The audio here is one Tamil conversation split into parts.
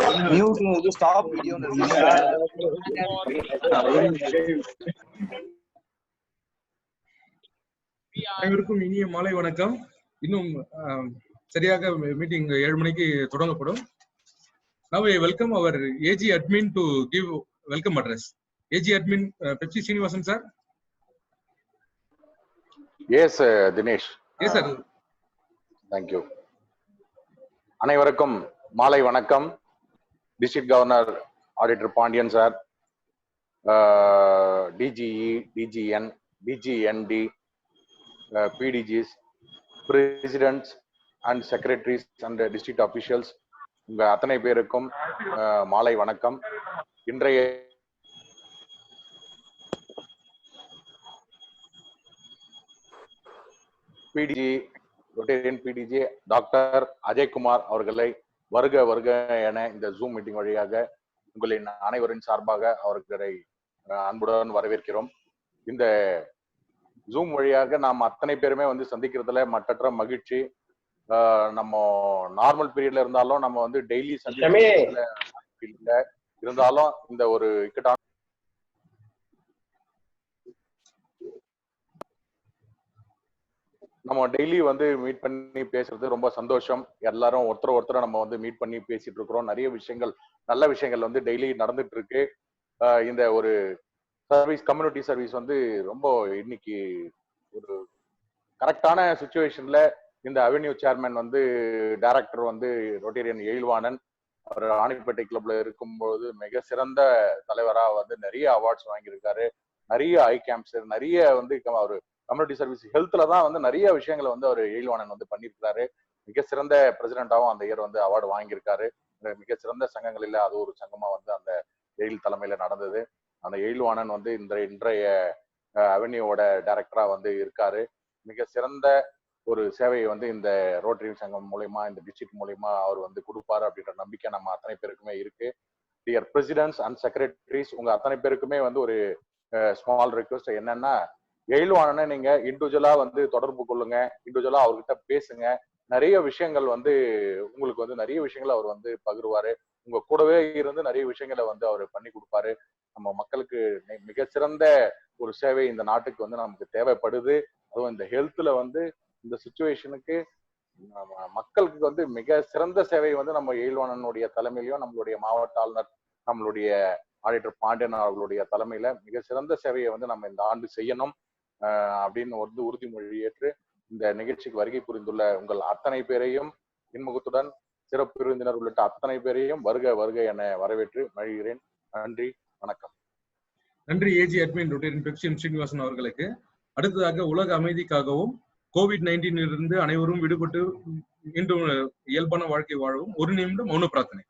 Mute stop video. அனைவருக்கும் இனிய மாலை வணக்கம். இன்னும் சரியாக மீட்டிங் 7 மணிக்கு தொடங்கப்படும். Now I welcome our AG admin to give welcome address. AG admin Pepsi Srinivasan sir. Yes, Dinesh. Yes sir. Thank you. அனைவருக்கும் மாலை வணக்கம். District governor auditor Pandian sir, DGE, DGN, DGND, PDGs, presidents and secretaries and district officials, உங்க அத்தனை பேருக்கும் மாலை வணக்கம். இன்றைய PDG, rotarian PDG doctor Ajaykumar அவர்களை வருக வருக என இந்த ஜூம் மீட்டிங் வழியாக உங்களின் அனைவரின் சார்பாக அவர்களை அன்புடன் வரவேற்கிறோம். இந்த ஜூம் வழியாக நாம் அத்தனை பேருமே சந்திக்கிறதுல மற்றற்ற மகிழ்ச்சி. நம்ம நார்மல் பீரியட்ல இருந்தாலும் நம்ம டெய்லி சந்திக்கிறதுல இருந்தாலும் இந்த ஒரு இக்கட்டான நம்ம டெய்லி மீட் பண்ணி பேசுறது ரொம்ப சந்தோஷம். எல்லாரும் ஒருத்தரை நம்ம மீட் பண்ணி பேசிட்டு இருக்கிறோம். நிறைய விஷயங்கள், நல்ல விஷயங்கள் டெய்லி நடந்துட்டு இருக்கு. இந்த ஒரு சர்வீஸ், கம்யூனிட்டி சர்வீஸ் ரொம்ப இன்னைக்கு ஒரு கரெக்டான சுச்சுவேஷன்ல இந்த avenue chairman director rotarian Ezhilvanan அவர் ஆணிப்பேட்டை கிளப்ல இருக்கும்போது மிக சிறந்த தலைவரா நிறைய அவார்ட்ஸ் வாங்கியிருக்காரு. நிறைய ஐ கேம்ப்ஸ், நிறைய அவரு கம்யூனிட்டி சர்வீஸ் ஹெல்த்ல தான் நிறைய விஷயங்களை அவர் எழில்வாணன் பண்ணியிருக்காரு. மிக சிறந்த பிரசிடென்டாவும் அந்த இயர் அவார்டு வாங்கியிருக்காரு. மிக சிறந்த சங்கங்களில் அது ஒரு சங்கமா அந்த எழில் தலைமையில நடந்தது. அந்த எழில்வாணன் இன்றைய அவென்யூவோட டைரக்டரா இருக்காரு. மிக சிறந்த ஒரு சேவையை இந்த ரோட்டரி சங்கம் மூலயமா, இந்த டிஸ்ட்ரிக்ட் மூலயமா அவர் கொடுப்பாரு அப்படின்ற நம்பிக்கை நம்ம அத்தனை பேருக்குமே இருக்கு. டியர் பிரசிடென்ட்ஸ் அண்ட் செக்ரட்டரிஸ், உங்க அத்தனை பேருக்குமே ஒரு ஸ்மால் ரிக்வெஸ்ட் என்னன்னா, எழில்வாணனை நீங்க இண்டிவிஜுவலா தொடர்பு கொள்ளுங்க, இண்டிவிஜுவலா அவர்கிட்ட பேசுங்க. நிறைய விஷயங்கள் உங்களுக்கு நிறைய விஷயங்களை அவர் பகிர்வாரு. உங்க கூடவே இருந்து நிறைய விஷயங்களை அவர் பண்ணி கொடுப்பாரு. நம்ம மக்களுக்கு மிக சிறந்த ஒரு சேவை இந்த நாட்டுக்கு நமக்கு தேவைப்படுது. அதுவும் இந்த ஹெல்த்ல இந்த சுச்சுவேஷனுக்கு மக்களுக்கு மிக சிறந்த சேவை நம்ம எழில்வாணனுடைய தலைமையிலையும், நம்மளுடைய மாவட்ட ஆளுநர், நம்மளுடைய ஆடிட்டர் பாண்டியன் அவர்களுடைய தலைமையில மிக சிறந்த சேவையை நம்ம இந்த ஆண்டு செய்யணும் அப்படின்னு உறுதிமொழி ஏற்று இந்த நிகழ்ச்சிக்கு வருகை புரிந்துள்ள உங்கள் அத்தனை பேரையும் இன்முகத்துடன் சிறப்பு விருந்தினர் உள்ளிட்ட அத்தனை பேரையும் வருக வருக என வரவேற்று மகிழ்கிறேன். நன்றி, வணக்கம். நன்றி AG admin rotarian Pepsi Srinivasan அவர்களுக்கு. அடுத்ததாக உலக அமைதிக்காகவும் COVID-19 இருந்து அனைவரும் விடுபட்டு மீண்டும் இயல்பான வாழ்க்கை வாழவும் 1 நிமிடம் மௌன பிரார்த்தனை.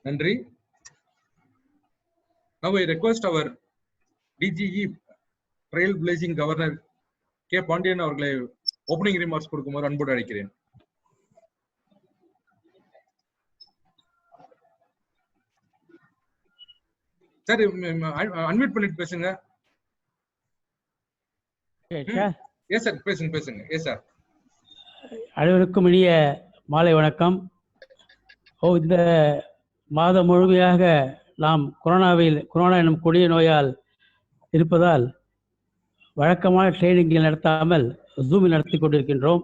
நன்றி. Now I request our DGE Trailblazing Governor K. Pandian அவர்களை ஓபனிங் ரிமார்க்ஸ் கொடுக்குமாறு அன்போடு அழைக்கிறேன். சார் அன்மியூட் பண்ணிட்டு பேசுங்க. எஸ் சார், பேசுங்க. Yes sir. அனைவருக்கும் இனிய மாலை வணக்கம். இந்த மாதம் முழுமையாக நாம் கொரோனா எனும் கொடிய நோயால் இருப்பதால் வழக்கமான ட்ரைனிங்கில் நடத்தாமல் ஜூமில் நடத்தி கொண்டிருக்கின்றோம்.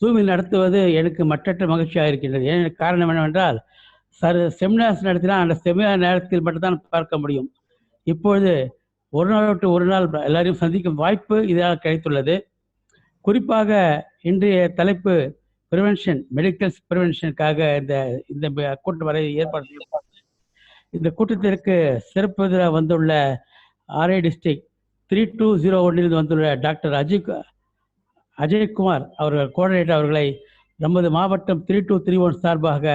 ஜூமில் நடத்துவது எனக்கு மற்றற்ற மகிழ்ச்சியாக இருக்கின்றது. காரணம் என்னவென்றால், செமினார்ஸ் நடத்தினால் அந்த செமினார் நேரத்தில் மட்டும்தான் பார்க்க முடியும். இப்பொழுது ஒரு நாள் விட்டு ஒரு நாள் எல்லாரையும் சந்திக்கும் வாய்ப்பு இதனால் கிடைத்துள்ளது. குறிப்பாக இன்றைய தலைப்பு ப்ரிவென்ஷன், மெடிக்கல் ப்ரிவென்ஷனுக்காக இந்த கூட்டம் வரை ஏற்பாடு செய்யப்பட்டது. இந்த கூட்டத்திற்கு சிறப்பு விருந்தினராக வந்துள்ள ஆர்ஐ டிஸ்ட்ரிக்ட் 3201 வந்துள்ள டாக்டர் அஜய்குமார் அவர்கள் கோஆர்டினேட்டர் அவர்களை நமது மாவட்டம் 3231 சார்பாக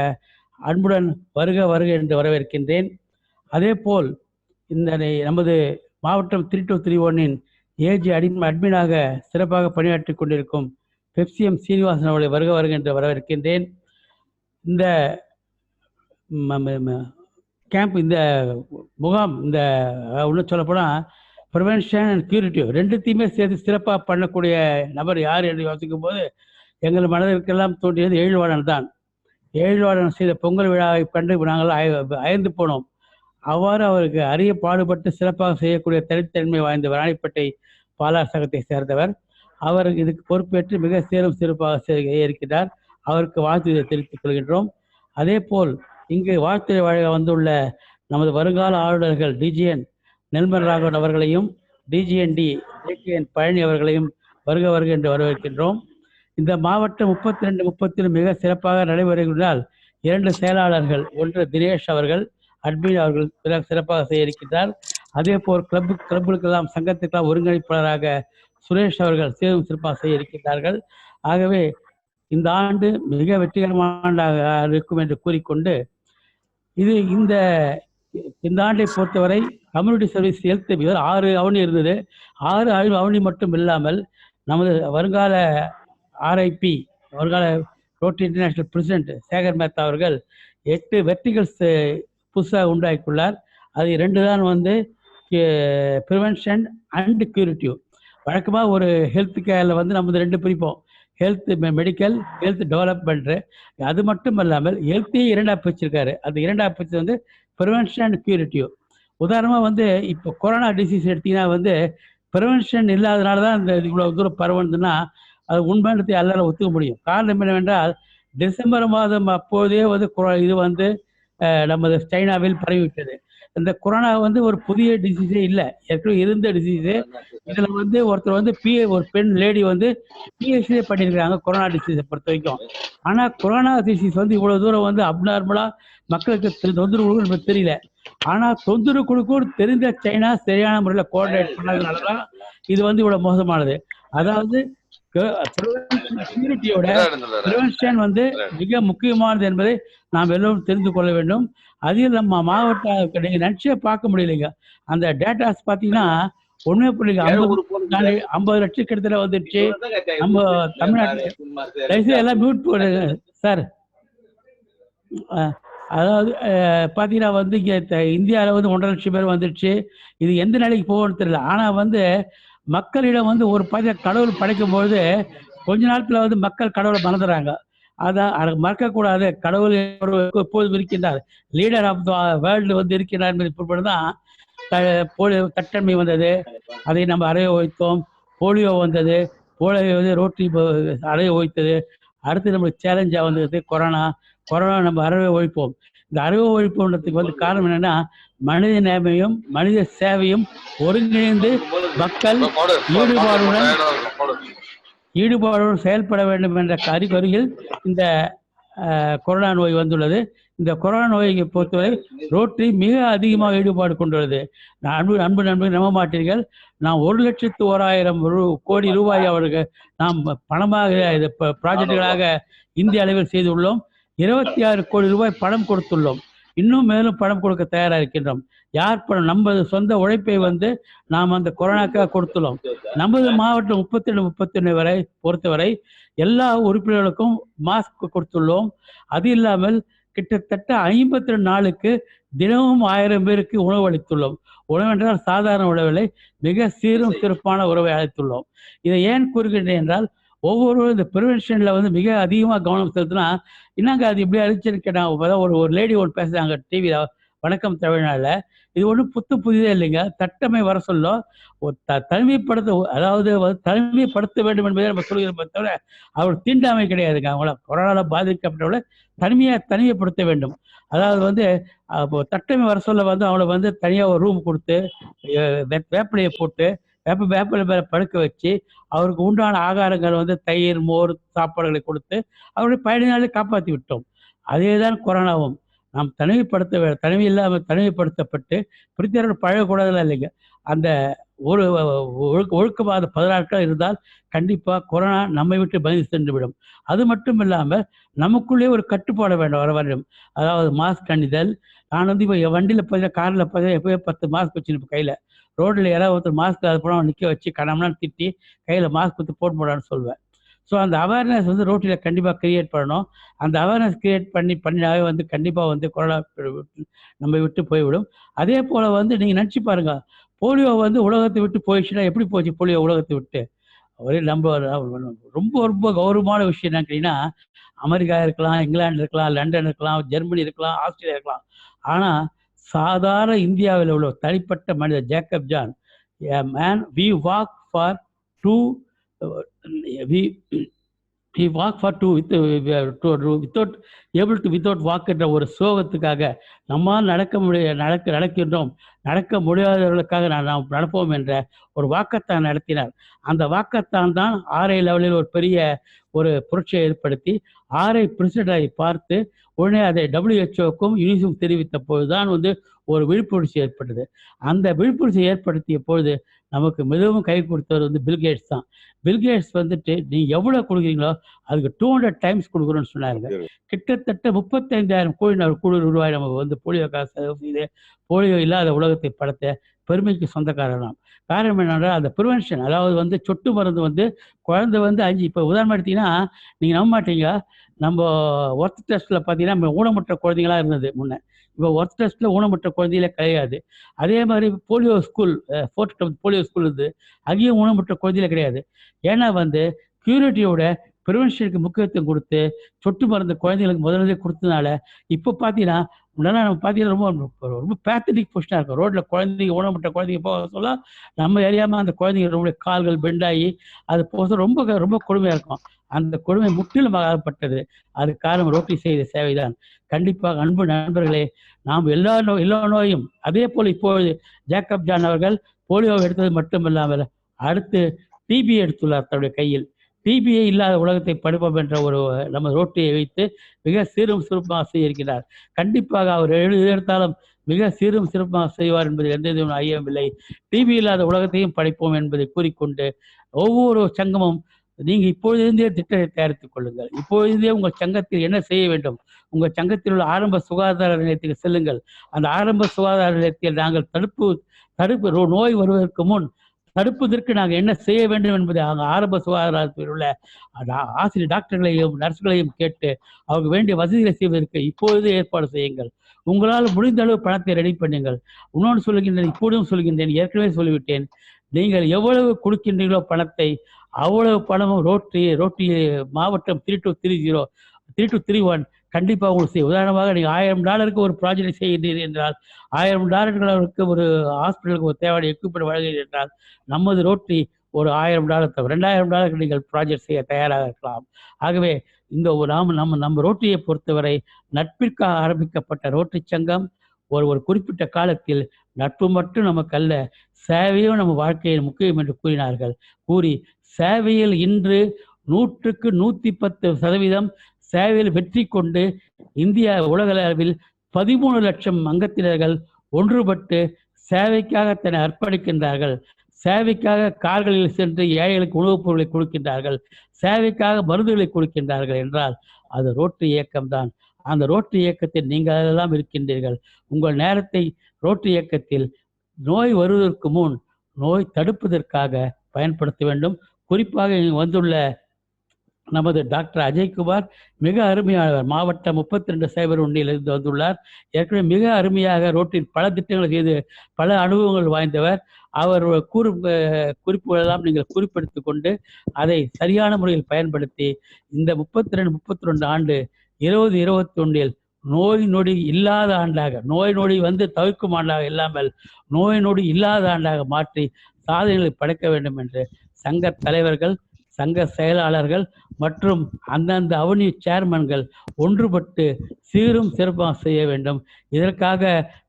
அன்புடன் வருக வருக என்று வரவேற்கின்றேன். அதேபோல் இந்த நமது மாவட்டம் 3231 ஏஜி அட்மினாக சிறப்பாக பணியாற்றி கொண்டிருக்கும் பெப்சிஎம் சீனிவாசன் அவர்களை வருக வருக என்று வரவேற்கின்றேன். இந்த கேம்ப், இந்த முகாம், இந்த ஒன்று சொல்லப்போனால் ப்ரிவென்ஷன் அண்ட் கியூரிட்டிவ் ரெண்டுத்தையுமே சேர்த்து சிறப்பாக பண்ணக்கூடிய நபர் யார் என்று யோசிக்கும் போது எங்கள் மனதிற்கெல்லாம் தோன்றியது எழில்வாணன் தான். எழில்வாணன் செய்த பொங்கல் விழாவை கண்டு நாங்கள் அயர்ந்து போனோம். அவ்வாறு அவருக்கு அரிய பாடுபட்டு சிறப்பாக செய்யக்கூடிய தனித்தன்மை வாய்ந்த ராணிப்பேட்டை பாலார் சங்கத்தை சேர்ந்தவர். அவர் இதுக்கு பொறுப்பேற்று மிக சீரும் சிறப்பாக இருக்கிறார். அவருக்கு வாழ்த்து தெரிவித்துக் கொள்கின்றோம். அதே போல் இங்கு வாழ்த்துறை வழங்க வந்துள்ள நமது வருங்கால ஆளுநர்கள் டிஜிஎன் நெல்மன் ராகவன் அவர்களையும் டிஜிஎன்டி ஜேகேஎன் பழனி அவர்களையும் வருக வருக என்று வரவேற்கின்றோம். இந்த மாவட்டம் 32, 30 மிக சிறப்பாக நடைபெறுவதால் 2 செயலாளர்கள், ஒன்று தினேஷ் அவர்கள் அட்மின் அவர்கள் சிறப்பாக செய்ய இருக்கின்றார். அதே போல் கிளப்புகளுக்கெல்லாம் சங்கத்துக்கெல்லாம் ஒருங்கிணைப்பாளராக சுரேஷ் அவர்கள் சேரும் சிறப்பாக செய்ய இருக்கின்றார்கள். ஆகவே இந்த ஆண்டு மிக வெற்றிகரமான இருக்கும் என்று கூறிக்கொண்டு, இந்த ஆண்டை பொறுத்தவரை கம்யூனிட்டி சர்வீஸ் ஹெல்த் 6 அவனி இருந்தது. 6 அவனி மட்டும் இல்லாமல் நமது வருங்கால ஆர்ஐபி வருங்கால Rotary International president Shekhar Mehta அவர்கள் 8 வெர்டிகல்ஸ் புதுசாக உண்டாக்கியுள்ளார். அது 2 தான் ப்ரிவென்ஷன் அண்ட் கியூரிட்டிவ். வழக்கமாக ஒரு ஹெல்த் கேரில் நம்ம 2 பிரிப்போம், ஹெல்த் மெடிக்கல், ஹெல்த் டெவலப்மெண்ட்டு. அது மட்டும் இல்லாமல் ஹெல்த்தையும் 2ஆக பிரிச்சிருக்காரு. அது 2ஆக பிரிச்சது ப்ரிவென்ஷன் அண்ட் கியூரிட்டிவ். உதாரணமாக இப்போ கொரோனா டிசீஸ் எடுத்தீங்கன்னா ப்ரிவென்ஷன் இல்லாதனால தான் இந்த இவ்வளோ தூரம் பரவுதுன்னா அது உண்மையினத்தை எல்லாரும் ஒத்துக்க முடியும். காரணம் என்னவென்றால் டிசம்பர் மாதம் அப்போதே இது நமது சைனாவில் பரவிவிட்டது. இந்த கொரோனா ஒரு புதிய டிசீஸே இல்லை, ஏற்கனவே இருந்த டிசீஸு. இதில் ஒருத்தர் ஒரு பெண் லேடி பிஹெச்டி பண்ணியிருக்கிறாங்க கொரோனா டிசீஸை பொறுத்த வரைக்கும். ஆனால் கொரோனா டிசீஸ் இவ்வளோ தூரம் அப்நார்மலாக மக்களுக்கு தொந்தரவு நமக்கு தெரியல. ஆனால் தொந்தரவு கொடுக்கும் தெரிந்த சைனா சரியான முறையில் கோஆர்டினேட் பண்ணதுனால தான் இது இவ்வளோ மோசமானது. அதாவது ப்ரிவென்ஷன் மிக முக்கியமானது என்பதை நாம் எல்லோரும் தெரிந்து கொள்ள வேண்டும். அதில் நம்ம மாவட்ட நீங்க நினைச்சே பார்க்க முடியலைங்க. அந்த டேட்டாஸ் பார்த்தீங்கன்னா ஒண்ணுமே புரியல. 50 லட்சம் கிட்டத்தட்ட வந்துடுச்சு நம்ம தமிழ்நாட்டில். எல்லாம் மியூட் போடுங்க சார். அதாவது பார்த்தீங்கன்னா இங்கே இந்தியாவில் 1.5 லட்சம் பேர் வந்துடுச்சு. இது எந்த நிலைக்கு போகணும்னு தெரியல. ஆனால் மக்களிடம் ஒரு கடவுள் படைக்கும்பொழுது கொஞ்ச நேரத்தில் மக்கள் கடவுளை மறந்துடுறாங்க. அதான் மறக்கக்கூடாது. கடவுள் எப்போதும் இருக்கின்றார், லீடர் ஆஃப் த வேர்ல்டு இருக்கின்றார் என்பதை பொருட்பட்டு தான் தட்டன்மை வந்தது, அதை நம்ம அறைய வைத்தோம். போலியோ வந்தது, போலியோ ரோட்டரி அறைய வைத்தது. அடுத்து நம்மளுக்கு சேலஞ்சாக வந்தது கொரோனா நம்ம அறவை ஒழிப்போம். இந்த அறவை ஒழிப்புன்றதுக்கு காரணம் என்னன்னா மனித நேர்மையும் மனித சேவையும் ஒருங்கிணைந்து மக்கள் ஈடுபாடுடன் செயல்பட வேண்டும் என்ற அறிகுறியில் இந்த கொரோனா நோய் வந்துள்ளது. இந்த கொரோனா நோயை பொறுத்தவரை ரோட்டரி மிக அதிகமாக ஈடுபாடு கொண்டுள்ளது. அன்பு நம்ப மாட்டீர்கள், நாம் 1,01,000 கோடி ரூபாய் அவருக்கு நாம் பணமாக ப்ராஜெக்டுகளாக இந்திய அளவில் செய்துள்ளோம். 26 கோடி ரூபாய் பணம் கொடுத்துள்ளோம். இன்னும் மேலும் பணம் கொடுக்க தயாராக இருக்கின்றோம். யார் பணம்? நமது சொந்த உழைப்பை நாம் அந்த கொரோனாக்காக கொடுத்துள்ளோம். நமது மாவட்டம் 32 வரை பொறுத்தவரை எல்லா உறுப்பினர்களுக்கும் மாஸ்க் கொடுத்துள்ளோம். அது இல்லாமல் கிட்டத்தட்ட 52 நாளுக்கு தினமும் 1000 பேருக்கு உணவு அளித்துள்ளோம். உணவு என்றால் சாதாரண உணவில்லை, மிக சீரும் சிறப்பான உணவை அளித்துள்ளோம். இதை ஏன் கூறுகின்றேன் என்றால் ஒவ்வொருவரும் இந்த ப்ரிவென்ஷன்ல மிக அதிகமாக கவனம் செலுத்தினா என்னங்க அது இப்படி அழிச்சுன்னு கேட்டாங்க. ஒரு லேடி பேசுறாங்க டிவியில, வணக்கம் தமிழ்நாடுல. இது ஒன்றும் புதிதே இல்லைங்க. தட்டமை வர சொல்லும் தனிமைப்படுத்த வேண்டும் என்பதை நம்ம சொல்கிறோம் தவிர அவர் தீண்டாமை கிடையாதுங்க. அவங்கள கொரோனாவில் பாதிக்கப்பட்டவங்கள தனிமைப்படுத்த வேண்டும். அதாவது தட்டமை வர சொல்ல அவங்கள தனியாக ஒரு ரூம் கொடுத்து வேப்பிலையை போட்டு வேப்பிலை மேலே படுக்க வச்சு அவருக்கு உண்டான ஆகாரங்கள் தயிர், மோர், சாப்பாடுகளை கொடுத்து அவருடைய பயணிகளை காப்பாற்றி விட்டோம். அதே தான் கொரோனாவும். நாம் தனிமைப்படுத்தப்பட்டு பிரித்தியரோடு பழகக்கூடாதுலாம் இல்லைங்க. அந்த ஒரு ஒழுக்கமாத 10 நாட்கள் இருந்தால் கண்டிப்பாக கொரோனா நம்மை விட்டு பயந்து சென்றுவிடும். அது மட்டும் இல்லாமல் நமக்குள்ளே ஒரு கட்டுப்பாடு வர வேண்டும். அதாவது மாஸ்க் அணிதல். நான் வந்து இப்போ என் வண்டியில் பார்த்தீங்கன்னா, காரில் பார்த்தீங்கன்னா எப்போயே 10 மாஸ்க் வச்சுருப்பேன் கையில். ரோட்டில் யாராவது ஒருத்தர் மாஸ்க் அது போனால் நிற்க வச்சு கடம்லாம் திட்டி கையில் மாஸ்க் கொடுத்து போட்டு போடான்னு சொல்வேன். ஸோ அந்த அவேர்னஸ் வந்து ரோட்டில் கண்டிப்பாக கிரியேட் பண்ணணும். அந்த அவேர்னஸ் கிரியேட் பண்ணினாவே வந்து கண்டிப்பாக வந்து கொரோனா நம்ம விட்டு போய்விடும். அதே போல் வந்து நீங்கள் நினச்சி பாருங்கள், போலியோ வந்து உலகத்தை விட்டு போயிடுச்சுன்னா எப்படி போச்சு போலியோ உலகத்தை விட்டு? ஒரே நம்ம ரொம்ப ரொம்ப கௌரவமான விஷயம் என்னன்னு கேட்டீங்கன்னா, அமெரிக்கா இருக்கலாம், இங்கிலாந்து இருக்கலாம், லண்டன் இருக்கலாம், ஜெர்மனி இருக்கலாம், ஆஸ்திரேலியா இருக்கலாம். ஆனால் சாதாரண இந்தியாவில் உள்ள தனிப்பட்ட மனிதர் Jacob John, man we walk for two he walk for two without able to without walk என்ற ஒரு சோகத்துக்காக நம்மால் நடக்க முடியாதவர்களுக்காக நாம் நடப்போம் என்ற ஒரு வாக்கத்தான் நடத்தினார். அந்த வாக்கத்தான் தான் RI லெவலில் ஒரு பெரிய ஒரு புரட்சியை ஏற்படுத்தி RI பிரசிடென்டை பார்த்து உடனே அதை WHO-க்கும் யூனிசெஃப் தெரிவித்த பொழுதுதான் வந்து ஒரு விழிப்புணர்ச்சி ஏற்பட்டது. அந்த விழிப்புணர்ச்சி ஏற்படுத்திய பொழுது நமக்கு மிகவும் கை கொடுத்தவர் வந்து பில்கேட்ஸ் தான். பில்கேட்ஸ் வந்துட்டு நீங்க எவ்வளவு கொடுக்குறீங்களோ அதுக்கு 200 டைம்ஸ் கொடுக்குறோன்னு சொன்னாருங்க. கிட்டத்தட்ட 35,000 கோடி ரூபாய் நம்ம வந்து போலியோக்காக செலவு செய்து போலியோ இல்லாத உலகத்தை படைத்த பெருமைக்கு சொந்தக்காரர் நாம். காரணம் என்னென்றால் அந்த ப்ரிவென்ஷன், அதாவது வந்து சொட்டு மருந்து வந்து குழந்தை வந்து 5 இப்போ உதாரணம் எடுத்தீங்கன்னா நீங்கள் நம்ப மாட்டீங்க, நம்ம ஒர்த் டெஸ்ட்டில் பார்த்தீங்கன்னா நம்ம ஊனமுற்ற குழந்தைங்களா இருந்தது முன்னே. இப்போ ஒர்த் டெஸ்ட்டில் ஊனமுற்ற குழந்தைகளே கிடையாது. அதே மாதிரி polio school 4th polio school இருந்து அங்கேயும் ஊனமுற்ற குழந்தைகளே கிடையாது. ஏன்னா வந்து க்யூரிட்டியோட ப்ரிவென்ஷனுக்கு முக்கியத்துவம் கொடுத்து சொட்டு மருந்து குழந்தைகளுக்கு முதல்ல கொடுத்ததுனால இப்போ பார்த்தீங்கன்னா முன்னெல்லாம் நம்ம பார்த்தீங்கன்னா ரொம்ப ரொம்ப பேத்தட்டிக் பொசிஷனாக இருக்கும். ரோட்டில் குழந்தைங்க ஊனமுற்ற குழந்தைங்க போக சொல்ல நம்ம அறியாமல் அந்த குழந்தைங்க ரொம்ப கால்கள் பெண்டாகி அது போக ரொம்ப ரொம்ப கொடுமையாக இருக்கும். அந்த கொடுமை முற்றிலும் ஆகப்பட்டது. அது காரணம் ரோட்டி செய்த சேவைதான். கண்டிப்பாக அன்பு நண்பர்களே, நாம் எல்லா நோயும் அதே போல் இப்பொழுது ஜேக்கப் ஜான் அவர்கள் போலியோ எடுத்தது மட்டுமில்லாமல் அடுத்து டிபி எடுத்துள்ளார் தன்னுடைய கையில். டிபியை இல்லாத உலகத்தை படைப்போம் என்ற ஒரு நம்ம ரோட்டியை வைத்து மிக சீரும் சிறப்பாக செய்திருக்கிறார். கண்டிப்பாக அவர் எடுத்தாலும் மிக சீரும் சிறப்பாக செய்வார் என்பதில் எந்த ஐயமில்லை. டிபி இல்லாத உலகத்தையும் படைப்போம் என்பதை கூறிக்கொண்டு ஒவ்வொரு சங்கமும் நீங்க இப்பொழுதிருந்தே திட்டத்தை தயாரித்துக் கொள்ளுங்கள். இப்பொழுதே உங்கள் சங்கத்தில் என்ன செய்ய வேண்டும், உங்கள் சங்கத்தில் உள்ள ஆரம்ப சுகாதார நிலையத்துக்கு செல்லுங்கள். அந்த ஆரம்ப சுகாதார நிலையத்தில் நாங்கள் தடுப்பு நோய் வருவதற்கு முன் தடுப்பதற்கு நாங்கள் என்ன செய்ய வேண்டும் என்பதை அங்கே ஆரம்ப சுகாதாரத்தில் உள்ள ஆசிரியர் டாக்டர்களையும் நர்ஸ்களையும் கேட்டு அவங்க வேண்டிய வசதிகளை செய்வதற்கு இப்பொழுதே ஏற்பாடு செய்யுங்கள். உங்களால் முடிந்த அளவு பணத்தை ரெடி பண்ணுங்கள். இன்னொன்று சொல்லுகின்றேன், இப்பொழுதும் சொல்கின்றேன், ஏற்கனவே சொல்லிவிட்டேன், நீங்கள் எவ்வளவு கொடுக்கின்றீர்களோ பணத்தை அவ்வளவு பணமும் ரோட்டி மாவட்டம் 3230 கண்டிப்பாக உங்களுக்கு செய்யும். உதாரணமாக நீங்கள் $1000 ஒரு ப்ராஜெக்ட் செய்கின்றீர்கள் என்றால் $1000 ஒரு ஹாஸ்பிட்டலுக்கு ஒரு தேவையான எக்யூப்மெண்ட் வழங்குகிறீர்கள் என்றால் நமது ரோட்டி ஒரு $1000 $2000 நீங்கள் ப்ராஜெக்ட் செய்ய தயாராக இருக்கலாம். ஆகவே இந்த நம்ம ரோட்டியை பொறுத்தவரை நட்பிற்காக ஆரம்பிக்கப்பட்ட ரோட்டி சங்கம் ஒரு குறிப்பிட்ட காலத்தில் நட்பு மட்டும் நமக்கு அல்ல, சேவையும் நம்ம வாழ்க்கையில் முக்கியம் என்று கூறி சேவையில் இன்று 100க்கு 110% சேவையில் வெற்றி கொண்டு இந்தியா உலக அளவில் 13 லட்சம் அங்கத்தினர்கள் ஒன்றுபட்டு சேவைக்காக தன்னை அர்ப்பணிக்கின்றார்கள். சேவைக்காக கார்களில் சென்று ஏழைகளுக்கு உணவுப் பொருட்களை கொடுக்கின்றார்கள், சேவைக்காக மருந்துகளை கொடுக்கின்றார்கள் என்றால் அது ரோட்டரி இயக்கம்தான். அந்த ரோட்டரி இயக்கத்தில் நீங்கள் எல்லாம் இருக்கின்றீர்கள். உங்கள் நேரத்தை ரோட்டரி இயக்கத்தில் நோய் வருவதற்கு முன் நோய் தடுப்பதற்காக பயன்படுத்த வேண்டும். குறிப்பாக வந்துள்ள நமது டாக்டர் அஜய்குமார் மிக அருமையானவர். மாவட்டம் 3201 இருந்து வந்துள்ளார். ஏற்கனவே மிக அருமையாக ரோட்டில் பல திட்டங்களை செய்து பல அனுபவங்கள் வாய்ந்தவர். அவர் குறிப்புகளெல்லாம் நீங்கள் குறிப்பெடுத்து கொண்டு அதை சரியான முறையில் பயன்படுத்தி இந்த 32 ஆண்டு 2021 நோய் நொடி இல்லாத ஆண்டாக, நோய் நொடி வந்து தவிர்க்கும் ஆண்டாக இல்லாமல் நோய் நொடி இல்லாத ஆண்டாக மாற்றி சாதனைகளை படைக்க வேண்டும் என்று சங்க தலைவர்கள், சங்க செயலாளர்கள் மற்றும் அந்தந்த அவனி சேர்மன்கள் ஒன்றுபட்டு சீரும் சிறப்பாக செய்ய வேண்டும். இதற்காக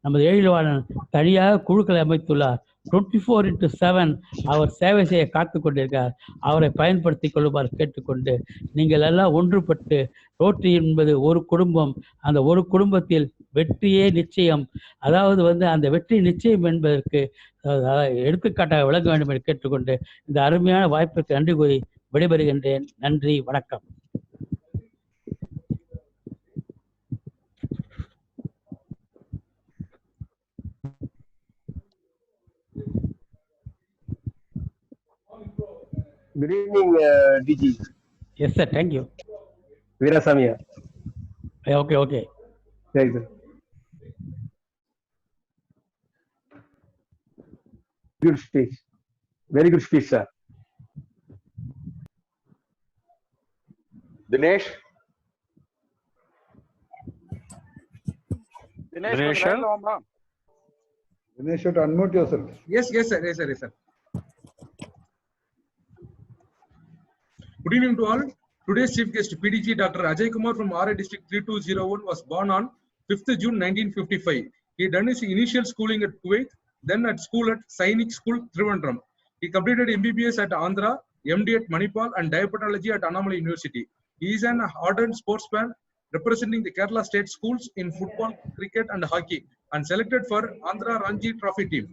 நமது எழில்வாணன் தனியாக குழுக்களை அமைத்துள்ளார். 24/7 அவர் சேவை செய்ய காத்து கொண்டிருக்கிறார். அவரை பயன்படுத்திக் கொள்ளுமாறு கேட்டுக்கொண்டு, நீங்கள் எல்லாம் ஒன்றுபட்டு, ரோட்டரி என்பது ஒரு குடும்பம், அந்த ஒரு குடும்பத்தில் வெற்றியே நிச்சயம், அதாவது அந்த வெற்றி நிச்சயம் என்பதற்கு எடுத்துக்காட்டாக விளங்க வேண்டும் என்று கேட்டுக்கொண்டு, இந்த அருமையான வாய்ப்புக்கு நன்றி கூறி விடைபெறுகின்றேன். நன்றி, வணக்கம். Good evening, DG. Yes, sir. Thank you. Veerasamy. Okay, okay. Right, sir. Good speech. Very good speech, sir. Dinesh. Dinesh, Dinesh, you have to unmute yourself. Yes, sir. Yes, sir. Good evening to all. Today's chief guest, PDG Dr. Ajay Kumar from RA District 3201, was born on 5th June 1955. He done his initial schooling at Kuwait, then at school at Sainik School, Trivandrum. He completed MBBS at Andhra, MD at Manipal, and Diabetology at Annamalai University. He is an ardent sportsman representing the Kerala state schools in football, cricket, and hockey, and selected for Andhra Ranji Trophy team.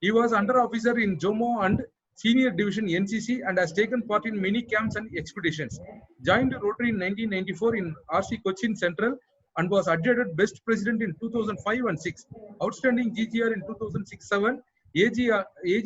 He was under officer in Jomo and Senior Division NCC and has taken part in many camps and expeditions. Joined Rotary in 1994 in RC Cochin Central and was adjudged Best President in 2005 and 6. Outstanding GGR in 2006-7, AG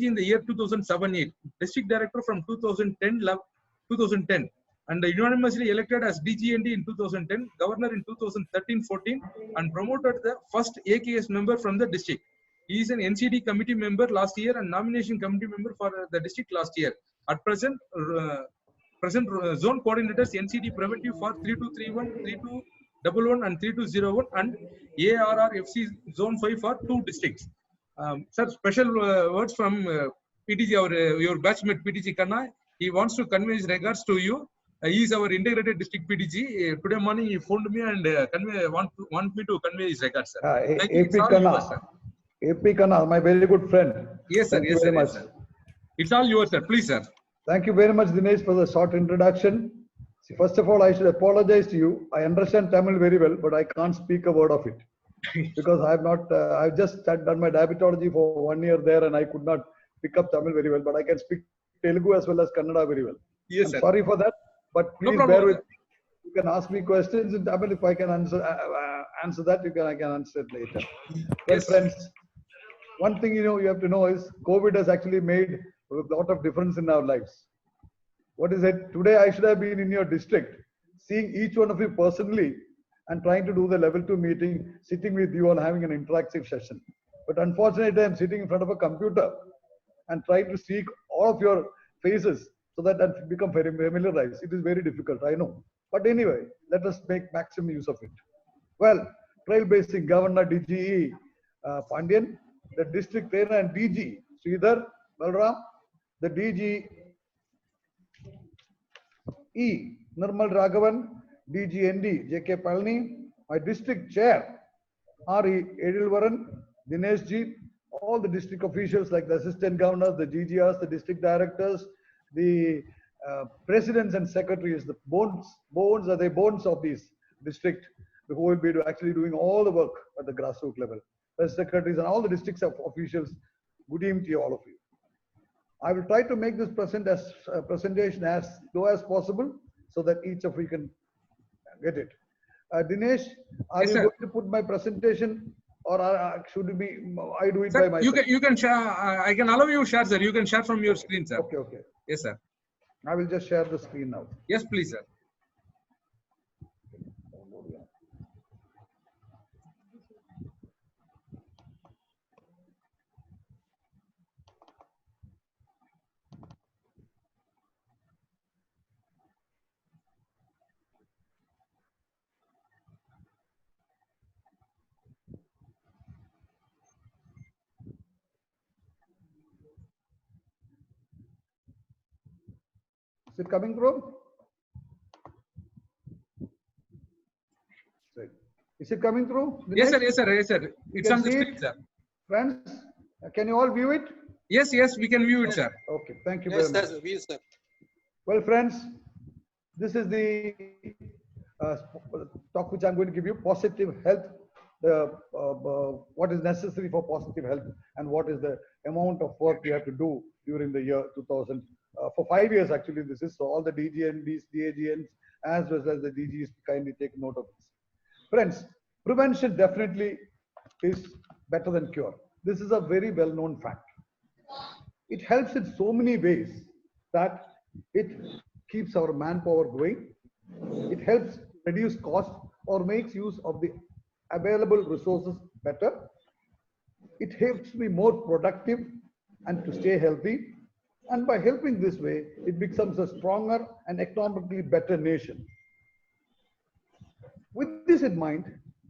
in the year 2007-8. District Director from 2010 and unanimously elected as DGND in 2010, Governor in 2013-14 and promoted the first AKS member from the district. He is an NCD committee member last year and nomination committee member for the district last year. At present, zone coordinators NCD preventive for 3231, 3211 and 3201 and ARRFC zone 5 for 2 districts. Sir, special words from PTG, your batchmate PTG Kanna. He wants to convey his regards to you. He is our integrated district PTG. Today morning he phoned me and want me to convey his regards, sir. Thank you. AP Kanna. AP Kanna, my very good friend. Yes, sir. Yes, sir. It's all yours, sir. Please, sir. Thank you very much, Dinesh, for the short introduction. See, first of all, I should apologize to you. I understand Tamil very well, but I can't speak a word of it because I have not. I've just done my diabetology for 1 year there, and I could not pick up Tamil very well. But I can speak Telugu as well as Kannada very well. Yes, sir. Sorry for that, but please No bear with me. You can ask me questions in Tamil. If I can answer that, I can answer it later. Well, Yes. friends, one thing you have to know is COVID has actually made a lot of difference in our lives. What is it? Today I should have been in your district, seeing each one of you personally and trying to do the level 2 meeting, sitting with you and having an interactive session. But unfortunately, I'm sitting in front of a computer and trying to see all of your faces so that I become very familiarized. It is very difficult, I know. But anyway, let us make maximum use of it. Well, trailblazing Governor DGE Pandian, the district trainer and DG Sridhar Balram, the DG E Nirmal Raghavan, DGND JK Palni, my district chair RE Edilvaran, Dinesh Ji, all the district officials like the assistant governors, the GGRs, the district directors, the presidents and secretaries, the bones are the bones of this district, who will be actually doing all the work at the grassroots level. The secretaries and all the district officials, good evening to you, all of you. I will try to make this presentation as low as possible so that each of you can get it. Dinesh, are you going to put my presentation or should it be I do it Sir, by myself? you can share. I can allow you share, sir. You can share from your screen, sir. Okay. Yes, sir. I will just share the screen now. Yes, please, sir. Is it coming through? Is it coming through? Yes, sir. Yes, sir. Yes, sir. It's on the screen, sir. Friends, can you all view it? Yes, yes, we can view it, sir. Okay, thank you Yes, very much. sir. We, sir. Well, friends, this is the uh, talk which I'm going to give you, positive health, what is necessary for positive health and what is the amount of work we have to do during the year 2000. For 5 years, actually, this is, so all the DGNDs, DAGNs, as well as the DGs, kindly take note of this. Friends, prevention definitely is better than cure. This is a very well-known fact. It helps in so many ways that it keeps our manpower going. It helps reduce cost or makes use of the available resources better. It helps me more productive and to stay healthy. And by helping this way, it becomes a stronger and economically better nation. With this in mind,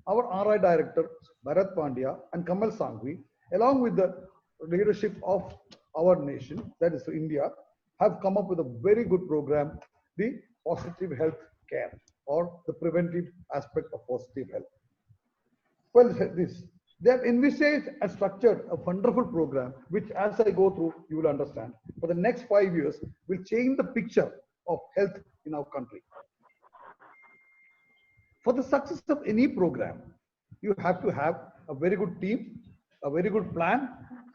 our RI director, Bharat Pandya and Kamal Sanghvi, along with the leadership of our nation, that is India, have come up with a very good program, the positive health care or the preventive aspect of positive health. Well, they have envisaged and structured a wonderful program, which as I go through, you will understand. For the next 5 years, will change the picture of health in our country. For the success of any program, you have to have a very good team, a very good plan,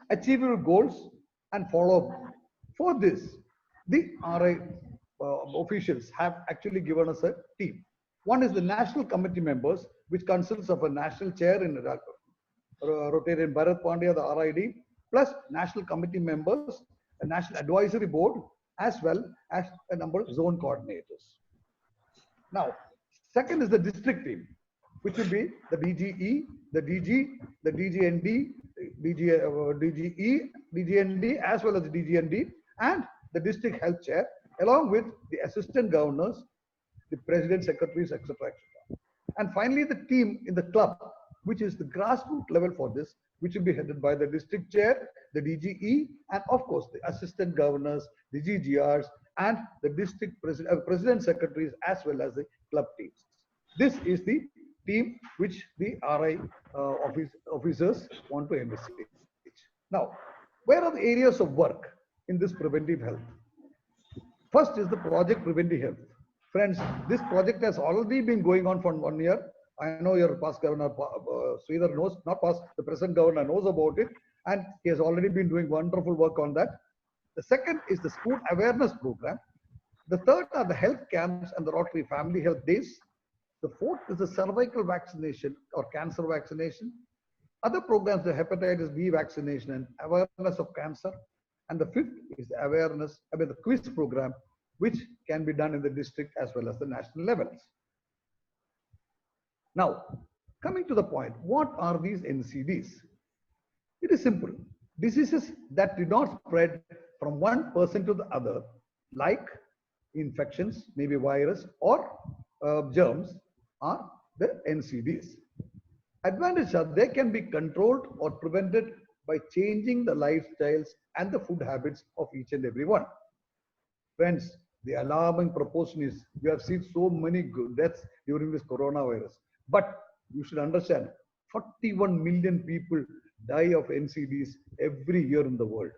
achievable goals, and follow up. For this, the RI officials have actually given us a team. One is the national committee members, which consists of a national chair in Rotarian Bharat Pandya, the RID, plus national committee members, a national advisory board, as well as a number of zone coordinators. Now, second is the district team, which will be the DGE, the DG, the DGND, DGE, DGND, as well as the DGND, and the district health chair, along with the assistant governors, the president, secretaries, etc. And finally, the team in the club, which is the grassroots level for this, which will be headed by the district chair, the DGE, and of course, the assistant governors, the GGRs, and the district president secretaries, as well as the club teams. This is the team which the RI officers want to envisage. Now, where are the areas of work in this preventive health? First is the project preventive health. Friends, this project has already been going on for 1 year. I know your past governor, Sridhar knows, not past, the present governor knows about it, and he has already been doing wonderful work on that. The second is the school awareness program. The third are the health camps and the Rotary Family Health Days. The fourth is the cervical vaccination or cancer vaccination. Other programs, the hepatitis B vaccination and awareness of cancer. And the fifth is the awareness, the quiz program, which can be done in the district as well as the national levels. Now, coming to the point, what are these NCDs? It is simple. Diseases that do not spread from one person to the other, like infections, maybe virus or germs, are the NCDs. Advantage are they can be controlled or prevented by changing the lifestyles and the food habits of each and every one. Friends, the alarming proportion is, we have seen so many deaths during this coronavirus. But you should understand, 41 million people die of NCDs every year in the world.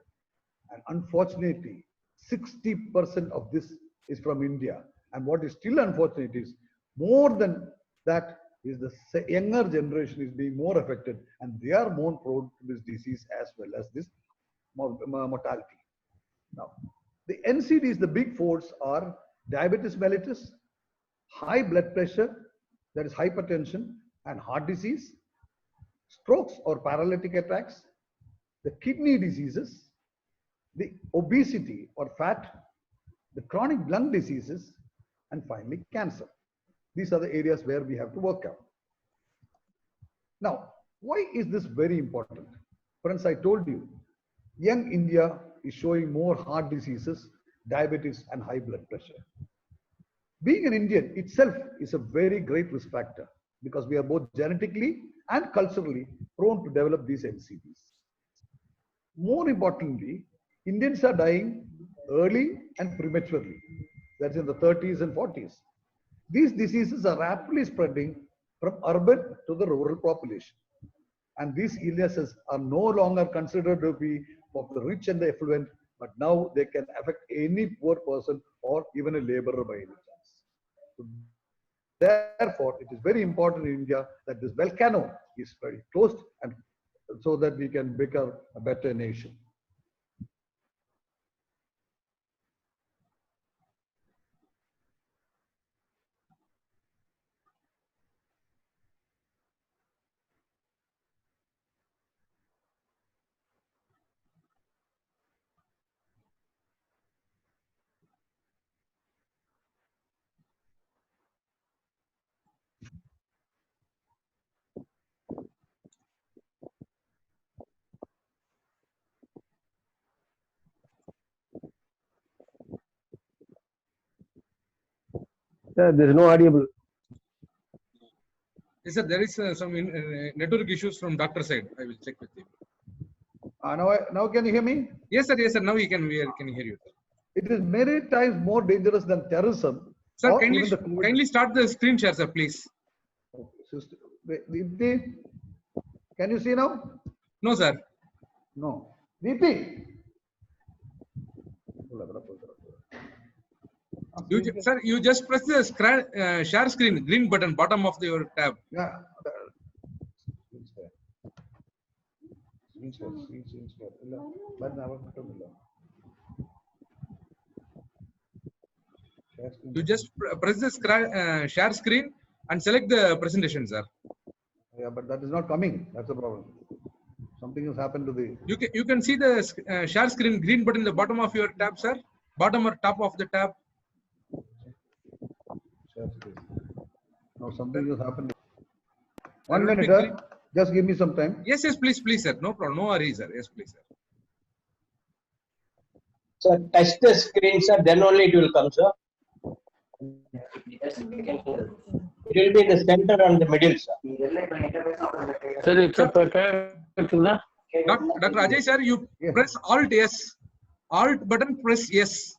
And unfortunately, 60% of this is from India. And what is still unfortunate is, more than that is the younger generation is being more affected, and they are more prone to this disease as well as this mortality. Now, the NCDs, the big fours are diabetes mellitus, high blood pressure, that is hypertension and heart disease, strokes or paralytic attacks, the kidney diseases, the obesity or fat, the chronic lung diseases, and finally cancer. These are the areas where we have to work out. Now, why is this very important? Friends, I told you, young India is showing more heart diseases, diabetes, and high blood pressure. Being an Indian itself is a very great risk factor because we are both genetically and culturally prone to develop these NCDs. More importantly, Indians are dying early and prematurely. That's in the 30s and 40s. These diseases are rapidly spreading from urban to the rural population. And these illnesses are no longer considered to be of the rich and the affluent, but now they can affect any poor person or even a laborer by any chance. So therefore, it is very important in India that this volcano is very closed, and so that we can become a better nation. Sir, there is no audible. Yes, sir, there is some network issues from doctor side. I will check with him. Now can you hear me? Yes, sir. Yes, sir. Now we can hear you. It is many times more dangerous than terrorism. Sir, or kindly, even the COVID. kindly start the screen share, sir, please. Sister, Deepti, can you see now? No, sir. No. Deepti. Sir, you just press the share screen, green button, bottom of your tab. Yeah. You just press the share screen and select the presentation, sir. Yeah, but that is not coming. That's the problem. Something has happened to the. You can see the share screen green button in the bottom of your tab, sir. Bottom or top of the tab. No, something has happened. 1 minute, sir. Just give me some time. Yes, yes, please, sir. No problem. No worries, sir. Yes, please, sir. Sir, touch the screen, sir. Then only it will come, sir. It will be in the center and the middle, sir. Sir, Dr. Ajay, sir, you press Alt yes. Alt button, press yes.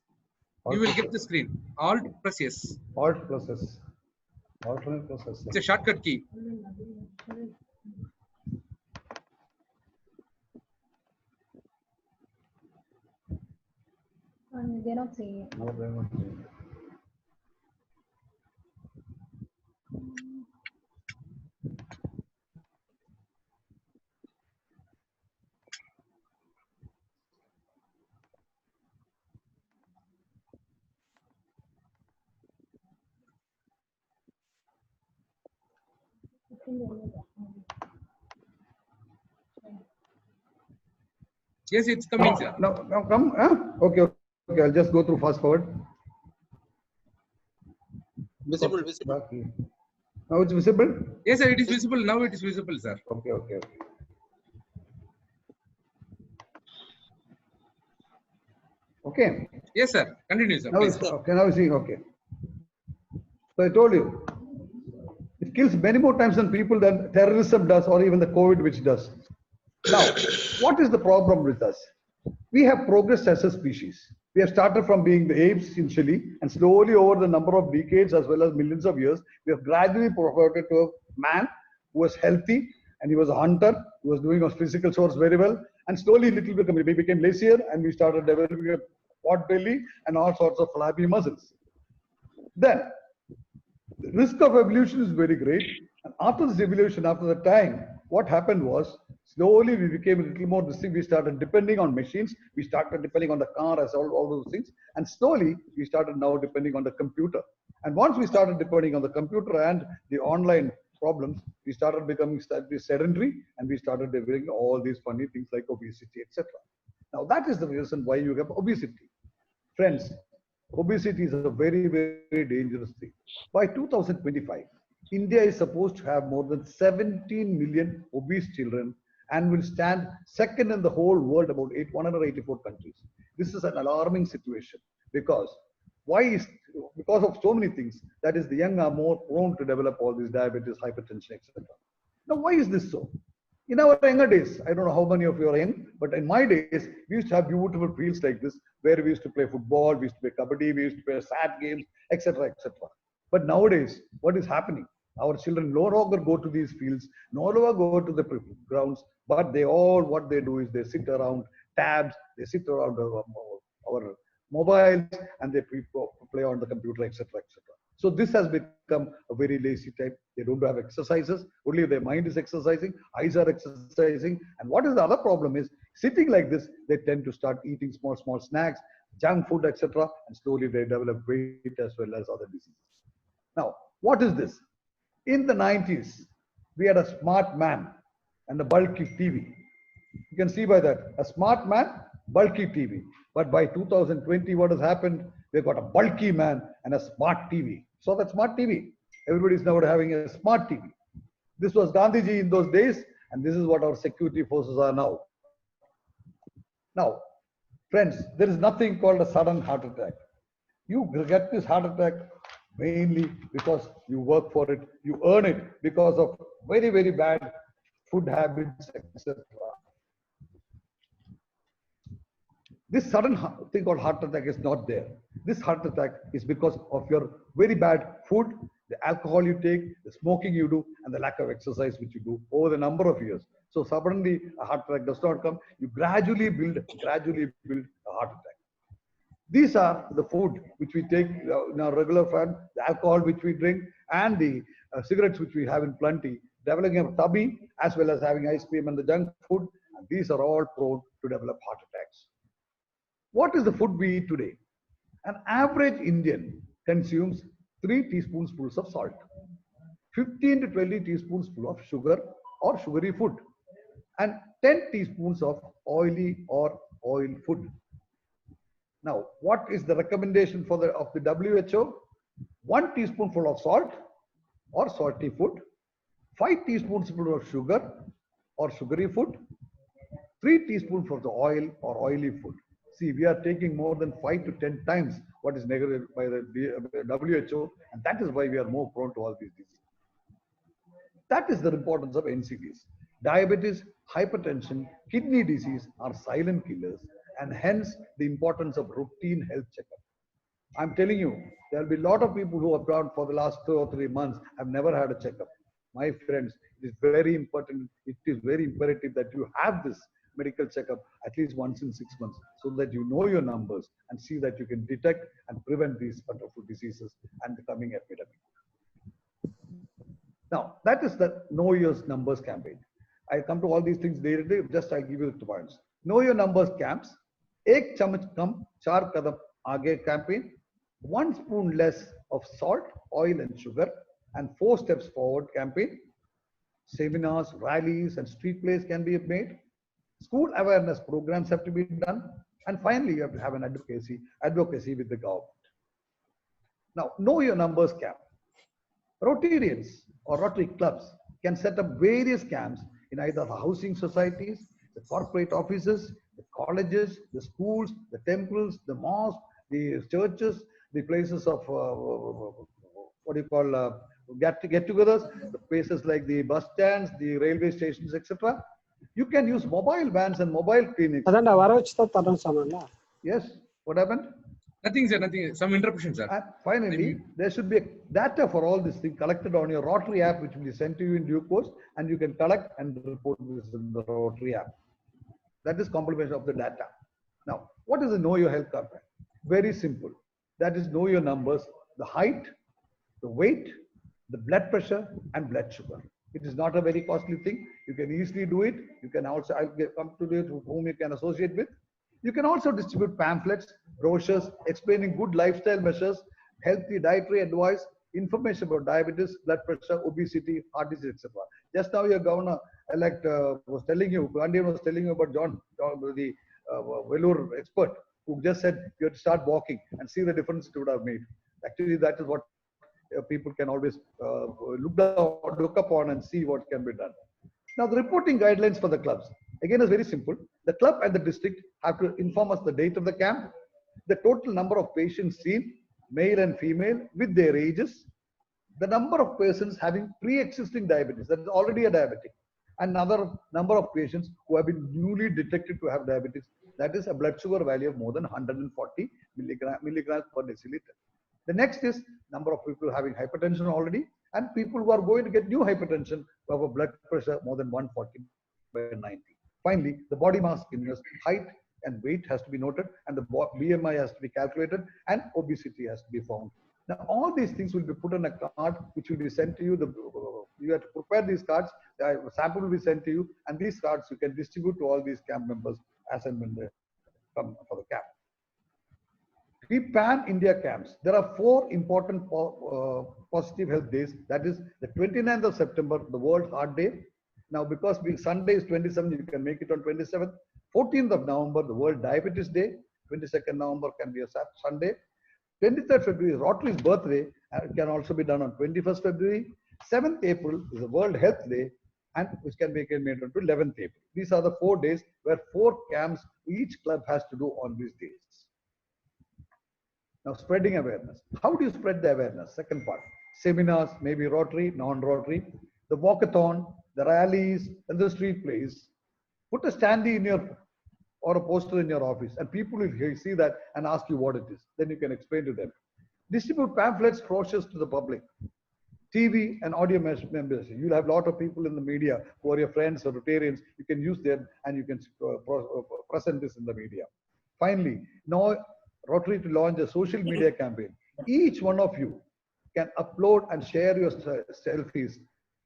You will get the screen. Alt, press yes. Alt plus S. Alternate plus S. It's a shortcut key. They're not saying it. No, they're not saying it. Yes, it's coming, sir. Now come. Huh? Okay, okay. I'll just go through fast forward. Visible. Okay. Now it's visible. Yes, sir, it is visible. Now it is visible, sir. Okay. Okay. Yes, sir. Continue, sir. Now Please. it's okay. Now you see. Okay. So I told you, it kills many more times than people than terrorism does, or even the COVID, which does. Now, what is the problem with us? We have progressed as a species. We have started from being the apes initially, and slowly over the number of decades as well as millions of years, we have gradually progressed to a man who was healthy, and he was a hunter, who was doing his physical chores very well, and slowly little bit we became lazier, and we started developing a pot belly and all sorts of flabby muscles. Then, the risk of evolution is very great, and after this evolution, after the time, what happened was, slowly we became a little more distinct. We started depending on machines. We started depending on the car as all those things. And slowly we started now depending on the computer. And once we started depending on the computer and the online problems, we started becoming sedentary, and we started developing all these funny things like obesity, etc. Now that is the reason why you have obesity. Friends, obesity is a very, very dangerous thing. By 2025, India is supposed to have more than 17 million obese children and will stand second in the whole world, about 184 countries. This is an alarming situation because because of so many things. That is, the young are more prone to develop all these diabetes, hypertension, etc. Now, why is this so? In our younger days, I don't know how many of you are young, but in my days, we used to have beautiful fields like this, where we used to play football, we used to play kabaddi, we used to play sad games, etc., etc. But nowadays, what is happening? Our children no longer go to these fields, no longer go to the grounds, But they all, what they do is they sit around tabs, they sit around our mobiles, and they play on the computer, etc., etc. So this has become a very lazy type. They don't have exercises. Only their mind is exercising, eyes are exercising. And what is the other problem is, sitting like this, they tend to start eating small, small snacks, junk food, etc. And slowly they develop weight as well as other diseases. Now, what is this? In the 90s, we had a smart man and a bulky TV. You can see by that, a smart man, bulky TV. But by 2020, what has happened? We've got a bulky man and a smart TV. So that smart TV, everybody's now having a smart TV. This was Gandhiji in those days, and this is what our security forces are now. Now, friends, there is nothing called a sudden heart attack. You get this heart attack mainly because you work for it, you earn it because of very, very bad food habits, etc. This sudden thing called heart attack is not there. This heart attack is because of your very bad food, the alcohol you take, the smoking you do, and the lack of exercise which you do over the number of years. So suddenly a heart attack does not come. You gradually build a heart attack. These are the food which we take in our regular food, the alcohol which we drink, and the cigarettes which we have in plenty, developing a tummy as well as having ice cream and the junk food. And these are all prone to develop heart attacks. What is the food we eat today? An average Indian consumes 3 teaspoonfuls of salt, 15 to 20 teaspoonfuls of sugar or sugary food, and 10 teaspoons of oily or oil food. Now, what is the recommendation for of the WHO? 1 teaspoonful of salt or salty food, 5 teaspoonfuls of sugar or sugary food, 3 teaspoonfuls of the oil or oily food. See, we are taking more than 5 to 10 times what is negative by the WHO, and that is why we are more prone to all these diseases. That is the importance of NCDs. Diabetes, hypertension, kidney disease are silent killers, and hence the importance of routine health checkup. I'm telling you, there will be a lot of people who have gone for the last 2 or 3 months have never had a checkup. My friends, it is very important. It is very imperative that you have this medical checkup at least once in 6 months, so that you know your numbers and see that you can detect and prevent these wonderful diseases and the coming epidemic. Now, that is the Know Your Numbers campaign. I come to all these things later, just I give you the points. Know Your Numbers camps, Ek Chamach Kam, Char Kadam Aage campaign, 1 spoon less of salt, oil and sugar, and 4 steps forward campaign. Seminars, rallies, and street plays can be made. School awareness programs have to be done. And finally, you have to have an advocacy with the government. Now, Know Your Numbers camp. Rotarians or Rotary clubs can set up various camps in either the housing societies, the corporate offices, the colleges, the schools, the temples, the mosques, the churches, the places of get-togethers, the places like the bus stands, the railway stations, etc. You can use mobile vans and mobile clinics. Yes, what happened? Nothing, sir. Nothing. Some interruption, sir. And finally, there should be data for all this thing collected on your Rotary app, which will be sent to you in due course, and you can collect and report this in the Rotary app. That is complementation of the data. Now, what is the Know Your Health campaign? Very simple. That is know your numbers, the height, the weight, the blood pressure, and blood sugar. It is not a very costly thing. You can easily do it. You can also, I'll come to it whom you can associate with. You can also distribute pamphlets, brochures, explaining good lifestyle measures, healthy dietary advice, information about diabetes, blood pressure, obesity, heart disease, etc. Just now your governor-elect was telling you, Gandhi was telling you about John the Velour expert, who just said you have to start walking and see the difference it would have made. Actually, that is what people can always look upon and see what can be done. Now, the reporting guidelines for the clubs, again, is very simple. The club and the district have to inform us the date of the camp, the total number of patients seen, male and female, with their ages, the number of persons having pre-existing diabetes, that is already a diabetic, and another number of patients who have been newly detected to have diabetes, that is a blood sugar value of more than 140 milligrams per deciliter. The next is number of people having hypertension already, and people who are going to get new hypertension who have a blood pressure more than 140 by 90. Finally, the body mass index, height and weight has to be noted, and the BMI has to be calculated, and obesity has to be found. Now, all these things will be put on a card, which will be sent to you. You have to prepare these cards. A sample will be sent to you, and these cards you can distribute to all these camp members as and when they come for the camp. The Pan-India camps. There are 4 important positive health days. That is the 29th of September, the World Heart Day. Now, because being Sunday is 27th, you can make it on 27th. 14th of November, the World Diabetes Day. 22nd November can be a Sunday. 23rd February is Rotary's birthday, and it can also be done on 21st February. 7th April is the World Health Day, and which can be made on 11th April. These are the 4 days where 4 camps each club has to do on these days. Now, spreading awareness. How do you spread the awareness? Second part. Seminars, maybe Rotary, non-Rotary, the walkathon, the rallies, and the street plays. Put a standee in your or a poster in your office, and people will see that and ask you what it is. Then you can explain to them. Distribute pamphlets, brochures to the public. TV and audio members. You'll have a lot of people in the media who are your friends or Rotarians. You can use them and you can present this in the media. Finally, now Rotary to launch a social media campaign. Each one of you can upload and share your selfies.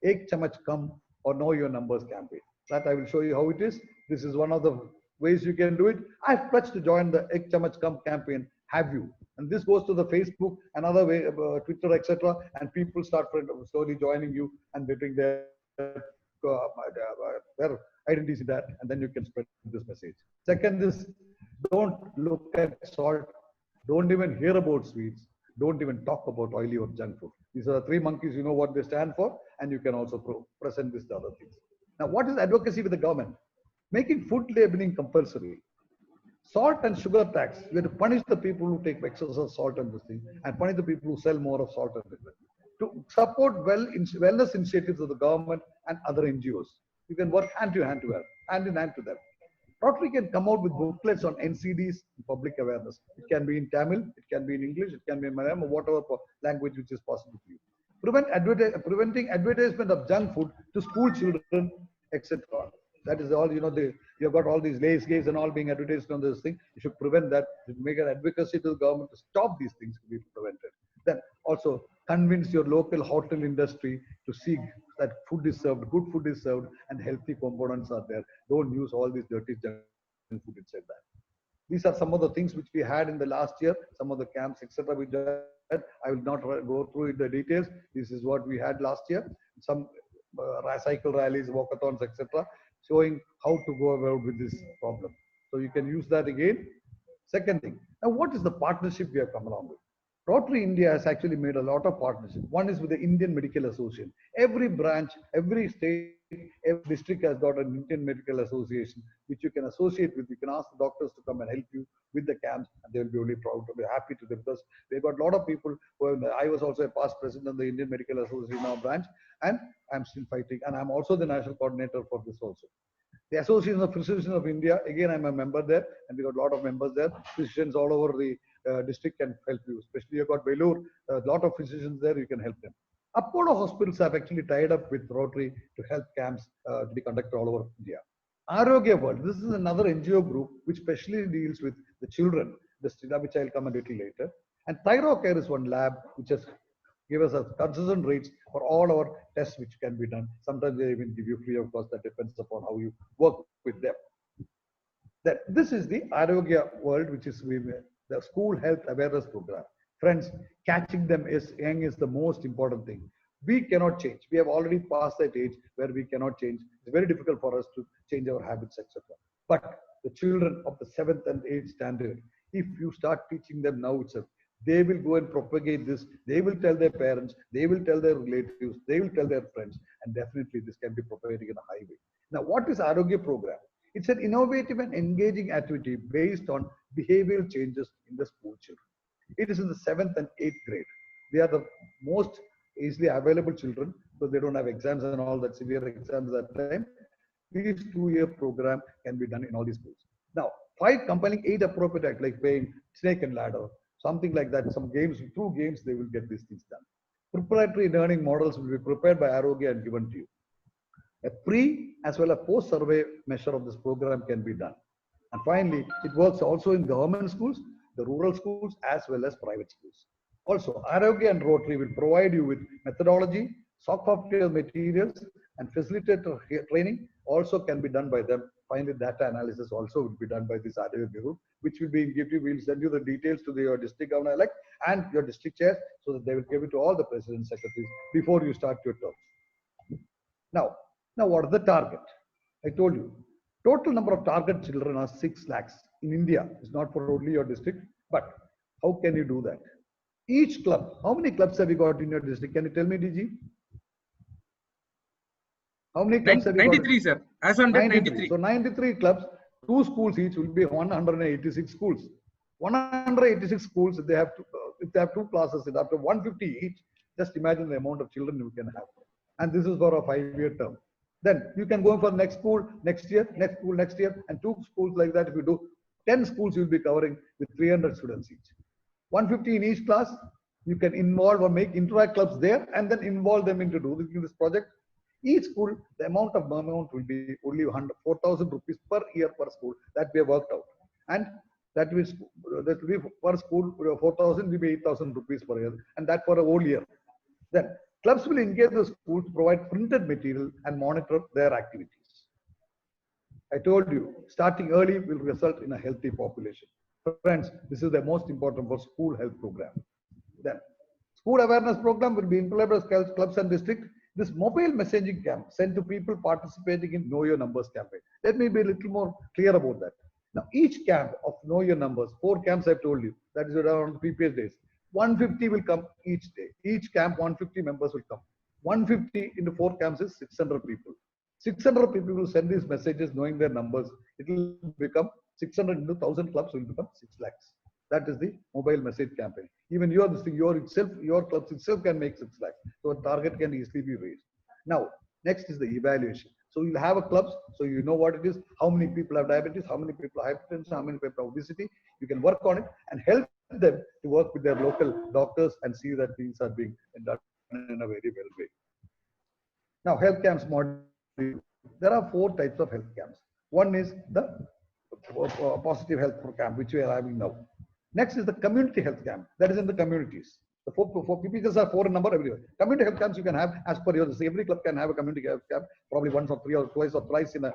Ek Chamach Kam or Know Your Numbers campaign. That I will show you how it is. This is one of the ways you can do it. I've pledged to join the Ek Chamach Kam campaign. Have you? And this goes to the Facebook, another way, Twitter, etc. And people start slowly joining you and getting their identities in that, and then you can spread this message. Second is, don't look at salt, don't even hear about sweets, don't even talk about oily or junk food. These are the 3 monkeys, you know what they stand for, and you can also present this to other things. Now, what is advocacy with the government? Making food labeling compulsory. Salt and sugar tax. You have to punish the people who take excess of salt and this thing, and punish the people who sell more of salt and this thing. To support wellness initiatives of the government and other NGOs. You can work hand in hand to them. Rotary can come out with booklets on NCDs and public awareness. It can be in Tamil, it can be in English, it can be in Malayalam, or whatever language which is possible for you. Preventing advertisement of junk food to school children, etc. That is all, you know, you've got all these lays games and all being advertised on this thing. You should prevent that. You should make an advocacy to the government to stop these things to be prevented. Then also convince your local hotel industry to see that food is served, good food is served, and healthy components are there. Don't use all these dirty junk food inside that. These are some of the things which we had in the last year, some of the camps, etc. we did. I will not go through the details. This is what we had last year. Some cycle rallies, walkathons, etc. showing how to go about with this problem. So you can use that again. Second thing, now what is the partnership we have come along with? Rotary India has actually made a lot of partnerships. One is with the Indian Medical Association. Every branch, every state, every district has got an Indian Medical Association, which you can associate with. You can ask the doctors to come and help you with the camps, and they will be really proud to be happy to them, because they've got a lot of people I was also a past president of the Indian Medical Association now branch, and I'm still fighting, and I'm also the national coordinator for this also. The Association of Physicians of India, again, I'm a member there, and we got a lot of members there. Physicians all over the district can help you, especially you've got Belur, a lot of physicians there, you can help them. Apollo hospitals have actually tied up with Rotary to help camps to be conducted all over India. Arogya World, this is another NGO group which specially deals with the children, which I'll come a little later. And ThyroCare is one lab which has given us consistent rates for all our tests which can be done. Sometimes they even give you free of cost. That depends upon how you work with them. This is the Arogya World, which is the school health awareness program. Friends, catching them young is the most important thing. We cannot change. We have already passed that age where we cannot change. It's very difficult for us to change our habits, etc. But the children of the 7th and 8th standard, if you start teaching them now itself, they will go and propagate this. They will tell their parents, they will tell their relatives, they will tell their friends, and definitely this can be propagated in a high way. Now, what is Arogya program? It's an innovative and engaging activity based on behavioral changes in the school children. It is in the 7th and 8th grade. They are the most easily available children, because they don't have exams and all that severe exams at that time. This 2-year program can be done in all these schools. Now, 5 compelling 8 appropriate acts like playing snake and ladder, something like that. Some games, through games, they will get these things done. Proprietary learning models will be prepared by Arogya and given to you. A pre as well as post survey measure of this program can be done. And finally, it works also in government schools, the rural schools, as well as private schools. Also, Arogya and Rotary will provide you with methodology, software materials, and facilitator training also can be done by them. Finally, data analysis also will be done by this Arogya group, which will be give you. We'll send you the details to your district governor elect and your district chairs, so that they will give it to all the presidents, secretaries before you start your term. Now, what is the target? I told you, total number of target children are 6 lakhs in India. It's not for only your district, but how can you do that? Each club, how many clubs have you got in your district? Can you tell me, DG? How many clubs have you got? 93, sir. As on 93. So 93 clubs, 2 schools each will be 186 schools. 186 schools, if they have 2 classes, after 150 each, just imagine the amount of children you can have. And this is for a 5-year term. Then you can go for next school, next year, next school, next year, and 2 schools like that. If you do 10 schools, you'll be covering with 300 students each. 150 in each class. You can involve or make interact clubs there and then involve them into doing this project. Each school, the amount will be only 4,000 rupees per year per school that we have worked out. And that will be per school, 4,000 will be 8,000 rupees per year, and that for a whole year. Then clubs will engage the schools to provide printed material and monitor their activities. I told you, starting early will result in a healthy population. Friends, this is the most important for school health program. Then, school awareness program will be implemented by clubs and districts. This mobile messaging camp sent to people participating in Know Your Numbers campaign. Let me be a little more clear about that. Now, each camp of Know Your Numbers, 4 camps I've told you, that is around PPS days. 150 will come each day. Each camp, 150 members will come. 150 into 4 camps is 600 people. 600 people will send these messages knowing their numbers. It will become 600 into 1,000 clubs will become 6 lakhs. That is the mobile message campaign. Even your clubs itself can make 6 lakhs. So a target can easily be raised. Now, next is the evaluation. So you'll have a clubs, so you know what it is, how many people have diabetes, how many people have hypertension, how many people have obesity. You can work on it and help them to work with their local doctors and see that things are being done in a very well way. Now, health camps module. There are 4 types of health camps. One is the positive health camp, which we are having now. Next is the community health camp, that is in the communities. The 4 PPHs are 4 in number everywhere. Community health camps you can have as per your, every club can have a community health camp, probably once or 3 or twice or thrice in a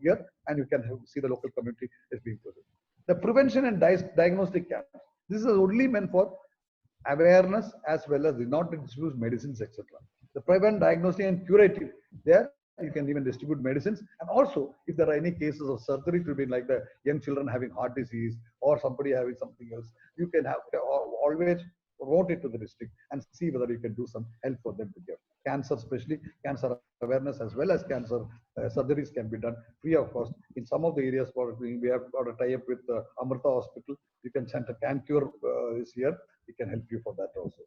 year, and you can see the local community is being present. The prevention and diagnostic camp. This is only meant for awareness as well as not to distribute medicines, etc. The prevent, diagnostic, and curative. There you can even distribute medicines, and also if there are any cases of surgery to be like the young children having heart disease or somebody having something else, you can have always wrote it to the district and see whether you can do some help for them to get cancer, especially cancer awareness as well as cancer surgeries can be done free of cost. In some of the areas, we have got a tie-up with Amrita Hospital. You can send a CanCure this year. We can help you for that also.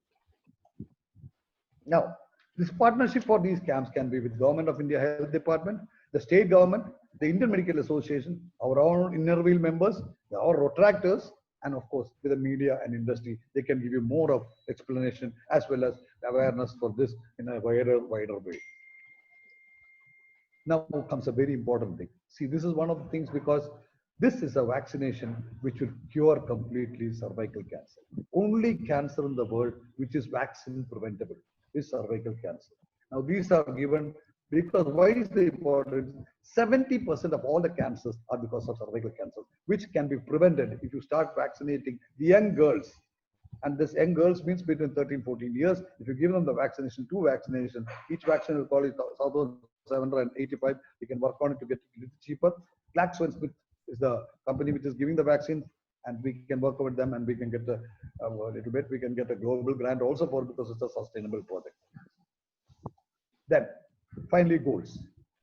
Now, this partnership for these camps can be with Government of India Health Department, the state government, the Indian Medical Association, our own inner wheel members, our Rotractors, and of course with the media and industry. They can give you more of explanation as well as awareness for this in a wider way. Now comes a very important thing. See, this is one of the things, because this is a vaccination which will cure completely cervical cancer. Only cancer in the world which is vaccine preventable is cervical cancer. Now these are given because why is the important? 70% of all the cancers are because of cervical cancer, which can be prevented if you start vaccinating the young girls. And this young girls means between 13-14 years. If you give them the vaccination, 2 vaccinations, each vaccine will call it 1,785. We can work on it to get it cheaper. GlaxoSmithKline is the company which is giving the vaccine, and we can work with them, and we can get a little bit. We can get a global grant also for, because it's a sustainable project. Then finally, goals.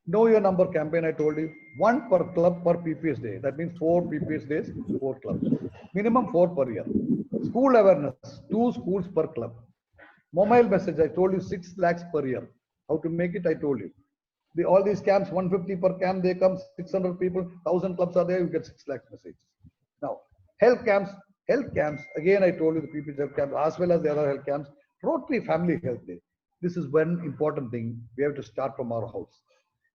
Know Your Number campaign, I told you, 1 per club per PPS day. That means 4 PPS days, 4 clubs. Minimum 4 per year. School awareness, 2 schools per club. Mobile message, I told you 6 lakhs per year. How to make it, I told you. All these camps, 150 per camp, they come 600 people, 1,000 clubs are there, you get 6 lakhs messages. Now, health camps, again I told you the PPS health camp as well as the other health camps. Rotary Family Health Day. This is one important thing. We have to start from our house.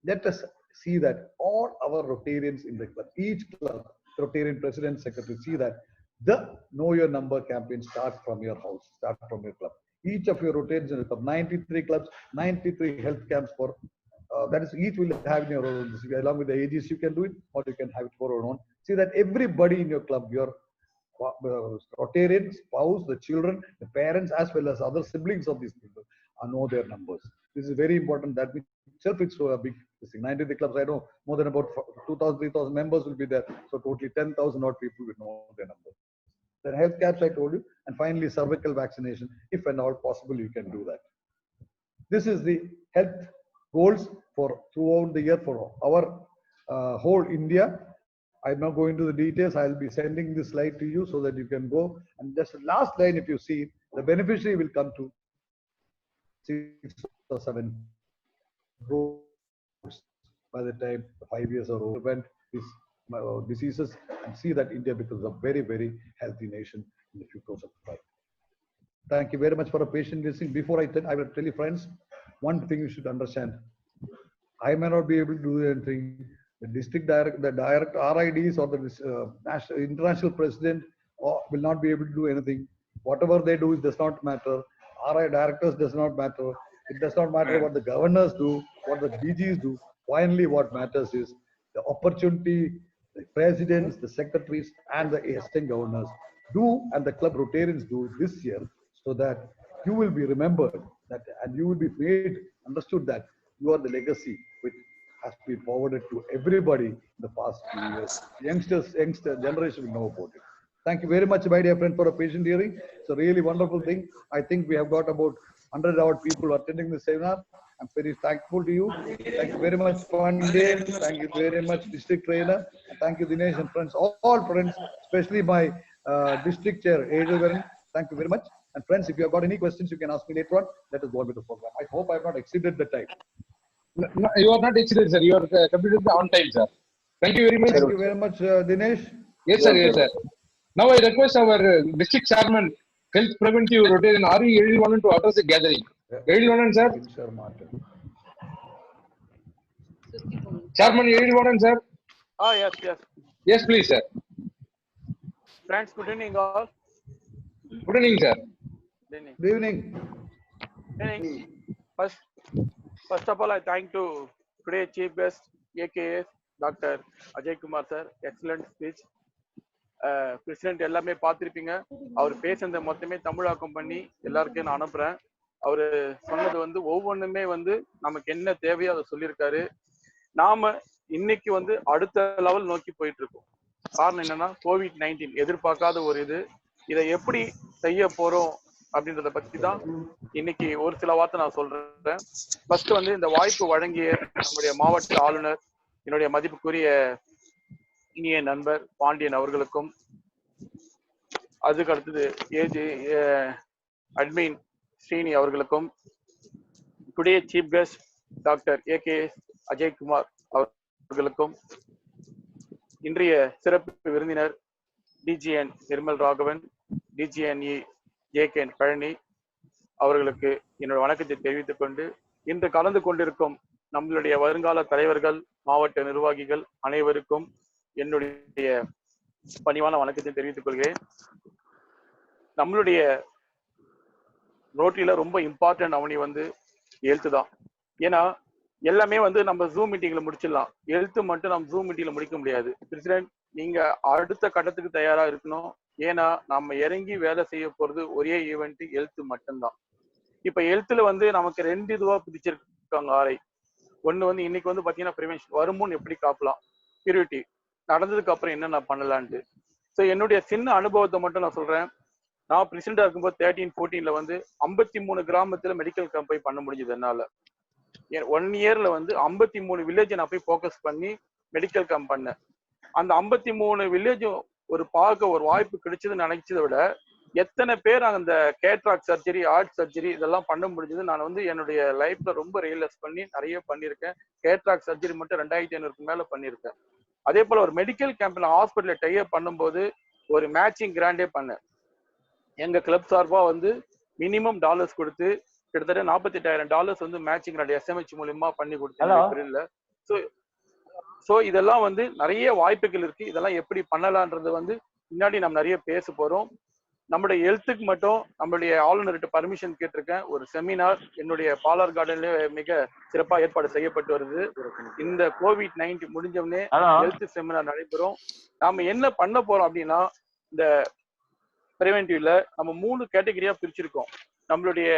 let us see that all our Rotarians in the club, each club, Rotarian president, secretary, see that the Know Your Number campaign starts from your house, start from your club. Each of your Rotarians in the club, 93 clubs, 93 health camps for, that is, each will have in your own, along with the AGs, you can do it, or you can have it for your own. See that everybody in your club, your Rotarian spouse, the children, the parents, as well as other siblings of these people, know their numbers. This is very important. That itself it's so a big thing. 93 clubs, I know more than about 2,000, 3,000 members will be there. So totally 10,000 odd people will know their numbers. Then health caps, I told you, and finally cervical vaccination, if and all possible, you can do that. This is the health goals for throughout the year for our whole India. I'm not going to the details. I'll be sending this slide to you so that you can go. And just the last line, if you see, the beneficiary will come to 6 or 7 crores by the time 5 years are over. Prevent these diseases and see that India becomes a very, very healthy nation in the future of life. Thank you very much for a patient listening. Before I will tell you, friends, one thing you should understand. I may not be able to do anything. The district direct, the direct RIDs or the national, international president will not be able to do anything. Whatever they do, it does not matter. RI directors does not matter. It does not matter what the governors do, what the DGs do. Finally, what matters is the opportunity the presidents, the secretaries, and the assistant governors do, and the club Rotarians do this year, so that you will be remembered that, and you will be made understood that you are the legacy which has been forwarded to everybody in the past few years. Youngster generation will know about it. Thank you very much, my dear friend, for a patient hearing. It's a really wonderful thing. I think we have got about 100 odd people attending the seminar. I'm very thankful to you. Thank you very much, Pandey. Thank you very much, district trainer. Thank you, Dinesh and friends, all friends, especially my district chair, Edelwaran. Thank you very much. And friends, if you have got any questions, you can ask me later on. Let us go on with the program. I hope I have not exceeded the time. No, you are not exceeded, sir. You are completely on time, sir. Thank you very much. Thank you very much, Dinesh. Yes, sir. Yes, sir. Now I request our district chairman, Health Preventive Rotarian R.E. Edilwanan to address the gathering. Edilwanan, sir. Chairman Edilwanan, sir. Yes. Yes, please, sir. Friends, good evening, all. Good evening, sir. Good evening. First of all, I thank to today Chief Guest AKS Dr. Ajay Kumar sir. Excellent speech. President எல்லாமே பார்த்திருப்பீங்க. அவர் பேசுனத மொத்தமே தமிழாக்கம் பண்ணி எல்லாருக்கும் நான் அனுப்புறேன். அவரு சொன்னது வந்து ஒவ்வொன்றுமே வந்து நமக்கு என்ன தேவையோ அதை சொல்லியிருக்காரு. நாம இன்னைக்கு வந்து அடுத்த லெவல் நோக்கி போயிட்டு இருக்கோம். காரணம் என்னன்னா COVID-19 எதிர்பார்க்காத ஒரு இது. இதை எப்படி செய்ய போறோம் அப்படின்றத பத்தி தான் இன்னைக்கு ஒரு சில வார்த்தை நான் சொல்றேன். ஃபர்ஸ்ட் வந்து இந்த வாய்ப்பு வழங்கிய நம்முடைய மாவட்ட ஆளுநர், என்னுடைய மதிப்புக்குரிய இனிய நண்பர் பாண்டியன் அவர்களுக்கும், அதுக்கு அடுத்தது ஏஜி அட்மின் ஸ்ரீனி அவர்களுக்கும், today chief guest doctor AKS Ajaykumar அவர்களுக்கும், இன்றைய சிறப்பு விருந்தினர் DGN Nirmal Raghavan, DGNE JK Palani அவர்களுக்கு என்னோட வணக்கத்தை தெரிவித்துக் கொண்டு, இன்று கலந்து கொண்டிருக்கும் நம்மளுடைய வருங்கால தலைவர்கள், மாவட்ட நிர்வாகிகள் அனைவருக்கும் என்னுடைய பணிவான வணக்கத்தை தெரிவித்துக் கொள்கிறேன். நம்மளுடைய ரோட்டரியில ரொம்ப இம்பார்ட்டன்ட் அவனி வந்து ஹெல்த் தான். ஏன்னா எல்லாமே வந்து நம்ம ஜூம் மீட்டிங்ல முடிச்சிடலாம், ஹெல்த் மட்டும் நம்ம ஜூம் மீட்டிங்ல முடிக்க முடியாது. பிரசிடென்ட், நீங்க அடுத்த கட்டத்துக்கு தயாரா இருக்கணும். ஏன்னா நம்ம இறங்கி வேலை செய்ய போறது ஒரே ஈவெண்ட் ஹெல்த் மட்டும்தான். இப்ப ஹெல்த்ல வந்து நமக்கு 2 இதுவா பிரிச்சிருக்காங்க ஆரை. ஒண்ணு வந்து இன்னைக்கு வந்து பாத்தீங்கன்னா ப்ரிவென்ஷன், வருமுன் எப்படி காப்பலாம், பியூரிட்டி நடந்ததுக்கு அப்புறம் என்னென்ன பண்ணலான்ட்டு. ஸோ என்னுடைய சின்ன அனுபவத்தை மட்டும் நான் சொல்றேன். நான் பிரசிடண்டா இருக்கும்போது 13-14 வந்து 53 கிராமத்துல மெடிக்கல் கேம்ப் போய் பண்ண முடிஞ்சது என்னால. 1 இயர்ல வந்து 53 வில்லேஜ் நான் போய் ஃபோக்கஸ் பண்ணி மெடிக்கல் கேம்ப் பண்ணேன். அந்த 53 வில்லேஜும் ஒரு பார்க்க ஒரு வாய்ப்பு கிடைச்சதுன்னு நினைச்சதை விட எத்தனை பேர் அந்த கேட்ராக்ட் சர்ஜரி, ஹார்ட் சர்ஜரி இதெல்லாம் பண்ண முடிஞ்சது. நான் வந்து என்னுடைய லைஃப்ல ரொம்ப ரியலைஸ் பண்ணி நிறைய பண்ணியிருக்கேன். கேட்ராக்ட் சர்ஜரி மட்டும் 2500க்கு மேல பண்ணியிருக்கேன். அதே போல ஒரு மெடிக்கல் கேம்ப்ல ஹாஸ்பிட்டல்ல டைப் பண்ணும்போது ஒரு மேட்சிங் கிராண்டே பண்ணேன். எங்க கிளப் சார்பா வந்து மினிமம் டாலர்ஸ் கொடுத்து கிட்டத்தட்ட $48,000 வந்து மேட்சிங் கிராண்ட் SMH மூலியமா பண்ணி கொடுத்தேன். ஸோ இதெல்லாம் வந்து நிறைய வாய்ப்புகள் இருக்கு. இதெல்லாம் எப்படி பண்ணலான்றது வந்து முன்னாடி நம்ம நிறைய பேச போறோம். நம்மளுடைய ஹெல்த்துக்கு மட்டும் நம்மளுடைய ஆளுநர்கிட்ட பர்மிஷன் கேட்டிருக்கேன். ஒரு செமினார் என்னுடைய பாலார் கார்டன்ல மிக சிறப்பாக ஏற்பாடு செய்யப்பட்டு வருது. இந்த COVID-19 முடிஞ்சவனே ஹெல்த் செமினார் நடைபெறும். நாம என்ன பண்ண போறோம் அப்படின்னா, இந்த பிரிவென்டிவ்ல நம்ம 3 கேட்டகரியா பிரிச்சிருக்கோம். நம்மளுடைய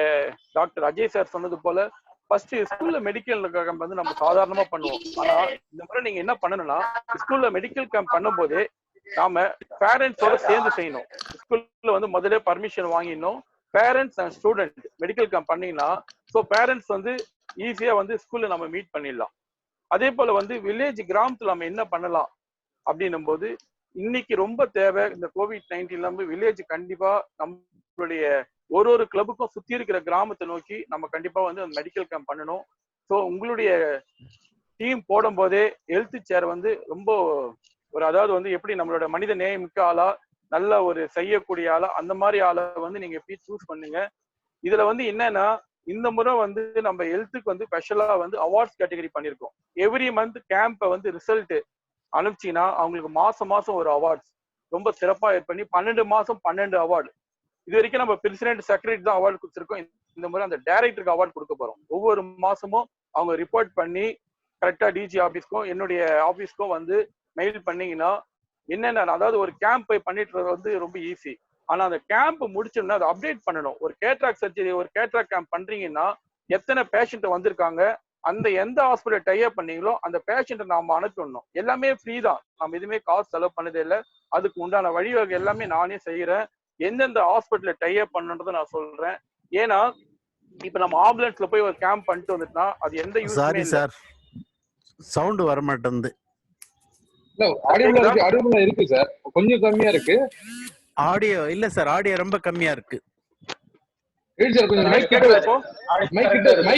டாக்டர் அஜய் சார் சொன்னது போல ஃபர்ஸ்ட் ஸ்கூல்ல மெடிக்கல் கேம்ப் வந்து நம்ம சாதாரணமா பண்ணுவோம். ஆனா இந்த முறை நீங்க என்ன பண்ணணும்னா, ஸ்கூல்ல மெடிக்கல் கேம்ப் பண்ணும் போதே நாம பேரண்ட்ஸோட சேர்ந்து செய்யணும். ஸ்கூல்ல வந்து முதல்ல பர்மிஷன் வாங்கிடணும். Parents and student medical camp பண்ணீங்கன்னா, ஸோ பேரண்ட்ஸ் வந்து ஈஸியா வந்து ஸ்கூல்ல நம்ம மீட் பண்ணிடலாம். அதே போல வந்து வில்லேஜ் கிராமத்துல நம்ம என்ன பண்ணலாம் அப்படின்னும் போது, இன்னைக்கு ரொம்ப தேவை இந்த COVID-19 வில்லேஜ் கண்டிப்பா நம்மளுடைய ஒரு கிளப்புக்கும் சுத்தி இருக்கிற கிராமத்தை நோக்கி நம்ம கண்டிப்பா வந்து அந்த மெடிக்கல் கேம்ப் பண்ணணும். ஸோ உங்களுடைய டீம் போடும் போதே ஹெல்த் சேர் வந்து ரொம்ப ஒரு அதாவது வந்து எப்படி நம்மளோட மனித நேயமிக்க ஆளா, நல்ல ஒரு செய்யக்கூடிய ஆளா, அந்த மாதிரி ஆளை வந்து நீங்க எப்படி சூஸ் பண்ணுங்க. இதுல வந்து என்னன்னா, இந்த முறை வந்து நம்ம ஹெல்த்துக்கு வந்து ஸ்பெஷலா வந்து அவார்ட்ஸ் கேட்டகரி பண்ணிருக்கோம். எவ்ரி மந்த் கேம்பை வந்து ரிசல்ட் அனுப்பிச்சின்னா அவங்களுக்கு மாசம் ஒரு அவார்ட்ஸ் ரொம்ப சிறப்பா பண்ணி 12 மாசம் 12 அவார்டு. இது வரைக்கும் நம்ம பிரசிடென்ட் செக்ரட்டரி தான் அவார்டு கொடுத்துருக்கோம். இந்த முறை அந்த டைரக்டருக்கு அவார்டு கொடுக்க போறோம். ஒவ்வொரு மாசமும் அவங்க ரிப்போர்ட் பண்ணி கரெக்டா டிஜி ஆபீஸ்க்கும் என்னுடைய ஆபீஸ்க்கும் வந்து மெயில் பண்ணீங்கன்னா, என்னென்ன அதாவது ஒரு கேம்ப் போய் பண்ணிட்டு வந்து ரொம்ப ஈஸி. ஆனா அந்த கேம்ப் முடிச்சோம்னா அதை அப்டேட் பண்ணணும். ஒரு கேட்ராக் சர்ஜரி ஒரு கேட்ராக் கேம்ப் பண்றீங்கன்னா எத்தனை பேஷண்ட் வந்திருக்காங்க, அந்த எந்த ஹாஸ்பிட்டல் டைப் பண்ணீங்களோ அந்த பேஷண்ட்டை நாம அனுப்பிடணும். எல்லாமே ஃப்ரீ தான், நம்ம எதுவுமே காசு செலவு பண்ணதே இல்லை. அதுக்கு உண்டான வழிவகை எல்லாமே நானே செய்யறேன். எந்தெந்த ஹாஸ்பிட்டல டைப் பண்ணுன்றதை நான் சொல்றேன். ஏன்னா இப்ப நம்ம ஆம்புலன்ஸ்ல போய் ஒரு கேம்ப் பண்ணிட்டு வந்துட்டா அது எந்த யூஸ்மே இல்ல. சார் சவுண்ட் வர மாட்டேங்குது. ஆடியோல இருக்கு சார், கொஞ்சம் கம்மியா இருக்கு. ஆடியோ இல்ல சார், ஆடியோ ரொம்ப கம்மியா இருக்கு. சார் கொஞ்சம் மைக்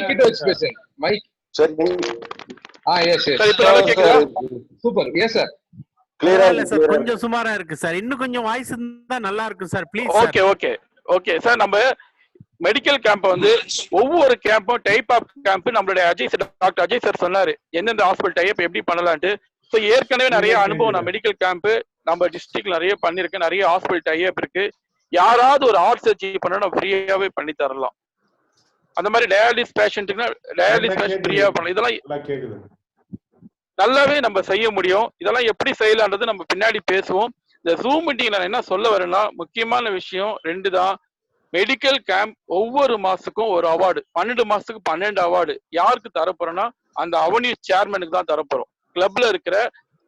கிட்ட வச்சு பேசுங்க. மைக் சரி. Yes yes. இப்போ நல்லா கேக்குதா? சூப்பர். Yes sir. கிளியரா இல்ல சார், கொஞ்சம் சுமாரா இருக்கு சார். இன்னும் கொஞ்சம் வாய்ஸ் இருந்தா நல்லா இருக்கும் சார், ப்ளீஸ். Okay sir. நம்ம மெடிக்கல் கேம்ப் வந்து ஒவ்வொரு கேம்பும் டைப் ஆஃப் கேம்ப் நம்மளுடைய டாக்டர் அஜய் சார் சொன்னாரு எந்தெந்த ஹாஸ்பிட்டல் டைப் எப்படி பண்ணலான்ட்டு. ஸோ ஏற்கனவே நிறைய அனுபவம் நான் மெடிக்கல் கேம்ப் நம்ம டிஸ்ட்ரிக்ட்ல நிறைய பண்ணிருக்கேன். நிறைய ஹாஸ்பிட்டல் டைப் இருக்கு. யாராவது ஒரு ஹார்ட் சர்ஜரி பண்ணா நம்ம ஃப்ரீயாவே பண்ணி தரலாம். அந்த மாதிரி டயாலிசிஸ் பேஷண்ட்டுக்குன்னா டயாலிசிஸ் பேஷண்ட் ஃப்ரீயா பண்ணலாம். இதெல்லாம் நல்லாவே நம்ம செய்ய முடியும். இதெல்லாம் எப்படி செய்யலான்றது நம்ம பின்னாடி பேசுவோம். இந்த ஜூம் மீட்டிங் நான் என்ன சொல்ல வரேன்னா, முக்கியமான விஷயம் 2 தான். மெடிக்கல் கேம்ப் ஒவ்வொரு மாசத்துக்கும் ஒரு அவார்டு, 12 மாசத்துக்கு 12 அவார்டு யாருக்கு தரப்போறோம்னா அந்த அவென்யூ சேர்மனுக்கு தான் தரப்போறோம். கிளப்ல இருக்கிற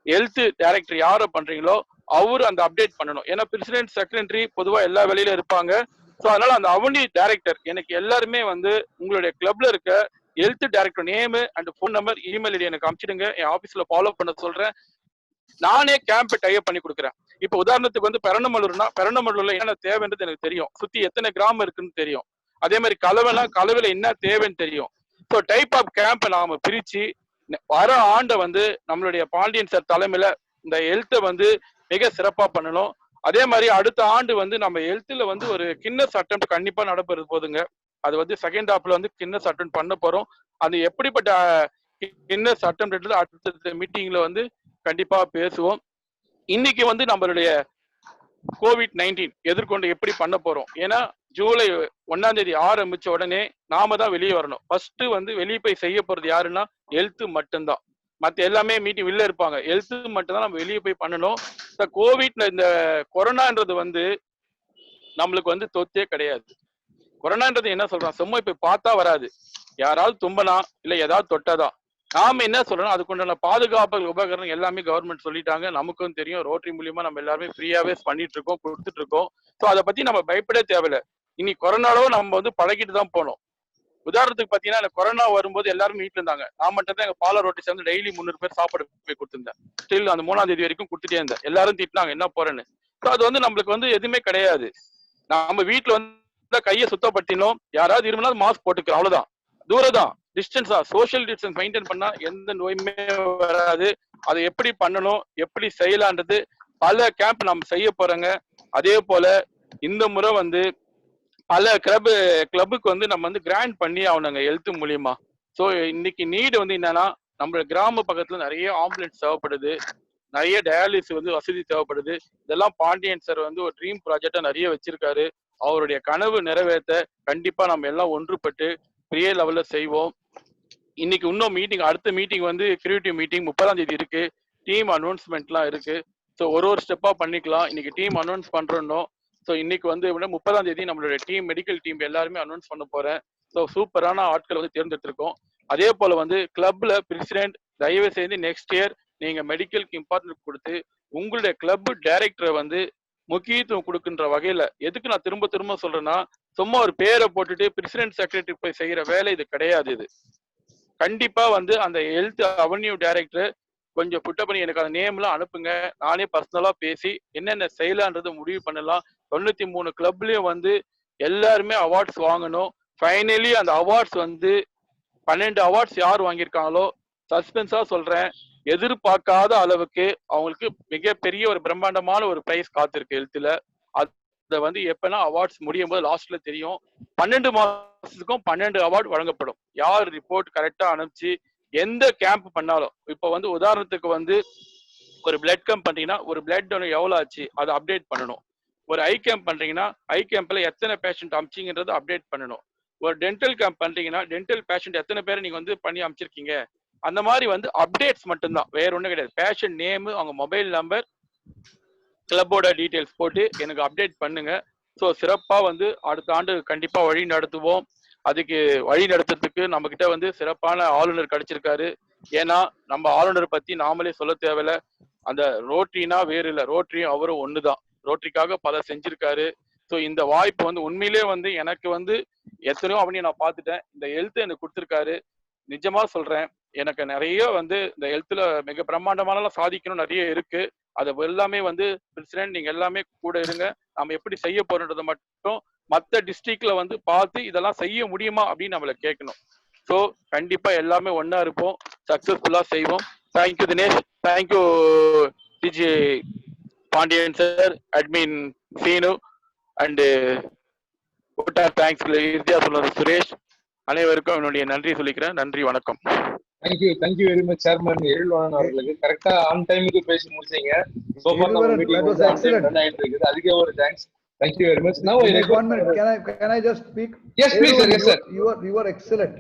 ஹெல்த் டைரக்டர் யாரை பண்றீங்களோ அவரு அந்த அப்டேட் பண்ணணும். ஏன்னா பிரசிடென்ட் செக்ரட்டரி பொதுவா எல்லா வேலையில இருப்பாங்க. ஸோ அதனால அந்த அவென்யூ டைரக்டர் எனக்கு எல்லாருமே வந்து உங்களுடைய கிளப்ல இருக்க health director name and phone number email ID எனக்கு அனுப்பிச்சிடுங்க. என் ஆபீஸ்ல ஃபாலோ பண்ண சொல்றேன். நானே கேம்ப் டைப் பண்ணி கொடுக்குறேன். இப்ப உதாரணத்துக்கு வந்து பெரணமல்லூர்னா பெரணமல்லூர்ல என்ன தேவைன்றது எனக்கு தெரியும். சுத்தி எத்தனை கிராமம் இருக்குன்னு தெரியும். அதே மாதிரி கலவைல என்ன தேவைன்னு தெரியும். ஸோ டைப் ஆஃப் கேம்ப் நாம பிரிச்சு வர ஆண்டை வந்து நம்மளுடைய பாண்டியன் சார் தலைமையில இந்த ஹெல்த்தை வந்து மிக சிறப்பா பண்ணணும். அதே மாதிரி அடுத்த ஆண்டு வந்து நம்ம ஹெல்த்ல வந்து ஒரு கின்னஸ் அட்டெம்ப்ட் கண்டிப்பா நடப்பது போதுங்க. அது வந்து செகண்ட் ஹாப்ல வந்து கின்னஸ் அட்டெம்ப்ட் பண்ண போறோம். அது எப்படிப்பட்ட கின்னஸ் அட்டெம்ப்ட் அடுத்த மீட்டிங்ல வந்து கண்டிப்பா பேசுவோம். இன்னைக்கு வந்து நம்மளுடைய COVID-19 எதிர்கொண்டு எப்படி பண்ண போறோம். ஏன்னா ஜூலை 1ஆம் தேதி ஆரம்பிச்ச உடனே நாம தான் வெளியே வரணும். ஃபர்ஸ்ட் வந்து வெளியே போய் செய்ய போறது யாருன்னா ஹெல்த் மட்டும்தான். மத்த எல்லாமே மீட்டிங் வெளில இருப்பாங்க. ஹெல்த் மட்டும் தான் நம்ம வெளியே போய் பண்ணணும். இந்த கோவிட்ல இந்த கொரோனான்றது வந்து நம்மளுக்கு வந்து தொத்தே கிடையாது. கொரோனான்றது என்ன சொல்றான், சும்மா இப்ப பார்த்தா வராது. யாராவது தும்பனா இல்ல ஏதாவது தொட்டாதான். நாம என்ன சொல்றோம், அதுக்குண்டான பாதுகாப்பு உபகரணம் எல்லாமே கவர்மெண்ட் சொல்லிட்டாங்க. நமக்கும் தெரியும். ரோட்டரி மூலியமா நம்ம எல்லாருமே ஃப்ரீயாவே பண்ணிட்டு இருக்கோம், கொடுத்துட்டு இருக்கோம். ஸோ அதை பத்தி நம்ம பயப்படவே தேவையில்லை. இனி கொரோனாவும் நம்ம வந்து பழகிட்டு தான் போனோம். உதாரணத்துக்கு பாத்தீங்கன்னா இந்த கொரோனா வரும்போது எல்லாரும் வீட்டுல இருந்தாங்க. நான் மட்டும் தான் எங்க பாலர் ரோட்டி சேர்ந்து டெய்லி 300 பேர் சாப்பாடு போய் கொடுத்துருந்தேன். ஸ்டில் அந்த 3ஆம் தேதி வரைக்கும் கொடுத்துட்டே இருந்தேன். எல்லாரும் திட்டினாங்க என்ன போறேன்னு. ஸோ அது வந்து நம்மளுக்கு வந்து எதுவுமே கிடையாது. நம்ம வீட்டுல வந்து கையை சுத்தப்படுத்தினோம். யாராவது இருந்தாலும் மாஸ்க் போட்டுக்கிறோம், அவ்வளவுதான். தூரம் தான், டிஸ்டன்ஸா, சோசியல் டிஸ்டன்ஸ் மெயின்டைன் பண்ணா எந்த நோயுமே வராது. அதை எப்படி பண்ணணும், எப்படி செய்யலான்றது பல கேம்ப் நம்ம செய்ய போறோங்க. அதே போல இந்த முறை வந்து பல கிளப்புக்கு வந்து நம்ம வந்து கிராண்ட் பண்ணி ஆகணுங்க ஹெல்த் மூலியமா. ஸோ இன்னைக்கு நீடு வந்து என்னன்னா நம்ம கிராம பக்கத்துல நிறைய ஆம்புலன்ஸ் தேவைப்படுது, நிறைய டயாலிசிஸ் வந்து வசதி தேவைப்படுது. இதெல்லாம் பாண்டியன் சார் வந்து ஒரு ட்ரீம் ப்ராஜெக்டா நிறைய வச்சிருக்காரு. அவருடைய கனவு நிறைவேற்ற கண்டிப்பா நம்ம எல்லாம் ஒன்றுபட்டு பெரிய லெவல்ல செய்வோம். இன்னைக்கு இன்னும் மீட்டிங், அடுத்த மீட்டிங் வந்து கிரியேட்டிவ் மீட்டிங் 30ஆம் தேதி இருக்கு. டீம் அனௌன்ஸ்மெண்ட்லாம் இருக்கு. ஸோ ஒரு ஸ்டெப்பா பண்ணிக்கலாம். இன்னைக்கு டீம் அனௌன்ஸ் பண்றோம். ஸோ இன்னைக்கு வந்து 30ஆம் தேதி நம்மளுடைய டீம், மெடிக்கல் டீம் எல்லாருமே அனௌன்ஸ் பண்ண போறேன். ஸோ சூப்பரான ஆட்கள் வந்து தேர்ந்தெடுத்திருக்கோம். அதே போல வந்து கிளப்ல பிரசிடென்ட் தயவு செய்து நெக்ஸ்ட் இயர் நீங்க மெடிக்கலுக்கு இம்பார்ட்டன்ட் கொடுத்து உங்களுடைய கிளப் டைரக்டரை வந்து முக்கியத்துவம் கொடுக்கின்ற வகையில, எதுக்கு நான் திரும்ப திரும்ப சொல்றேன்னா, சும்மா ஒரு பேரை போட்டுட்டு பிரசிடென்ட் செக்ரட்டரி போய் செய்யற வேலை இது கிடையாது. இது கண்டிப்பா வந்து அந்த ஹெல்த் அவென்யூ டைரக்டர் கொஞ்சம் புட்டப் பண்ணி எனக்கு அந்த நேம்லாம் அனுப்புங்க. நானே பர்சனலா பேசி என்னென்ன செய்யலான்றது முடிவு பண்ணலாம். 93 கிளப்லயும் வந்து எல்லாருமே அவார்ட்ஸ் வாங்கணும். ஃபைனலி அந்த அவார்ட்ஸ் வந்து 12 அவார்ட்ஸ் யார் வாங்கியிருக்காங்களோ, சஸ்பென்ஸா சொல்றேன், எதிர்பார்க்காத அளவுக்கு அவங்களுக்கு மிகப்பெரிய ஒரு பிரம்மாண்டமான ஒரு பிரைஸ் காத்திருக்கு ஹெல்த்ல. அதை வந்து எப்பனா அவார்ட்ஸ் முடியும் போது லாஸ்ட்ல தெரியும். 12 மாசத்துக்கும் 12 அவார்டு வழங்கப்படும். யார் ரிப்போர்ட் கரெக்டா அனுப்பிச்சு எந்த கேம்ப் பண்ணாலும், இப்போ வந்து உதாரணத்துக்கு வந்து ஒரு பிளட் கேம்ப் பண்றீங்கன்னா ஒரு பிளட் எவ்வளவு ஆச்சு அதை அப்டேட் பண்ணணும். ஒரு ஐ கேம்ப் பண்றீங்கன்னா ஐ கேம்ப்ல எத்தனை பேஷண்ட் அமிச்சிங்கன்றது அப்டேட் பண்ணணும். ஒரு டென்டல் கேம்ப் பண்றீங்கன்னா டென்டல் பேஷண்ட் எத்தனை பேரை நீங்க வந்து பண்ணி அமைச்சிருக்கீங்க, அந்த மாதிரி வந்து அப்டேட்ஸ் மட்டும்தான், வேற ஒண்ணும் கிடையாது. பேஷண்ட் நேம், அவங்க மொபைல் நம்பர், கிளப்போட டீடைல்ஸ் போட்டு எனக்கு அப்டேட் பண்ணுங்க. ஸோ சிறப்பா வந்து அடுத்த ஆண்டு கண்டிப்பா வழி நடத்துவோம். அதுக்கு வழி நடத்துறதுக்கு நம்ம கிட்ட வந்து சிறப்பான ஆளுநர் கிடைச்சிருக்காரு. ஏன்னா நம்ம ஆளுநர் பத்தி நாமளே சொல்ல தேவையில்ல. அந்த ரோட்டரினா வேறு இல்லை, ரோட்டரியும் அவரும் ஒண்ணுதான். ரோட்டரிக்காக பல செஞ்சிருக்காரு. ஸோ இந்த வாய்ப்பு வந்து உண்மையிலே வந்து எனக்கு வந்து எத்தனையோ அவனையும் நான் பார்த்துட்டேன். இந்த ஹெல்த் எனக்கு கொடுத்துருக்காரு. நிஜமா சொல்றேன், எனக்கு நிறைய வந்து இந்த ஹெல்த்ல மிக பிரம்மாண்டமான சாதிக்கணும் நிறைய இருக்கு. அது எல்லாமே வந்து பிரசிடென்ட் நீங்க எல்லாமே கூட இருங்க. நம்ம எப்படி செய்ய போறோன்றதை மட்டும் மற்ற டிஸ்ட்ரிக்ட்ல வந்து பார்த்து இதெல்லாம் செய்ய முடியுமா அப்படின்னு நம்மள கேட்கணும். ஸோ கண்டிப்பா எல்லாமே ஒன்னா இருப்போம், சக்சஸ்ஃபுல்லா செய்வோம். Thank you Dinesh, thank you DG Pandian sir, admin Seenu and thanks இறுதியா சொல்றது சுரேஷ். அனைவருக்கும் என்னுடைய நன்றி சொல்லிக்கிறேன். நன்றி, வணக்கம். Thank you very much chairman Ezhilvanan அவர்களுக்கு. கரெக்டா ஆன் டைமுக்கு பேசி முடிச்சீங்க. So far நம்ம மீட்டிங் வந்து ஆன் டைம் ரன் ஆயிட்டு இருக்குது. அதுக்கே ஒரு thanks. Thank you very much. Now one minute. Can I just speak? Yes, please, sir. Yes, sir. You are excellent.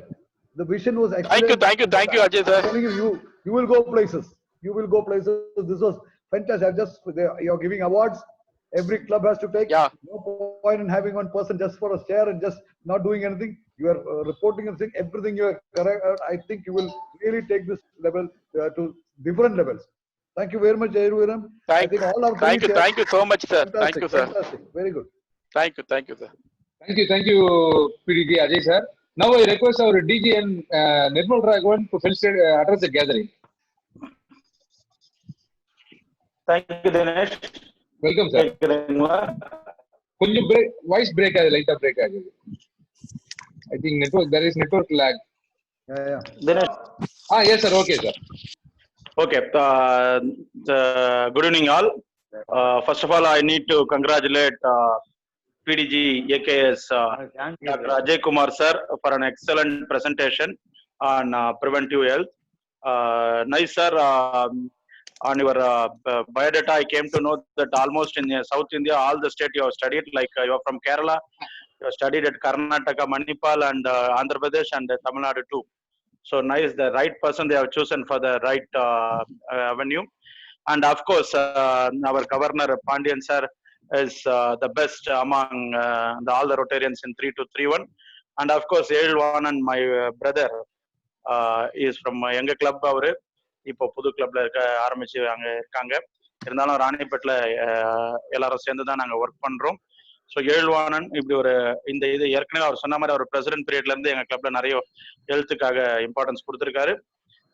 The vision was excellent. Thank you, Ajay sir. I'm telling you will go places. You will go places. This was fantastic. You're giving awards. Every club has to take. Yeah. No point in having one person just for a chair and just not doing anything. You are reporting and saying everything you are correct. I think you will really take this level to different levels. Thank you very much, Jairuviram. Thank you so much, sir. Fantastic, thank you, sir. Fantastic. Very good. Thank you, sir. Thank you, PDG Ajay sir. Now I request our DGN Nirmal Raghavan to address the gathering. Thank you, Dinesh. Welcome, sir. கொஞ்சம் voice break ஆகுது, லைட்டா break ஆகுது. I think there is network lag. Yeah. Dinesh. Yes, sir. Okay, sir. Okay. Good evening, all. First of all, I need to congratulate PDG AKS Dr. Ajay Kumar sir for an excellent presentation on preventive health. Nice, sir. On your biodata, I came to know that almost in South India, all the state you have studied, like you are from Kerala, you have studied at Karnataka, Manipal, and Andhra Pradesh, and Tamil Nadu too. So nice, the right person they have chosen for the right avenue. And of course, our Governor Pandian sir is the best among all the Rotarians in 3231. And of course, Erilwan and my brother is from Younger Club. இப்போ புது கிளப்ல ஆரம்பிச்சு அங்க இருக்காங்க. இருந்தாலும் ராணிப்பேட்ல எல்லாரும் சேர்ந்து தான் நாங்க ஒர்க் பண்றோம். ஸோ ஏழ்வானன் இப்படி ஒரு இந்த இது ஏற்கனவே அவர் சொன்ன மாதிரி அவர் பிரசிடென்ட் பீரியட்ல இருந்து எங்க கிளப்ல நிறைய ஹெல்த்துக்காக இம்பார்ட்டன்ஸ் கொடுத்துருக்காரு.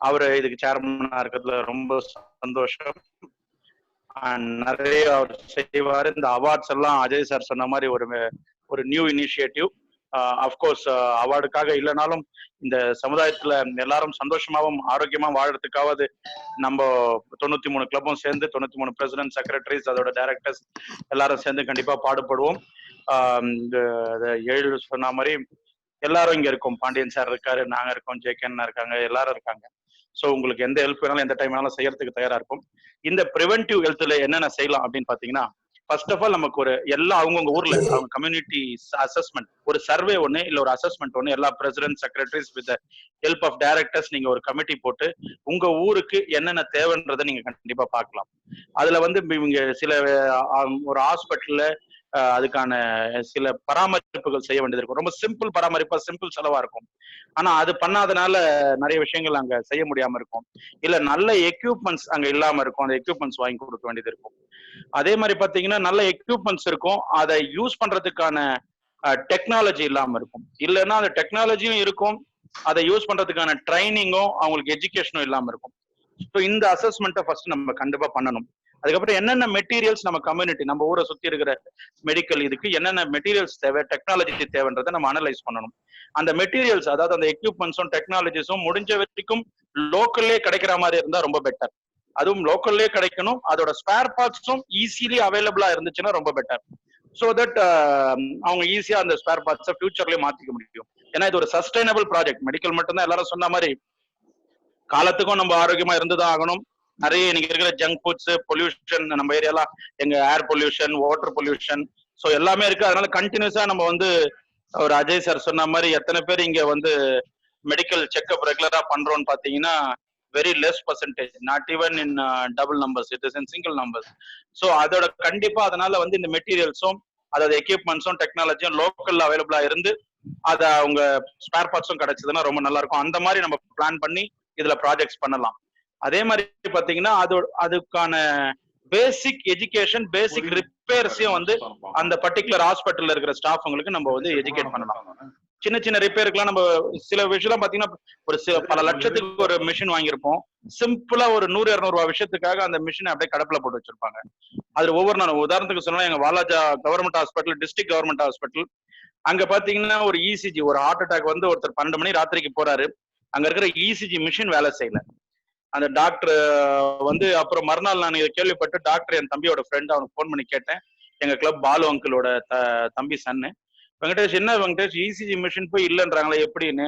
அவரு இதுக்கு சேர்மனா இருக்கிறதுல ரொம்ப சந்தோஷம். நிறைய அவர் செய்வாரு. இந்த அவார்ட்ஸ் எல்லாம் அஜய் சார் சொன்ன மாதிரி ஒரு நியூ இனிஷியேட்டிவ். அஃப்கோர்ஸ் அவார்டுக்காக இல்லைனாலும் இந்த சமுதாயத்துல எல்லாரும் சந்தோஷமாவும் ஆரோக்கியமா வாழறதுக்காவது நம்ம 93 கிளப்பும் சேர்ந்து 93 பிரசிடென்ட், செக்ரட்டரிஸ், அதோட டைரக்டர்ஸ் எல்லாரும் சேர்ந்து கண்டிப்பா பாடுபடுவோம். ஏழு சொன்ன மாதிரி எல்லாரும் இங்க இருக்கோம். பாண்டியன் சார் இருக்காரு, நாங்க இருக்கோம், ஜேகேன் இருக்காங்க, எல்லாரும் இருக்காங்க. ஸோ உங்களுக்கு எந்த ஹெல்ப் வேணாலும் எந்த டைம் வேணாலும் செய்யறதுக்கு தயாரா இருக்கும். இந்த ப்ரிவென்டிவ் ஹெல்த்ல என்னென்ன செய்யலாம் அப்படின்னு பாத்தீங்கன்னா, ஃபர்ஸ்ட் ஆஃப் ஆல் நமக்கு ஒரு எல்லா அவங்கவுங்க ஊர்ல அவங்க கம்யூனிட்டி அசஸ்மெண்ட் ஒரு சர்வே ஒன்று இல்ல ஒரு அசஸ்மெண்ட் ஒன்று எல்லா president secretaries with help of directors நீங்க ஒரு கமிட்டி போட்டு உங்க ஊருக்கு என்னென்ன தேவைன்றதை நீங்க கண்டிப்பா பார்க்கலாம். அதுல வந்து இவங்க சில ஒரு ஹாஸ்பிட்டல்ல அதுக்கான சில பராமரிப்புகள் செய்ய வேண்டியது இருக்கும். ரொம்ப சிம்பிள் பராமரிப்பா சிம்பிள் செலவா இருக்கும். ஆனா அது பண்ணாதனால நிறைய விஷயங்கள் அங்க செய்ய முடியாம இருக்கும். இல்ல நல்ல எக்யூப்மெண்ட்ஸ் அங்க இல்லாம இருக்கும். அந்த எக்யூப்மெண்ட்ஸ் வாங்கி கொடுக்க வேண்டியது இருக்கும். அதே மாதிரி பாத்தீங்கன்னா நல்ல எக்யூப்மெண்ட்ஸ் இருக்கும், அதை யூஸ் பண்றதுக்கான டெக்னாலஜி இல்லாம இருக்கும். இல்லைன்னா அந்த டெக்னாலஜியும் இருக்கும், அதை யூஸ் பண்றதுக்கான ட்ரைனிங்கும் அவங்களுக்கு எஜுகேஷனும் இல்லாம இருக்கும். ஸோ இந்த அசஸ்மெண்ட்டை ஃபர்ஸ்ட் நம்ம கண்டிப்பா பண்ணணும். அதுக்கப்புறம் என்னென்ன மெட்டீரியல்ஸ் நம்ம கம்யூனிட்டி நம்ம ஊரை சுத்தி இருக்கிற மெடிக்கல் இதுக்கு என்னென்ன மெட்டீரியல்ஸ் தேவை, டெக்னாலஜி தேவைன்றதை நம்ம அனலைஸ் பண்ணணும். அந்த மெட்டீரியல்ஸ் அதாவது அந்த எக்யூப்மெண்ட்ஸும் டெக்னாலஜிஸும் முடிஞ்ச வரைக்கும் லோக்கல்லே கிடைக்கிற மாதிரி இருந்தா ரொம்ப பெட்டர். அதுவும் லோக்கல்லே கிடைக்கணும். அதோட ஸ்பேர் பார்ட்ஸும் ஈஸிலி அவைலபிளா இருந்துச்சுன்னா ரொம்ப பெட்டர். ஸோ தட் அவங்க ஈஸியா அந்த ஸ்பேர் பார்ட்ஸை ஃபியூச்சர்லயே மாத்திக்க முடியும். ஏன்னா இது ஒரு சஸ்டைனபிள் ப்ராஜெக்ட். மெடிக்கல் மட்டும்தான் எல்லாரும் சொன்ன மாதிரி காலத்துக்கும் நம்ம ஆரோக்கியமா இருந்துதான் ஆகணும். நிறைய இன்னைக்கு இருக்கிற ஜங்க் ஃபுட்ஸ், பொல்யூஷன், நம்ம ஏரியாலாம் எங்க air pollution, water pollution, so எல்லாமே இருக்கு. அதனால கண்டினியூஸா நம்ம வந்து ஒரு அஜய் சார் சொன்ன மாதிரி எத்தனை பேர் இங்க வந்து மெடிக்கல் செக்அப் ரெகுலரா பண்றோம்னு பாத்தீங்கன்னா very less percentage, not even in double numbers, it is in single numbers. So அதோட கண்டிப்பா அதனால வந்து இந்த மெட்டீரியல்ஸும் அதாவது எக்யூப்மெண்ட்ஸும் டெக்னாலஜியும் லோக்கல்ல அவைலபிளா இருந்து அதை அவங்க ஸ்பேர் பார்ட்ஸும் கிடைச்சதுன்னா ரொம்ப நல்லா இருக்கும். அந்த மாதிரி நம்ம பிளான் பண்ணி இதுல ப்ராஜெக்ட்ஸ் பண்ணலாம். அதே மாதிரி பாத்தீங்கன்னா அதுக்கான பேசிக் எஜுகேஷன், பேசிக் ரிப்பேர்ஸையும் வந்து அந்த பர்டிகுலர் ஹாஸ்பிட்டல்ல இருக்கிற ஸ்டாஃப்ங்களுக்கு நம்ம வந்து எஜுகேட் பண்ணலாம். சின்ன சின்ன ரிப்பேருக்குலாம் நம்ம சில விஷயம் பாத்தீங்கன்னா ஒரு பல லட்சத்துக்கு ஒரு மிஷின் வாங்கியிருப்போம். சிம்பிளா ஒரு 100-200 ரூபாய் விஷயத்துக்காக அந்த மிஷினை அப்படியே கடப்புல போட்டு வச்சிருப்பாங்க. அது ஒவ்வொரு நாளும் உதாரணத்துக்கு சொன்னா எங்க Walajah government hospital, district government hospital, அங்க பாத்தீங்கன்னா ஒரு இசிஜி, ஒரு ஹார்ட் அட்டாக் வந்து ஒருத்தர் 12 மணி ராத்திரிக்கு போறாரு, அங்க இருக்கிற இசிஜி மிஷின் வேலை செய்யல. அந்த டாக்டர் வந்து அப்புறம் மறுநாள் நான் இதை கேள்விப்பட்டு டாக்டர் என் தம்பியோட ஃப்ரெண்ட், அவனுக்கு ஃபோன் பண்ணி கேட்டேன். எங்க கிளப் பாலு அங்கிளோட தம்பி சன்னு. வெங்கடேஷ், என்ன வெங்கடேஷ் இசிஜி மிஷின் போய் இல்லைன்றாங்களே எப்படின்னு?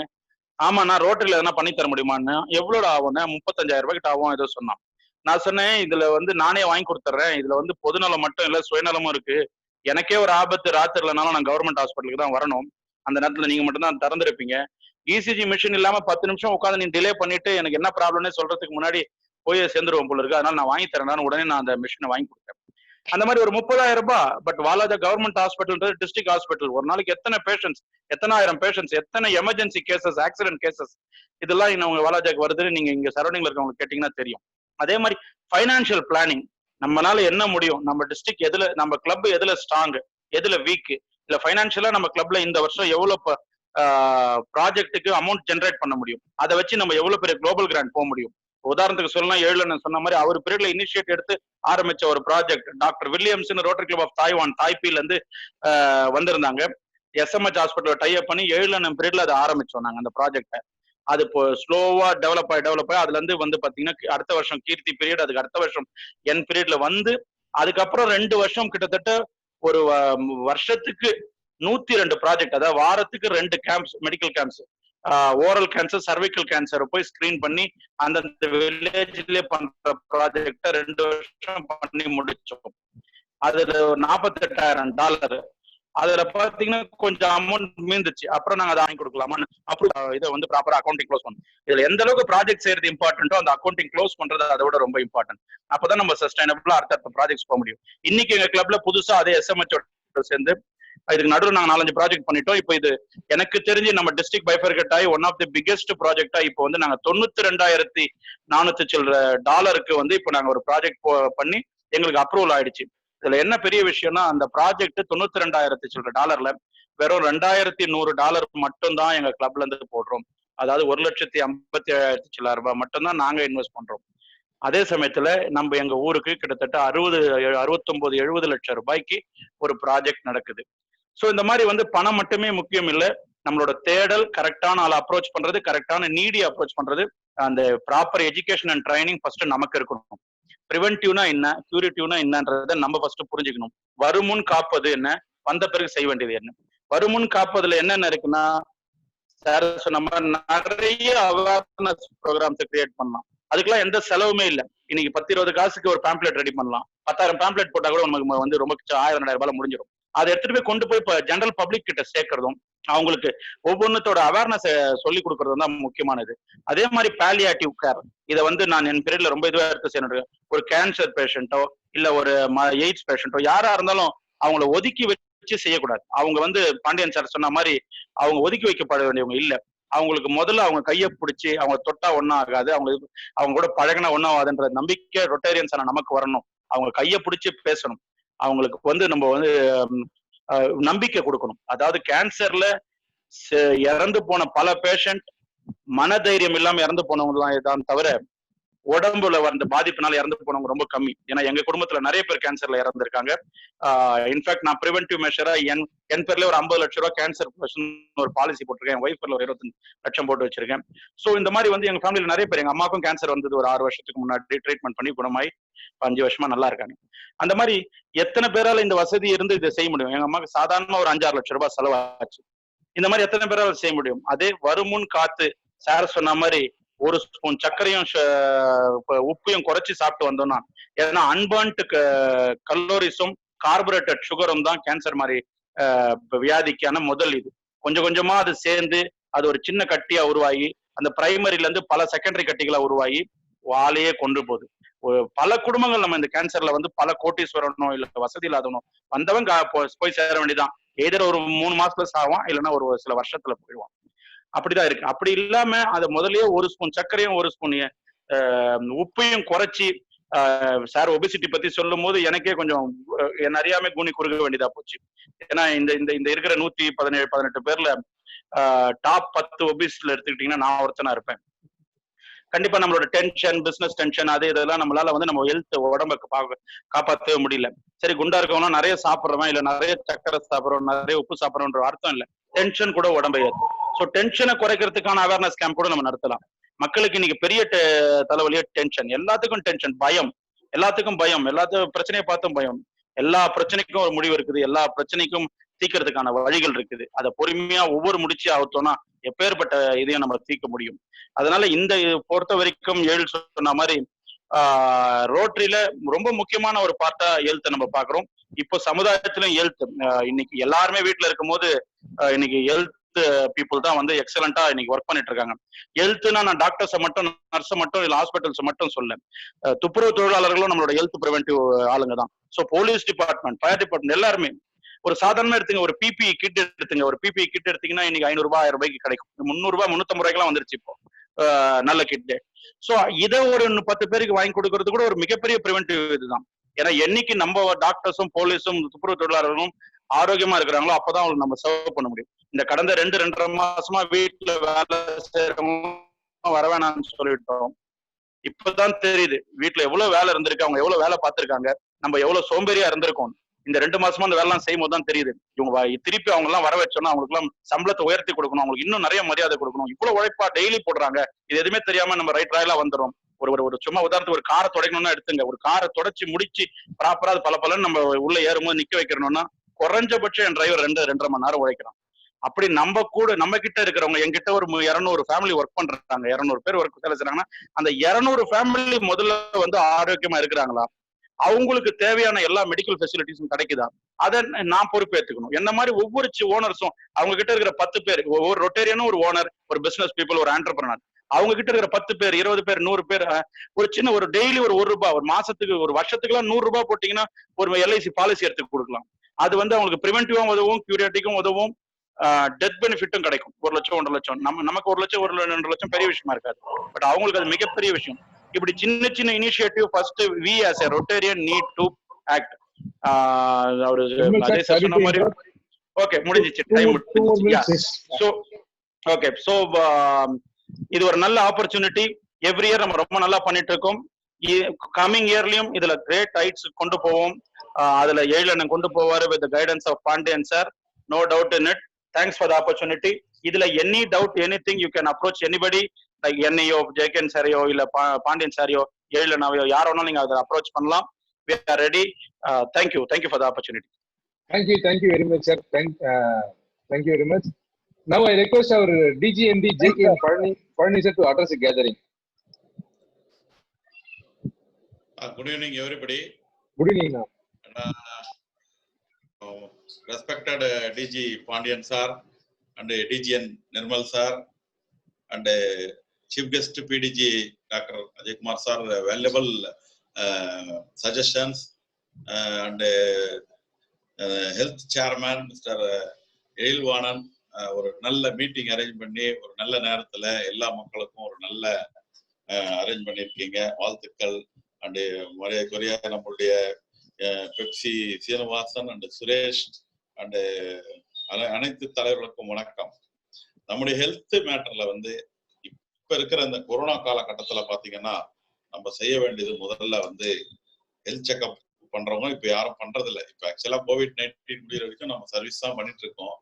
ஆமா, நான் ரோட்டரியில் எதனா பண்ணி தர முடியுமான்னு. எவ்வளோட ஆகும்னா 35,000 ரூபாய்க்கு ஆகும் ஏதோ சொன்னான். நான் சொன்னேன் இதுல வந்து நானே வாங்கி கொடுத்துட்றேன், இதுல வந்து பொதுநலம் மட்டும் இல்ல சுயநலமும் இருக்கு. எனக்கே ஒரு ஆபத்து ராத்திரிலனாலும் நான் கவர்மெண்ட் ஹாஸ்பிட்டலுக்கு தான் வரணும், அந்த நேரத்துல நீங்க மட்டும் தான் திறந்துருப்பீங்க. இசிஜி மிஷின் இல்லாம 10 நிமிஷம் உட்காந்து நீ டிலே பண்ணிட்டு எனக்கு என்ன ப்ராப்ளம்னே சொல்றதுக்கு முன்னாடி போய் சேர்ந்துருவோம் போல இருக்கு, அதனால நான் வாங்கி தரேன். உடனே நான் அந்த மிஷினை வாங்கி கொடுத்தேன். அந்த மாதிரி ஒரு 30,000 ரூபாய். But Walajah government hospital district hospital, ஒரு நாளைக்கு எத்தனை பேஷன்ஸ், எத்தனை ஆயிரம் பேஷன்ஸ், எத்தனை எமர்ஜென்சி கேசஸ், ஆக்சிடென்ட் கேசஸ், இதெல்லாம் இன்னும் உங்க வாலாஜாக்கு வருதுன்னு நீங்க இங்க சரௌண்டிங்ல இருக்கவங்க கேட்டீங்கன்னா தெரியும். அதே மாதிரி ஃபைனான்சியல் பிளானிங், நம்மளால என்ன முடியும், நம்ம டிஸ்ட்ரிக்ட் எதுல, நம்ம கிளப் எதுல ஸ்ட்ராங், எதுல வீக், இல்ல ஃபைனான்சியலா நம்ம கிளப்ல இந்த வருஷம் எவ்வளவு ப்ராஜெக்ட்டுக்கு அமௌண்ட் ஜென்ரேட் பண்ண முடியும், அதை வச்சு நம்ம எவ்வளவு பெரிய குளோபல் கிராண்ட் போக முடியும். உதாரணத்துக்கு சொல்லலாம், 7 சொன்ன மாதிரி அவர் பீரியட்ல இனிஷியேட் எடுத்து ஆரம்பிச்ச ஒரு project doctor Williams Rotary club of Taiwan தாய்பீல இருந்து வந்திருந்தாங்க. எஸ்எம்ஹெச் ஹாஸ்பிட்டல் டைப் பண்ணி 7 பீரியட்ல அதை ஆரம்பிச்சோம் நாங்க அந்த ப்ராஜெக்டை. அது இப்போ ஸ்லோவா டெவலப் ஆகி அதுல இருந்து வந்து பாத்தீங்கன்னா அடுத்த வருஷம் கீர்த்தி பீரியட், அதுக்கு அடுத்த வருஷம் என் பீரியட்ல வந்து அதுக்கப்புறம் 2 வருஷம் கிட்டத்தட்ட ஒரு வருஷத்துக்கு 102 ப்ராஜெக்ட், அதாவது வாரத்துக்கு 2 camps, medical camps, oral cancer, cervical cancer போய் ஸ்கிரீன் பண்ணி அந்தந்த வில்லேஜ்லயே பண்ற ப்ராஜெக்ட 2 வருஷம் பண்ணி முடிச்சோம். அதுல $48,000. அதுல பாத்தீங்கன்னா கொஞ்சம் அமௌண்ட் மீந்துச்சு. அப்புறம் நாங்க அதை வாங்கி கொடுக்கலாமான்னு அப்புறம் இதை வந்து ப்ராப்பரா அக்கௌண்டிங் க்ளோஸ் பண்ணணும். இதுல எந்த அளவுக்கு ப்ராஜெக்ட் செய்யறது இம்பார்ட்டன்ட்டோ அந்த அக்கௌண்டிங் க்ளோஸ் பண்றது அதை விட ரொம்ப இம்பார்ட்டன்ட். அப்பதான் நம்ம சஸ்டைனபிளா அடுத்த ப்ராஜெக்ட்ஸ் போக முடியும். இன்னைக்கு எங்க கிளப்ல புதுசா அதே எஸ்எம்ஹெச் சேர்ந்து இதுக்கு நடுவில் நாங்க 4-5 ப்ராஜெக்ட் பண்ணிட்டோம். இப்போ இது எனக்கு தெரிஞ்சு நம்ம டிஸ்ட்ரிக்ட் பைஃபர்கேட் ஆகி ஒன் ஆஃப் தி பிகெஸ்ட் ப்ராஜெக்டா இப்போ வந்து நாங்க $92,400 வந்து இப்போ நாங்க ஒரு ப்ராஜெக்ட் பண்ணி எங்களுக்கு அப்ரூவல் ஆயிடுச்சு. இதுல என்ன பெரிய விஷயம்னா அந்த ப்ராஜெக்ட் $92,000 வெறும் $2,100 மட்டும் தான் எங்க கிளப்ல இருந்து போடுறோம். அதாவது $1,57,000 மட்டும் தான் நாங்க இன்வெஸ்ட் பண்றோம். அதே சமயத்துல நம்ம எங்க ஊருக்கு கிட்டத்தட்ட 69-70 லட்சம் ரூபாய்க்கு ஒரு ப்ராஜெக்ட் நடக்குது. ஸோ இந்த மாதிரி வந்து பணம் மட்டுமே முக்கியம் இல்லை, நம்மளோட தேடல், கரெக்டான ஆளை அப்ரோச் பண்றது, கரெக்டான நீடி அப்ரோச் பண்றது, அந்த proper education and training first நமக்கு இருக்கணும். ப்ரிவென்டிவ்னா என்ன, கியூரிட்டிவ்னா என்னன்றதை நம்ம ஃபர்ஸ்ட் புரிஞ்சுக்கணும். வருமுன் காப்பது என்ன, வந்த பிறகு செய்ய வேண்டியது என்ன. வருமுன் காப்பதுல என்னென்ன இருக்குன்னா சார் சொன்ன மாதிரி நிறைய அவேர்னஸ் ப்ரோக்ராம்ஸ் கிரியேட் பண்ணலாம். அதுக்கெல்லாம் எந்த செலவுமே இல்லை. இன்னைக்கு 10-20 காசுக்கு ஒரு பேம்ப்ளெட் ரெடி பண்ணலாம். 10,000 பேம்ப்ளெட் போட்டா கூட நமக்கு வந்து ரொம்ப 1000-2000 ரூபாய் முடிஞ்சிடும். அதை எடுத்துட்டு போய் கொண்டு போய் இப்போ ஜெனரல் பப்ளிக் கிட்ட சேர்க்கறதும் அவங்களுக்கு ஒவ்வொன்றத்தோட அவேர்னஸ் சொல்லி கொடுக்கறதும் தான் முக்கியமானது. அதே மாதிரி பாலியேட்டிவ் கேர் இதை வந்து நான் என் பீரியட்ல ரொம்ப இதுவா எடுத்து செய்யணும். ஒரு கேன்சர் பேஷண்ட்டோ இல்ல ஒரு எய்ட்ஸ் பேஷண்ட்டோ யாரா இருந்தாலும் அவங்கள ஒதுக்கி வச்சு செய்யக்கூடாது. அவங்க வந்து பாண்டியன் சார் சொன்ன மாதிரி அவங்க ஒதுக்கி வைக்கப்பட வேண்டியவங்க இல்ல. அவங்களுக்கு முதல்ல அவங்க கையை பிடிச்சி அவங்க தொட்டா ஒன்னும் ஆகாது, அவங்க கூட பழகினா ஒன்னும் ஆகாதுன்ற நம்பிக்கை ரொட்டேரியன்ஸ் நமக்கு வரணும். அவங்க கையை பிடிச்சி பேசணும். அவங்களுக்கு வந்து நம்ம வந்து நம்பிக்கை கொடுக்கணும். அதாவது கேன்சர்ல இறந்து போன பல பேஷண்ட் மனதைரியம் இல்லாம இறந்து போனவங்க தான் தவிர உடம்புல வந்த பாதிப்புனால இறந்து போனவங்க ரொம்ப கம்மி. ஏன்னா எங்க குடும்பத்துல நிறைய பேர் கேன்சர்ல இறந்துருக்காங்க. இன்ஃபேக்ட் நான் ப்ரிவென்டிவ் மெஷரா என் பேர்ல ஒரு 50 லட்சம் ரூபாய் கேன்சர் ஒரு பாலிசி போட்டிருக்கேன். என் ஒய்ஃப் பேர்ல ஒரு 25 லட்சம் போட்டு வச்சிருக்கேன். சோ இந்த மாதிரி வந்து எங்க ஃபேமிலியில நிறைய பேர், எங்க அம்மாவுக்கும் கேன்சர் வந்தது ஒரு 6 வருஷத்துக்கு முன்னாடி, ட்ரீட்மெண்ட் பண்ணி குணமாயி 5 வருஷமா நல்லா இருக்காங்க. அந்த மாதிரி எத்தனை பேரால இந்த வசதி இருந்து இதை செய்ய முடியும்? எங்க அம்மாவுக்கு சாதாரணமா ஒரு 5-6 லட்சம் ரூபாய் செலவாச்சு. இந்த மாதிரி எத்தனை பேரால செய்ய முடியும்? அதே வருமுன் காத்து சார் சொன்ன மாதிரி ஒரு ஸ்பூன் சர்க்கரையும் உப்பையும் குறைச்சி சாப்பிட்டு வந்தோம்னா, ஏன்னா அன்பர்ன்ட் கலோரிஸும் கார்பரேட்டட் சுகரும் தான் கேன்சர் மாதிரி வியாதிக்கான முதல் இது. கொஞ்சம் கொஞ்சமா அது சேர்ந்து அது ஒரு சின்ன கட்டியா உருவாகி அந்த பிரைமரில இருந்து பல செகண்டரி கட்டிகளா உருவாகி வாழையே கொண்டு போகுது. பல குடும்பங்கள் நம்ம இந்த கேன்சர்ல வந்து பல கோட்டீஸ்வரனோ இல்ல வசதி இல்லாதவனோ வந்தவன் போய் சேர வேண்டியதான். எதிர ஒரு 3 மாசத்துல சாவான், இல்லைன்னா ஒரு சில வருஷத்துல போயிடுவான். அப்படிதான் இருக்கு. அப்படி இல்லாம அதை முதல்லயே ஒரு ஸ்பூன் சர்க்கரையும் ஒரு ஸ்பூன் உப்பையும் குறைச்சி, சார் ஒபிசிட்டி பத்தி சொல்லும் போது எனக்கே கொஞ்சம் நிறையாமே கூனி குறுக வேண்டியதா போச்சு. ஏன்னா இந்த இருக்கிற 117-18 பேர்ல டாப் 10 ஒபிசிட்டில எடுத்துக்கிட்டீங்கன்னா நான் ஒருத்தனா இருப்பேன். கண்டிப்பா நம்மளோட டென்ஷன், பிசினஸ் டென்ஷன், அது இதெல்லாம் நம்மளால வந்து நம்ம ஹெல்த் உடம்ப காப்பாற்றவே முடியல. சரி, குண்டா இருக்கவனா நிறைய சாப்பிடுறவன் இல்ல நிறைய சக்கரை சாப்பிடுறோம், நிறைய உப்பு சாப்பிடுறோன்ற அர்த்தம் இல்ல. டென்ஷன் கூட உடம்பை ஏறும். ஸோ டென்ஷனை குறைக்கிறதுக்கான அவேர்னஸ் கேம்ப் கூட நம்ம நடத்தலாம். மக்களுக்கு இன்னைக்கு பெரிய தலைவலியே டென்ஷன், எல்லாத்துக்கும் டென்ஷன், பயம், எல்லாத்துக்கும் பயம், எல்லாத்துக்கும் பிரச்சனையை பார்த்தும் பயம். எல்லா பிரச்சனைக்கும் ஒரு முடிவு இருக்குது, எல்லா பிரச்சனைக்கும் தீர்க்கறதுக்கான வழிகள் இருக்குது. அதை பொறுமையா ஒவ்வொரு முடிச்சு ஆகத்தோம்னா எப்பேற்பட்ட இதையும் நம்ம தீர்க்க முடியும். அதனால இந்த பொறுத்த வரைக்கும் சொன்ன மாதிரி ரோட்டரியில ரொம்ப முக்கியமான ஒரு பார்ட்டா ஹெல்த் நம்ம பாக்குறோம். இப்போ சமுதாயத்திலும் ஹெல்த் இன்னைக்கு எல்லாருமே வீட்டுல இருக்கும் போது இன்னைக்கு ஹெல்த் பீப்புள் தான் வந்து எக்ஸலண்டா இன்னைக்கு ஒர்க் பண்ணிட்டு இருக்காங்க. ஹெல்த்னா நான் டாக்டர்ஸை மட்டும், நர்ஸை மட்டும் இல்ல ஹாஸ்பிட்டல்ஸ் மட்டும் சொல்ல, துப்புரவு தொழிலாளர்களும் நம்மளோட ஹெல்த் ப்ரிவென்டிவ் ஆளுங்க தான். So police department, fire department எல்லாருமே ஒரு சாதாரணமா எடுத்துங்க, ஒரு பிபிஇ கிட் எடுத்துங்க. ஒரு பிபிஇ கிட் எடுத்தீங்கன்னா இன்னைக்கு 500 ரூபாய் 1000 ரூபாய்க்கு கிடைக்கும். 300 ரூபாய் 350 ரூபாய்க்குலாம் வந்துருச்சு இப்போ நல்ல கிட். ஸோ இதை ஒரு 10 பேருக்கு வாங்கி கொடுக்கறது கூட ஒரு மிகப்பெரிய ப்ரிவென்டிவ் இதுதான். ஏன்னா என்னைக்கு நம்ம டாக்டர்ஸும் போலீஸும் துப்புரவு தொழிலாளர்களும் ஆரோக்கியமா இருக்கிறாங்களோ அப்பதான் அவங்களுக்கு நம்ம சர்வ் பண்ண முடியும். இந்த கடந்த 2-2.5 மாசமா வீட்டுல வேலை செய்யறவங்க வர வேணாம்னு சொல்லிட்டோம். இப்பதான் தெரியுது வீட்டுல எவ்வளவு வேலை இருந்திருக்கு, அவங்க எவ்வளவு வேலை பார்த்திருக்காங்க, நம்ம எவ்வளவு சோம்பேறியா இருந்திருக்கோம். இந்த 2 மாசமா அந்த வேலை எல்லாம் செய்யும் போது தான் தெரியுது. இவங்க திருப்பி அவங்க எல்லாம் வர வச்சோம்னா அவங்களுக்கு எல்லாம் சம்பளத்தை உயர்த்தி கொடுக்கணும், அவங்களுக்கு இன்னும் நிறைய மரியாதை கொடுக்கணும். இவ்வளவு உழைப்பா டெய்லி போடுறாங்க. இது எதுவுமே தெரியாம நம்ம ராயலா வந்துடும். ஒரு சும்மா உதாரணத்துக்கு ஒரு காரை தொடக்கணும்னா எடுத்துங்க. ஒரு காரை தொடச்சி முடிச்சு ப்ராப்பரா பல நம்ம உள்ள ஏறும்போது நிக்க வைக்கணும்னா குறைஞ்சபட்சம் என் டிரைவர் 2-2.5 மணி நேரம் உழைக்கிறான். அப்படி நம்ம கிட்ட இருக்கிறவங்க, என்கிட்ட ஒரு 200 ஃபேமிலி ஒர்க் பண்றாங்க, 200 பேர் ஒர்க் வேலை செய்றாங்கன்னா அந்த 200 ஃபேமிலி முதல்ல வந்து ஆரோக்கியமா இருக்கிறாங்களா, அவங்களுக்கு தேவையான எல்லா மெடிக்கல் ஃபெசிலிட்டிஸும் கிடைக்குதா, அதை நான் பொறுப்பேற்றுக்கணும். என்ன மாதிரி ஒவ்வொரு ஓனர்ஸும் அவங்க கிட்ட இருக்கிற 10 பேர், ஒவ்வொரு ரொட்டேரியனும் ஒரு ஓனர், ஒரு பிசினஸ் பீப்புள், ஒரு ஆண்டர்பிரனர், அவங்க கிட்ட இருக்கிற 10 பேர் 20 பேர் 100 பேர் ஒரு சின்ன ஒரு டெய்லி ஒரு 1 ரூபாய், ஒரு மாசத்துக்கு ஒரு வருஷத்துக்குலாம் 100 ரூபாய் போட்டீங்கன்னா ஒரு எல்ஐசி பாலிசி எடுத்து கொடுக்கலாம். அது வந்து அவங்களுக்கு பிரிவென்டிவும் உதவும், கியூரியாட்டிக்கும் உதவும், டெத் பெனிஃபிட்டும் கிடைக்கும். 1 லட்சம் 1.5 லட்சம். நமக்கு 1 லட்சம் 1.5 லட்சம் பெரிய விஷயமா இருக்காது. பட் அவங்களுக்கு அது மிகப்பெரிய விஷயம். இப்படி சின்ன சின்ன initiative first we as a Rotarian need to act. அவரு அதே சொன்ன மாதிரி ஓகே முடிஞ்சிச்சு, டைம் முடிஞ்சிச்சு. சோ ஓகே, சோ இது ஒரு நல்ல ஆப்பர்ச்சுனிட்டி. எவ்ரி இயர் நம்ம ரொம்ப நல்லா பண்ணிட்டு இருக்கோம். கமிங் இயர்லயும் இதுல கிரேட் ஹைட்ஸ் கொண்டு போவோம். அதுல 7 எண்ணம் கொண்டு போவாரு with the guidance of Pandian sir. No doubt in it. Thanks for the opportunity. இதுல any doubt, anything, you can approach anybody like என்னையோ, ஜேகன் சாரியோ இல்ல பாண்டியன் சாரியோ 7 எண்ணாவையோ யார் வேணாலும் நீங்க அதை அப்ரோச் பண்ணலாம். We are ready. Thank you for the opportunity. Thank you very much, sir. Thank you very much. Now I request our DGMD JKM Palani sir to address the gathering. Good evening, everybody. Good evening, ma'am. Respected DG Pandian sir and DGN Nirmal sir and Chief Guest PDG Dr. Ajay Kumar sir, valuable suggestions and Health Chairman Mr. Erilwanan ஒரு நல்ல மீட்டிங் அரேஞ்ச் பண்ணி ஒரு நல்ல நேரத்துல எல்லா மக்களுக்கும் ஒரு நல்ல அரேஞ்ச் பண்ணியிருக்கீங்க. வாழ்த்துக்கள். அண்ட் மரியாதைக்குரிய நம்மளுடைய Pepsi Srinivasan and Suresh and அனைத்து தலைவர்களுக்கும் வணக்கம். நம்முடைய ஹெல்த் மேட்டர்ல வந்து இப்ப இருக்கிற இந்த கொரோனா காலகட்டத்துல பாத்தீங்கன்னா நம்ம செய்ய வேண்டியது முதல்ல வந்து ஹெல்த் செக்அப் பண்றவங்க இப்ப யாரும் பண்றது இல்லை. இப்ப ஆக்சுவலா COVID-19 முடிகிற வரைக்கும் நம்ம சர்வீஸ் தான் பண்ணிட்டு இருக்கோம்.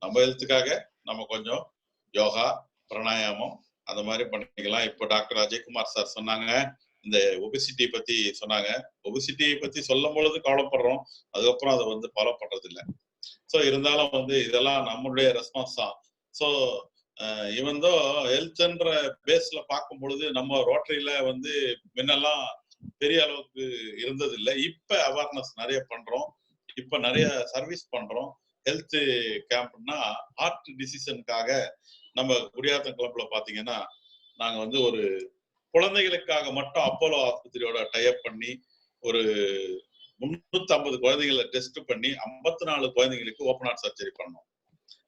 நம்ம ஹெல்த்துக்காக நம்ம கொஞ்சம் யோகா பிராணாயாமம் அந்த மாதிரி பண்ணிக்கலாம். இப்போ டாக்டர் அஜய்குமார் சார் சொன்னாங்க, இந்த ஒபிசிட்டி பத்தி சொன்னாங்க. ஒபிசிட்டியை பத்தி சொல்லும் பொழுது கவலைப்படுறோம், அதுக்கப்புறம் அதை வந்து ஃபாலோ பண்றது இல்லை. ஸோ இருந்தாலும் வந்து இதெல்லாம் நம்மளுடைய ரெஸ்பான்ஸ் தான். ஸோ இவந்தோ ஹெல்த்ன்ற பேஸ்ல பார்க்கும் பொழுது நம்ம ரோட்டரியில வந்து முன்னெல்லாம் பெரிய அளவுக்கு இருந்தது இல்லை. இப்ப அவேர்னஸ் நிறைய பண்றோம், இப்ப நிறைய சர்வீஸ் பண்றோம். ஹெல்த் கேம்ப்னா ஹார்ட் டிசீசனுக்காக நம்ம குடியாத்தம் கிளப்ல பாத்தீங்கன்னா நாங்க வந்து ஒரு குழந்தைகளுக்காக மட்டும் அப்போலோ ஆஸ்பத்திரியோட டைப் பண்ணி ஒரு 350 குழந்தைகளை டெஸ்ட் பண்ணி 54 குழந்தைங்களுக்கு ஓப்பன் ஹார்ட் சர்ஜரி பண்ணோம்.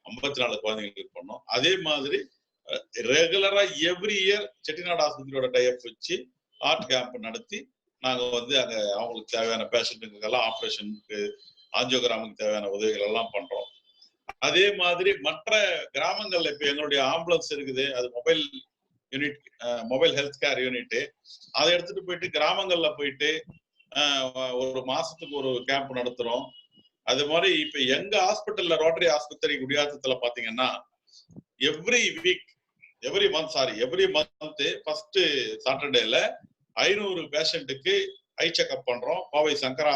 54 குழந்தைங்களுக்கு பண்ணோம். அதே மாதிரி ரெகுலரா எவ்ரி இயர் செட்டிநாடு ஆஸ்பத்திரியோட டைப் வச்சு ஹார்ட் கேம்ப் நடத்தி நாங்க வந்து அங்க அவங்களுக்கு தேவையான பேஷண்ட்டுக்கெல்லாம் ஆப்ரேஷனுக்கு ஆஞ்சியோகிராமுக்கு தேவையான உதவிகள் எல்லாம் பண்றோம். அதே மாதிரி மற்ற கிராமங்கள்ல இப்ப எங்களுடைய ஆம்புலன்ஸ் இருக்குது, அது mobile unit, mobile health care unit, அதை எடுத்துட்டு போயிட்டு கிராமங்கள்ல போயிட்டு ஒரு மாசத்துக்கு ஒரு கேம்ப் நடத்துறோம். அது மாதிரி இப்ப எங்க ஹாஸ்பிட்டல்ல ரோட்டரி ஆஸ்பத்திரி குடியாத்தத்துல பாத்தீங்கன்னா எவ்ரி மந்த் ஃபர்ஸ்ட் சாட்டர்டேல 500 பேஷண்ட்டுக்கு ஐ செக்அப் பண்றோம். கோவை சங்கரா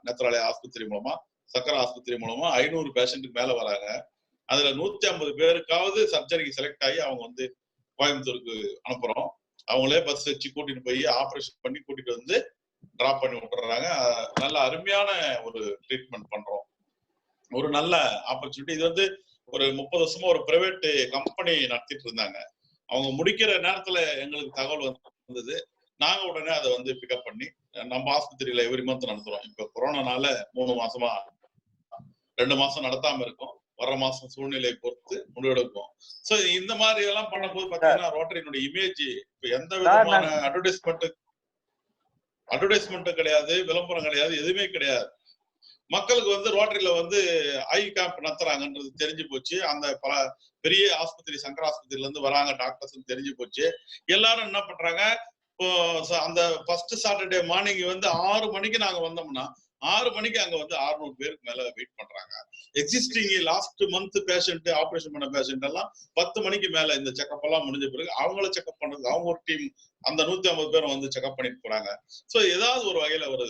நேத்ராலயா ஆஸ்பத்திரி மூலமா, சக்கர ஆஸ்பத்திரி மூலமா 500 பேஷண்ட்டுக்கு மேல வராங்க. அதுல 150 பேருக்காவது சர்ஜரிக்கு செலக்ட் ஆகி அவங்க வந்து கோயம்புத்தூருக்கு அனுப்புறோம். அவங்களே பஸ் வச்சு கூட்டிட்டு போய் ஆப்ரேஷன் பண்ணி கூட்டிட்டு வந்து டிராப் பண்ணி விட்டுறாங்க. நல்ல அருமையான ஒரு ட்ரீட்மெண்ட் பண்றோம். ஒரு நல்ல ஆப்பர்ச்சுனிட்டி. இது வந்து ஒரு 30 வருஷமா ஒரு பிரைவேட் கம்பெனி நடத்திட்டு இருந்தாங்க. அவங்க முடிக்கிற நேரத்துல எங்களுக்கு தகவல் வந்தது. நாங்க உடனே அதை வந்து பிக்கப் பண்ணி நம்ம ஆஸ்பத்திரியில எவ்ரி மந்த் நடத்துறோம். இப்ப கொரோனானால 3 மாசமா 2 மாசம் நடத்தாம இருக்கோம். வர மாசம் சூழ்நிலையை பொறுத்து முடிவெடுப்போம். சோ இந்த மாதிரி எல்லாம் பண்ணும்போது பாத்தீங்கன்னா ரோட்டரியினுடைய இமேஜ் இப்ப எந்த விதமான அட்வர்டைஸ்மெண்ட் கிடையாது, விளம்பரம் கிடையாது, எதுவுமே கிடையாது. மக்களுக்கு வந்து ரோட்டரியில வந்து ஐ கேம்ப் நடத்துறாங்கன்றது தெரிஞ்சு போச்சு. அந்த பல பெரிய ஆஸ்பத்திரி சங்கர ஆஸ்பத்திரியில இருந்து வராங்க டாக்டர்ஸ் தெரிஞ்சு போச்சு. எல்லாரும் என்ன பண்றாங்க, அந்த ஃபர்ஸ்ட் சாட்டர்டே மார்னிங் வந்து 6 மணிக்கு நாங்க வந்தோம்னா 6 மணிக்கு அங்க வந்து 600 பேருக்கு மேல வெயிட் பண்றாங்க. Existing last month patient, operation பண்ண பேஷண்ட் எல்லாம் 10 மணிக்கு மேல இந்த செக்அப் எல்லாம் முடிஞ்ச பிறகு அவங்கள செக்அப் பண்றதுக்கு அவங்க ஒரு டீம் அந்த 150 பேரும் வந்து செக்அப் பண்ணிட்டு போறாங்க. சோ ஏதாவது ஒரு வகையில ஒரு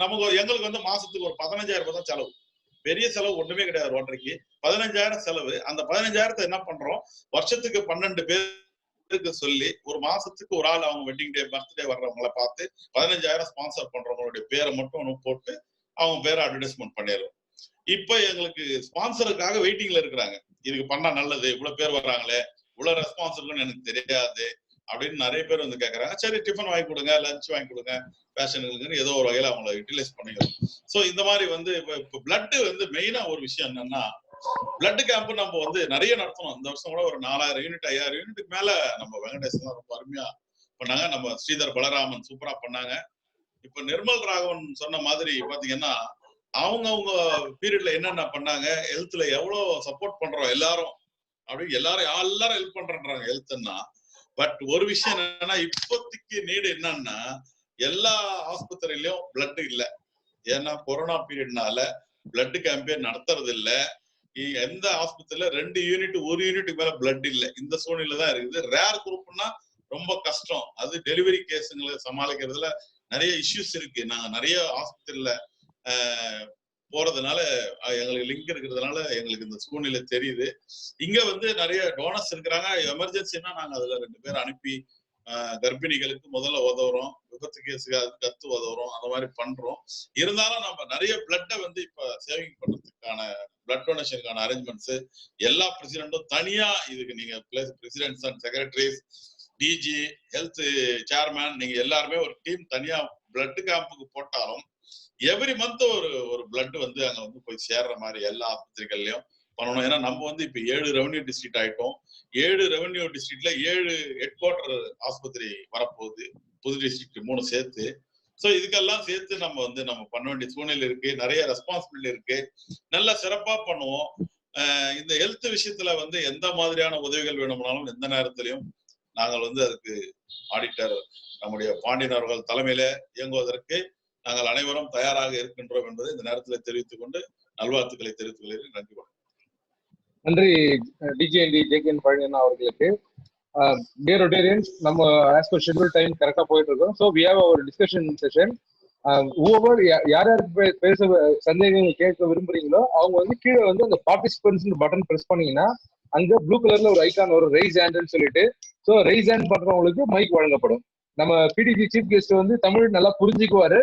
நமக்கு எங்களுக்கு வந்து மாசத்துக்கு ஒரு 15,000 ரூபாய் தான் செலவு. பெரிய செலவு ஒண்ணுமே கிடையாது ரோட்டரிக்கு. 15,000 செலவு. அந்த 15,000 என்ன பண்றோம், வருஷத்துக்கு 12 பேருக்கு சொல்லி ஒரு மாசத்துக்கு ஒரு ஆள் அவங்க வெட்டிங் டே பர்த்டே வர்றவங்களை பார்த்து 15,000 ஸ்பான்சர் பண்றவங்களுடைய பேரை மட்டும் போட்டு அவங்க பேரை அட்வர்டைஸ்மெண்ட் பண்ணிடுறோம். இப்ப எங்களுக்கு ஸ்பான்சருக்காக வெயிட்டிங்ல இருக்கிறாங்க. இதுக்கு பண்ணா நல்லது, இவ்வளவு பேர் வர்றாங்களே, இவ்வளவு ரெஸ்பான்ஸ் இருக்குன்னு எனக்கு தெரியாது அப்படின்னு நிறைய பேர் வந்து கேட்கறாங்க. சரி, டிஃபன் வாங்கி கொடுங்க, லஞ்ச் வாங்கி கொடுங்க, பேஷண்ட்களுக்கு ஏதோ ஒரு வகையில அவங்களை யூட்டிலைஸ் பண்ணிக்கிறோம். சோ இந்த மாதிரி வந்து இப்ப பிளட் வந்து மெயினா ஒரு விஷயம் என்னன்னா, பிளட் கேம்ப் நம்ம வந்து நிறைய நடத்தணும். இந்த வருஷம் கூட ஒரு 4,000 யூனிட் 5,000 யூனிட்டுக்கு மேல நம்ம வெங்கடேசன் ரொம்ப அருமையா பண்ணாங்க. நம்ம ஸ்ரீதர் பலராமன் சூப்பரா பண்ணாங்க. இப்ப நிர்மல் ராகவன் சொன்ன மாதிரி பாத்தீங்கன்னா அவங்க பீரியட்ல என்னென்ன பண்ணாங்க, ஹெல்த்ல எவ்வளவு சப்போர்ட் பண்றோம் எல்லாரும் அப்படி எல்லாரும் ஹெல்ப் பண்றாங்க ஹெல்த்னா. பட் ஒரு விஷயம் என்னன்னா, இப்போதைக்கு நீடு என்னன்னா எல்லா ஆஸ்பத்திரியிலயும் பிளட் இல்ல. ஏன்னா கொரோனா பீரியட்னால பிளட் கேம்பே நடத்துறது இல்ல. எந்த ஆஸ்பத்திரியில 2 யூனிட் 1 யூனிட்டுக்கு மேல பிளட் இல்ல. இந்த சூழ்நிலை தான் இருக்குது. ரேர் குரூப்னா ரொம்ப கஷ்டம். அது டெலிவரி கேஸுங்களை சமாளிக்கிறதுல நிறைய இஷ்யூஸ் இருக்கு. நாங்க நிறைய ஆஸ்பத்திரியில போறதுனால எங்களுக்கு லிங்க் இருக்கிறதுனால எங்களுக்கு இந்த சூழ்நிலை தெரியுது. இங்க வந்து நிறைய டோனர்ஸ் இருக்கிறாங்க. எமர்ஜென்சினா நாங்க அதுல 2 பேர் அனுப்பி கர்ப்பிணிகளுக்கு முதல்ல உதவுறோம், விபத்து கேஸுக்கு அதுக்கு உதவுறோம், அந்த மாதிரி பண்றோம். இருந்தாலும் நம்ம நிறைய பிளட்டை வந்து இப்ப சேவிங் பண்றதுக்கான பிளட் டொனேஷனுக்கான அரேஞ்ச்மெண்ட்ஸ் எல்லா பிரசிடென்ட்டும் தனியா இதுக்கு நீங்க presidents and secretaries, DG, health chairman, நீங்க எல்லாருமே ஒரு டீம் தனியா பிளட் கேம்புக்கு போட்டாலும் எவ்ரி மந்த் ஒரு பிளட் வந்து அங்க வந்து போய் சேர்ற மாதிரி எல்லா ஆஸ்பத்திரிகள்லயும் பண்ணணும். ஏன்னா நம்ம வந்து இப்ப 7 ரெவன்யூ டிஸ்ட்ரிக்ட் ஆயிட்டோம். 7 ரெவன்யூ டிஸ்ட்ரிக்ட்ல 7 ஹெட் குவார்டர் ஆஸ்பத்திரி வரப்போகுது, புது டிஸ்ட்ரிக்ட் 3 சேர்த்து. ஸோ இதுக்கெல்லாம் சேர்த்து நம்ம வந்து நம்ம பண்ண வேண்டிய சூழ்நிலை இருக்கு, நிறைய ரெஸ்பான்சிபிலிட்டி இருக்கு. நல்லா சிறப்பா பண்ணுவோம். இந்த ஹெல்த் விஷயத்துல வந்து எந்த மாதிரியான உதவிகள் வேணும்னாலும் எந்த நேரத்திலையும் நாங்கள் வந்து அதுக்கு ஆடிட்டர் நம்முடைய பாண்டியன் அவர்கள் தலைமையில இயங்குவதற்கு நாங்கள் அனைவரும் தயாராக இருக்கின்றோம் என்பதை இந்த நேரத்தில் தெரிவித்துக் கொண்டு நல்வாழ்த்துக்களை தெரிவித்துக் கொள்கிறேன். நன்றி. நன்றி டிஜிஎன்டி ஜேகேஎன் பழனியண்ணா அவர்களுக்கு. டியர் ரொட்டேரியன்ஸ், நம்ம ஆஸ் பர் ஷெட்யூல் டைம் கரெக்டாக போயிட்டு இருக்கோம். ஸோ வி ஹேவ் ஒரு டிஸ்கஷன் செஷன். ஓவர் யார் யாருக்கு பேச சந்தேகங்கள் கேட்க விரும்புறீங்களோ அவங்க வந்து கீழே வந்து அந்த பார்ட்டிசிபென்ட்ஸ் பட்டன் பிரஸ் பண்ணீங்கன்னா அங்க ப்ளூ கலர்ல ஒரு ஐக்கான் வரும், ரைஸ் ஹேண்ட்னு சொல்லிட்டு. ஸோ ரைஸ் ஹேண்ட் பண்றவங்களுக்கு மைக் வழங்கப்படும். நம்ம பிடிஜி சீஃப் கெஸ்ட் வந்து தமிழ் நல்லா புரிஞ்சுக்குவாரு,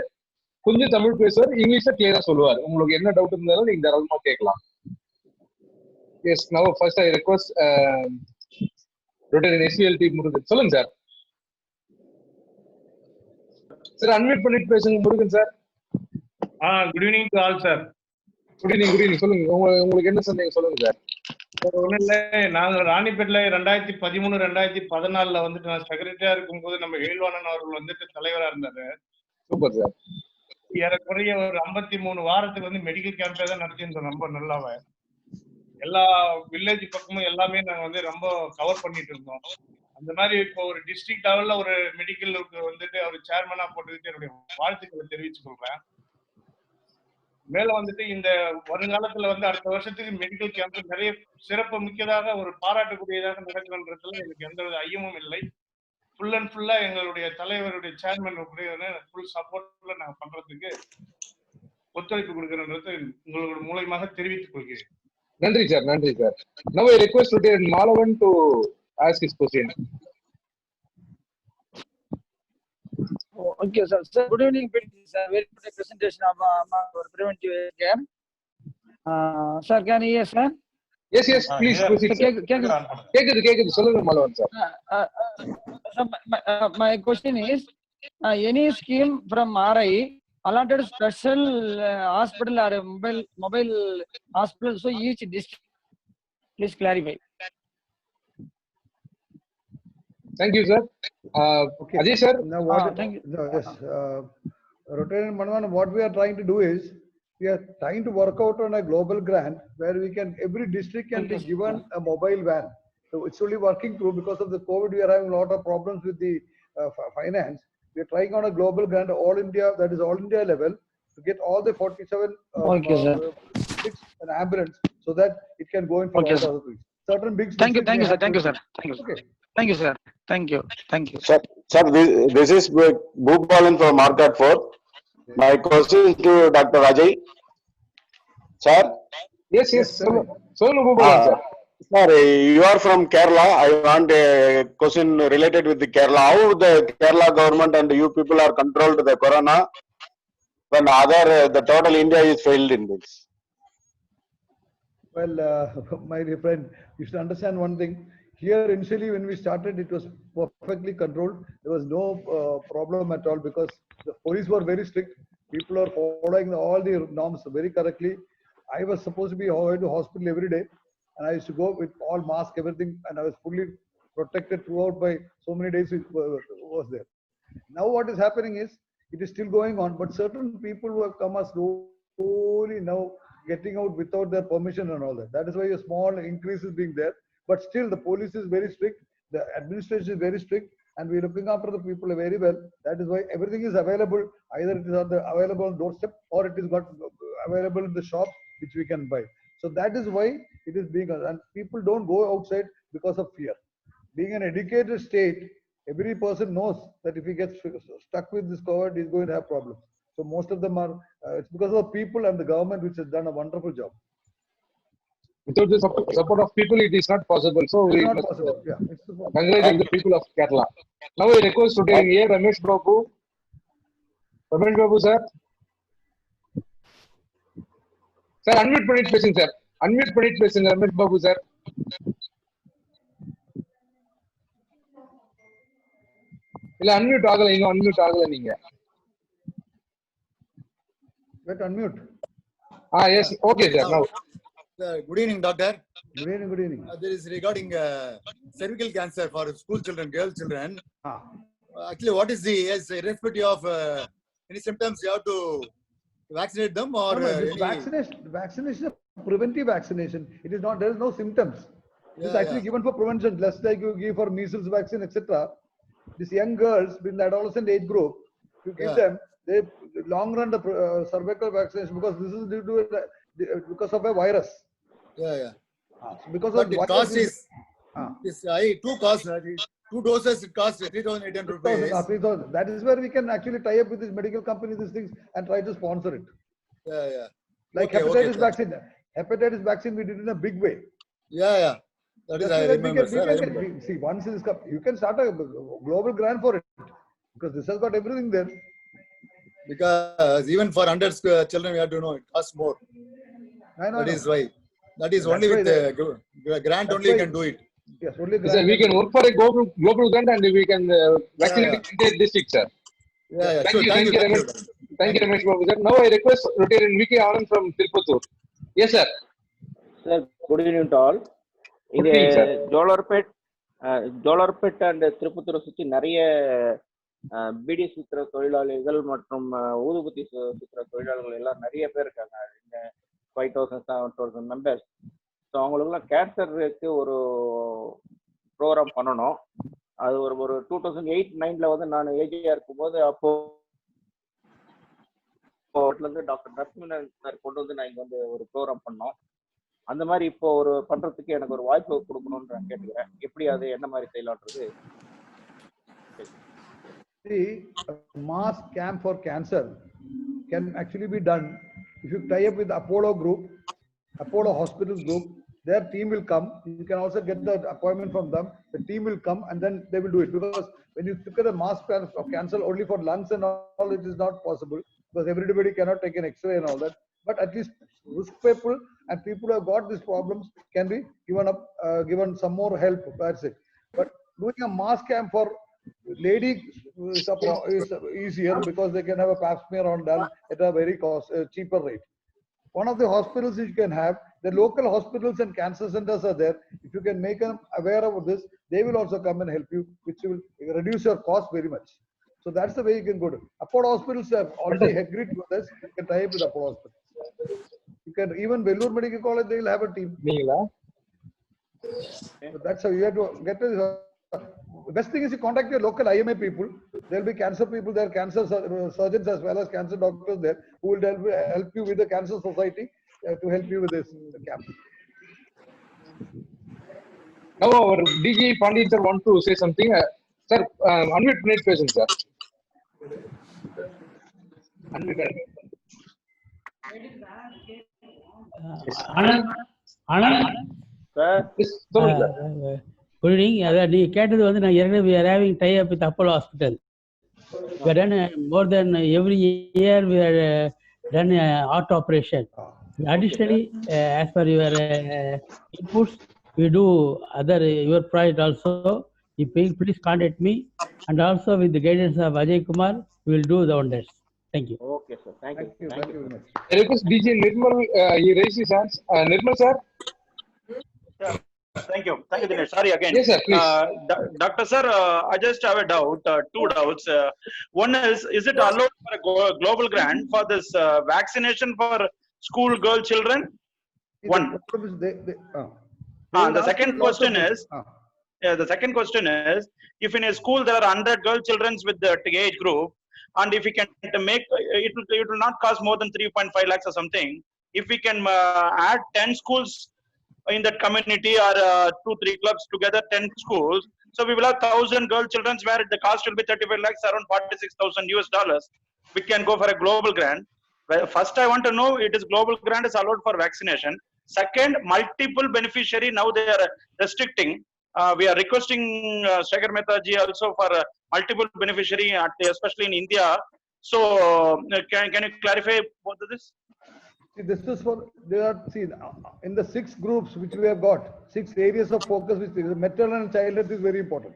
கொஞ்சம் தமிழ் பேசுவார், இங்கிலீஷ்ல கிளியரா சொல்லுவார். உங்களுக்கு என்ன டவுட் இருந்தாலும் நீங்க தாராளமா கேட்கலாம். Yes, now first I request Rotarian SVLT Murugan. சொல்லுங்க சார். சார் அன்மியூட் பண்ணிட்டு பேசுங்க Murugan sir. Good evening to all sir. Good evening, good evening. சொல்லுங்க, உங்களுக்கு என்ன சந்தேகம் சொல்லுங்க சார். ஒன்றும் இல்லை, நாங்கள் ராணிப்பேட்டில் 2013 2014 வந்துட்டு நான் செக்ரட்டரியா இருக்கும்போது நம்ம எழில்வாணன் அவர்கள் வந்துட்டு தலைவரா இருந்தாரு. Super sir. ஏறக்குறைய ஒரு 53 வாரத்துக்கு வந்து மெடிக்கல் கேம்பே தான் நடத்திருந்தோம். ரொம்ப நல்லாவே எல்லா வில்லேஜ் பக்கமும் எல்லாமே நாங்கள் வந்து ரொம்ப கவர் பண்ணிட்டு இருந்தோம். அந்த மாதிரி இப்போ ஒரு டிஸ்ட்ரிக்ட் லெவல்ல ஒரு மெடிக்கலுக்கு வந்துட்டு அவர் சேர்மனா போட்டதுக்கு என்னுடைய வாழ்த்துக்களை தெரிவிச்சு கொள்றேன். மேல வந்துட்டு இந்த வருங்காலத்துல வந்து அடுத்த வருஷத்துக்கு மெடிக்கல் கேம்ப் நிறைய சிறப்பு மிக்கதாக ஒரு பாராட்டக்கூடியதாக நடக்கும்ன்றதுல எனக்கு எந்த வித ஐயமும் இல்லை. ஃபுல் அண்ட் ஃபுல்லா எங்களுடைய தலைவருடைய சேர்மன் ஃபுல் சப்போர்ட்ல நாங்க பண்றதுக்கு ஒத்துழைப்பு கொடுக்கறன்றது உங்களோட மூலமாக தெரிவித்துக் கொள்கிறேன். நன்றி சார், நன்றி sir. Now I request Lieutenant Malavan to ask his question. Okay, sir. Sir, good evening, sir. Very good presentation of our preventive care. Sir, can you hear, sir? Yes, yes, please proceed. கேக்குது சொல்லுங்க Malavan sir. My question is, any scheme from RI allotted special hospital or mobile hospital so each district? Please clarify. Thank you, sir. Okay. Ajay sir. Now what? Thank you. No, yes. Rotating Manavan, what we are trying to do is we are trying to work out on a global grant where we can every district can be given a mobile van. So it's only working through because of the COVID. We are having a lot of problems with the finance. We are trying on a global grant, all India, that is all India level, to get all the 47 districts an ambulance so that it can go in for all other things. Certain big. Thank you, sir. Thank you, sir. Thank you. Okay. Thank you, sir. Thank you. Thank you. Sir, this is Bhupalan from Market 4. My question to Dr. Ajay. Sir? Yes. Sonu Bhupalan, sir. Sir, you are from Kerala. I want a question related with the Kerala. How the Kerala government and you people are controlled the corona when the total India is failed in this? Well, my dear friend, you should understand one thing. Here initially when we started, it was perfectly controlled. There was no problem at all because the police were very strict. People are following all the norms very correctly. I was supposed to be going to hospital every day, and I used to go with all mask, everything, and I was fully protected throughout by so many days it was there. Now what is happening is, it is still going on, but certain people who have come are slowly now getting out without their permission and all that. That is why a small increase is being there. But still, the police is very strict, the administration is very strict, and we are looking after the people very well. That is why everything is available. Either it is available on doorstep or it is got available in the shop which we can buy. So that is why it is being, and people don't go outside because of fear. Being an educated state, every person knows that if he gets stuck with this COVID, he is going to have problems. So most of them are, it's because of the people and the government which has done a wonderful job. Without the support of people, it is not possible. So we It's not must possible. Yeah, it's congratulate the people of Kerala. Now I request to take here Ramesh Babu. Ramesh Babu, sir. Sir, unmute பண்ணி பேசுங்க sir. Unmute பண்ணி பேசுங்க Ramesh Babu, sir. இல்ல unmute ஆகல, இன்னும் unmute ஆகல நீங்க. Let unmute. Yes, okay sir. Now. Good evening, doctor. Good evening, good evening. There is regarding cervical cancer for school children, girl children. Actually, what is the irrespective of any symptoms, you have to vaccinate them or vaccination is preventive vaccination. It is not, there is no symptoms. It is actually given for prevention, just like you give for measles vaccine, etc. These young girls in the adolescent age group, you give them, they long run the cervical vaccination, because this is due to because of a virus. Because but of the cost is high. Two doses it costs 3,800 rupees. 3,000. That is where we can actually tie up with these medical companies, these things, and try to sponsor it. Like hepatitis vaccine. Hepatitis vaccine we did in a big way. That is, I remember, sir. See, once this comes, you can start a global grant for it, because this has got everything there. Because even for 100 children, we have to know it costs more. That is why. That is only with the grant only you can do it. Yes, only grant. Sir, we can work for a global grant and we can vaccinate entire district, sir. Thank you, Ramesh Babu, sir. Now I request Rotarian V.K. Anand from Tirupattur. Yes, sir. Sir, good evening to all. Good evening, sir. Jolarpet and திருப்பத்தூரை சுற்றி நிறைய பீடி சுத்துற தொழிலாளிகள் மற்றும் ஊதுபத்தி சுத்துற தொழிலாளர்கள் எல்லாம் நிறைய பேர் இருக்காங்க. 5,000 7,000 மெம்பர்ஸ். ஸோ அவங்களுக்குலாம் கேன்சருக்கு ஒரு ப்ரோக்ராம் பண்ணணும். அது ஒரு 2008-9 வந்து நான் ஏஜியா இருக்கும்போது அப்போ இருந்து டாக்டர் நரசிம்மன் சார் கொண்டு வந்து நான் இங்கே வந்து ஒரு ப்ரோக்ராம் பண்ணோம். அந்த மாதிரி இப்போ ஒரு பண்றதுக்கு எனக்கு ஒரு வாய்ப்பு கொடுக்கணும்னு நான் கேட்டுக்கிறேன். எப்படி அது என்ன மாதிரி செய்யலாம்ன்றது. See, a mass camp for cancer can actually be done if you tie up with Apollo group, Apollo Hospitals group. Their team will come. You can also get the appointment from them. The team will come and then they will do it. Because when you look at the mass plan of cancer only for lungs and all, it is not possible, because everybody cannot take an X-ray and all that. But at least risk people and people who have got these problems can be given some more help. That's it. But doing a mass camp for ladies is easier, because they can have a pap smear on done at a very cheaper rate. One of the hospitals you can have, the local hospitals and cancer centers are there. If you can make them aware of this, they will also come and help you, which will reduce your cost very much. So that's the way you can go to. Apollo hospitals have already agreed to this. You can tie up with Apollo hospitals. You can even Vellore Medical College, they will have a team. So that's how you have to get to this. The best thing is you contact your local IMA people. There will be cancer people there, cancer surgeons as well as cancer doctors there, who will help you with the cancer society to help you with this camp. Now our DG Pandit sir want to say something. Sir, unmute please, patient sir. Anand. Good evening. நீ கேட்டது வந்து நான் ஏற்கனவே we are having tie up with Apollo Hospital. We have done more than every year we have done heart operation. Additionally, as per your inputs, we do other your project also. Please contact me, and also with the guidance of Ajay Kumar, we will do the wonders. Thank you. Okay, sir. Thank you. Thank you very much. I request DJ Nirmal, he raised his hands. Nirmal sir. Thank you, Dinesh. Sorry again. Yes, sir, please. Doctor sir, I just have a doubt, two doubts. One is it allowed for a global grant for this vaccination for school girl children? One. The second question is, the second question is, if in a school there are 100 girl children with the age group, and if we can make it will not cost more than 3.5 lakhs or something. If we can add 10 schools in that community or 2-3 clubs together, 10 schools. So we will have 1,000 girl children where the cost will be 35 lakhs, around $46,000. We can go for a global grant. Well, first, I want to know it is global grant is allowed for vaccination. Second, multiple beneficiary, now they are restricting. We are requesting Shekhar Mehta ji also for multiple beneficiary, especially in India. So can you clarify both of this? See, this is for, there are, see, in the 6 groups which we have got, 6 areas of focus, which is maternal and child health is very important.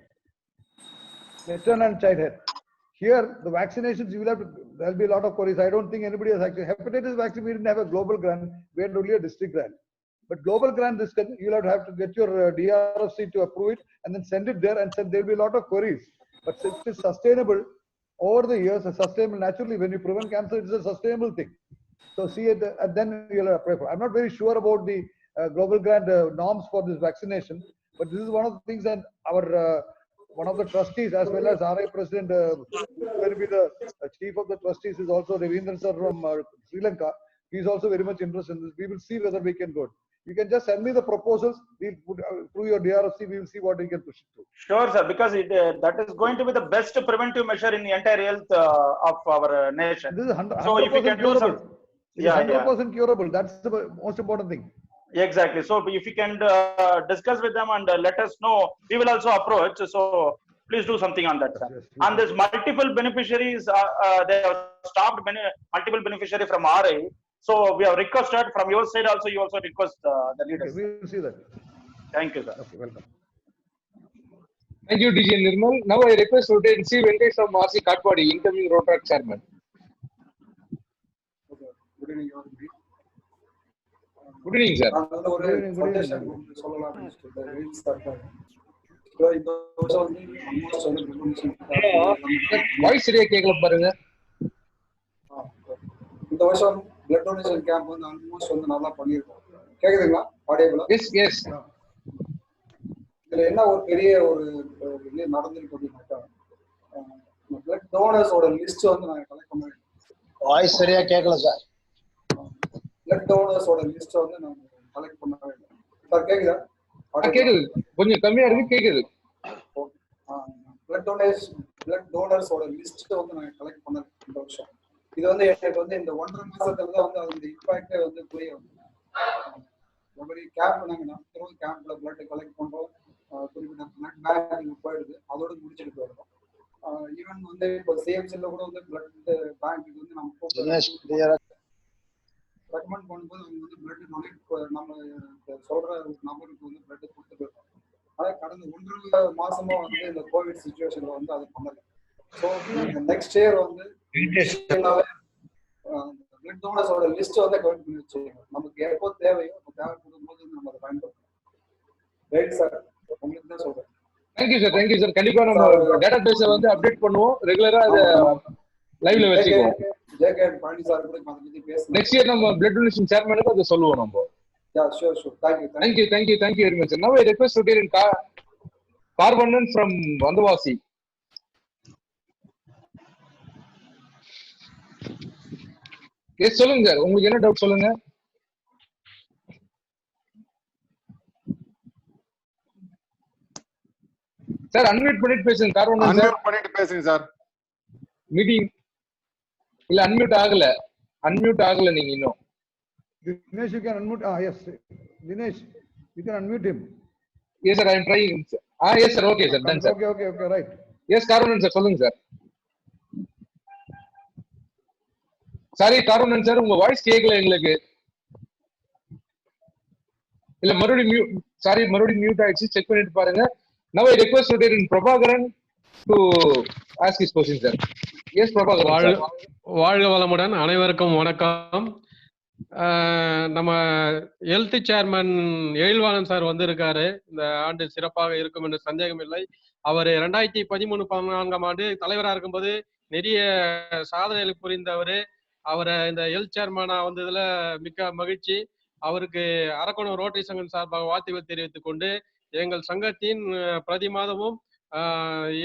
Maternal and child health. Here, the vaccinations, you will have to, there will be a lot of queries. I don't think anybody has actually, hepatitis vaccine, we didn't have a global grant, we had only a district grant. But global grant, this you will have to get your DRFC to approve it and then send it there, and there will be a lot of queries. But since it is sustainable, over the years, sustainable, naturally, when you prevent cancer, it is a sustainable thing. So see it, and then you'll apply for. I'm not very sure about the global grant norms for this vaccination, but this is one of the things that our one of the trustees, as well as RI President, will be the chief of the trustees, is also Ravindran sir from Sri Lanka. He's also very much interested in this. We will see whether we can go. You can just send me the proposals. We'll put through your DRFC. We will see what we can push it to. Sure, sir. Because that is going to be the best preventive measure in the entire health of our nation. This is 100% so if you can do some, it is 100% curable. That's the most important thing. Exactly. So if you can discuss with them and let us know, we will also approach. So please do something on that, sir. Yes, and there's multiple beneficiaries. They have stopped multiple beneficiary from RI. So we have requested from your side also. You also request the leaders. Okay, we will see that. Thank you, sir. Okay, welcome. Thank you, DJ Nirmal. Now I request Lieutenant C. Venkatesh from RC Katpadi, incoming Rotaract chairman. Good evening, everybody. Good evening, sir. Voice சரியா கேட்கல பாருங்க. இந்த வருஷம் பிளட் டொனேஷன் கேம்ப் வந்து ஆல்மோஸ்ட் வந்து நல்லா பண்ணியிருக்கோம். கேக்குதுங்களா? ஆடியபிளா? Yes yes. இதுல என்ன ஒரு பெரிய ஒரு இது நடந்திருக்கு அப்படின்னாக்கா, பிளட் டோனர்ஸோட லிஸ்ட் வந்து நாங்க கலெக்ட் பண்ண வேண்டும். வாய்ஸ் சரியா கேட்கல சார். பிளட் டோனர்ஸோட லிஸ்ட் வந்து நாங்க கலெக்ட் பண்ண வேண்டும். சார் கேக்குதா? கேக்குது. கொஞ்சம் கம்மியா இருக்கு, கேக்குது. பிளட் டோனர்ஸோட லிஸ்ட் வந்து நாங்க கலெக்ட் பண்ண இந்த வருஷம். இது வந்து எனக்கு வந்து இந்த 1.5 மாசத்துல தான் வந்து அதோட இம்பாக்டே வந்து புரிய வந்து ஒவ்வொரு கேம்ப் நாங்க நடத்துறோம். கேம்ப்ல பிளட் கலெக்ட் பண்றோம், குறிப்பிட்ட பிளட் பேங்க் போயிடுது, அதோட முடிச்சுட்டு போயிடுறோம். ஈவன் வந்து இப்போ சிஎம்சில கூட வந்து பிளட் பேங்க்கு வந்து நம்ம ரெக்கமெண்ட் பண்ணும்போது அவங்க வந்து பிளட் டொனேட் நம்ம சொல்ற நபருக்கு வந்து பிளட் கொடுத்து போயிருக்கோம். ஆனா கடந்த 1.5 மாசமா வந்து இந்த கோவிட் சிச்சுவேஷன்ல வந்து அது பண்ணல. ஸோ நெக்ஸ்ட் இயர் வந்து பிளட் டோனர்ஸோட லிஸ்ட் வந்து கலெக்ட் பண்ணி வச்சுக்கோங்க. நமக்கு எப்போ தேவையோ தேவைப்படும் போது நம்ம அதை பயன்படுத்தணும். ரைட் சார், உங்களுக்கு தான் சொல்றேன். Thank you sir, thank you sir. கண்டிப்பா நம்ம டேட்டா பேஸை வந்து அப்டேட் பண்ணுவோம், ரெகுலரா அதை லைவ்ல வச்சுக்குவோம். ஜேகே பழனி சார் கூட அதை பத்தி பேசணும். நெக்ஸ்ட் இயர் நம்ம பிளட் டொனேஷன் சேர்மனுக்கு அதை சொல்லுவோம் நம்ம. Yeah, sure. Thank you very much. Now I request Lieutenant Karvanan from Vandavasi. Yes, சொல்லுங்க சார், உங்களுக்கு என்ன டவுட் சொல்லுங்க. சார் அன்மியூட் பண்ணிட்டு பேசுங்க. கார்வனன் சார் அன்மியூட் பண்ணிட்டு பேசுங்க சார். மீட்டிங் இல்ல அன்மியூட் ஆகல நீங்க இன்னும். Dinesh, you can unmute. Yes, Dinesh, you can unmute him. Yes, sir, I am trying. Yes, sir. Okay, sir. Done, sir. Okay, right. Yes, Karunan, sir. சொல்லுங்க சார். சாரி காருணன் சார், உங்க வாய்ஸ் கேட்கல எங்களுக்கு. இல்ல மறுபடியும் மியூட் ஆயிடுச்சு, செக் பண்ணிட்டு பாருங்க. Now I request Lieutenant Prabhakaran to ask his question, sir. Yes, Prabhakaran. வாழ்க வளமுடன், அனைவருக்கும் வணக்கம். நம்ம ஹெல்த் சேர்மன் எழில்வாணன் சார் வந்திருக்காரு. இந்த ஆண்டு சிறப்பாக இருக்கும் என்று சந்தேகம் இல்லை. அவர் 2013-14ஆம் ஆண்டு தலைவராக இருக்கும்போது நிறைய சாதனைகள் புரிந்தவர். அவரை இந்த ஹெல்த் சேர்மனா வந்ததுல மிக்க மகிழ்ச்சி. அவருக்கு அரக்கோணம் ரோட்டரி சங்கம் சார்பாக வாழ்த்துக்கள் தெரிவித்துக் கொண்டு எங்கள் சங்கத்தின் பிரதி மாதமும்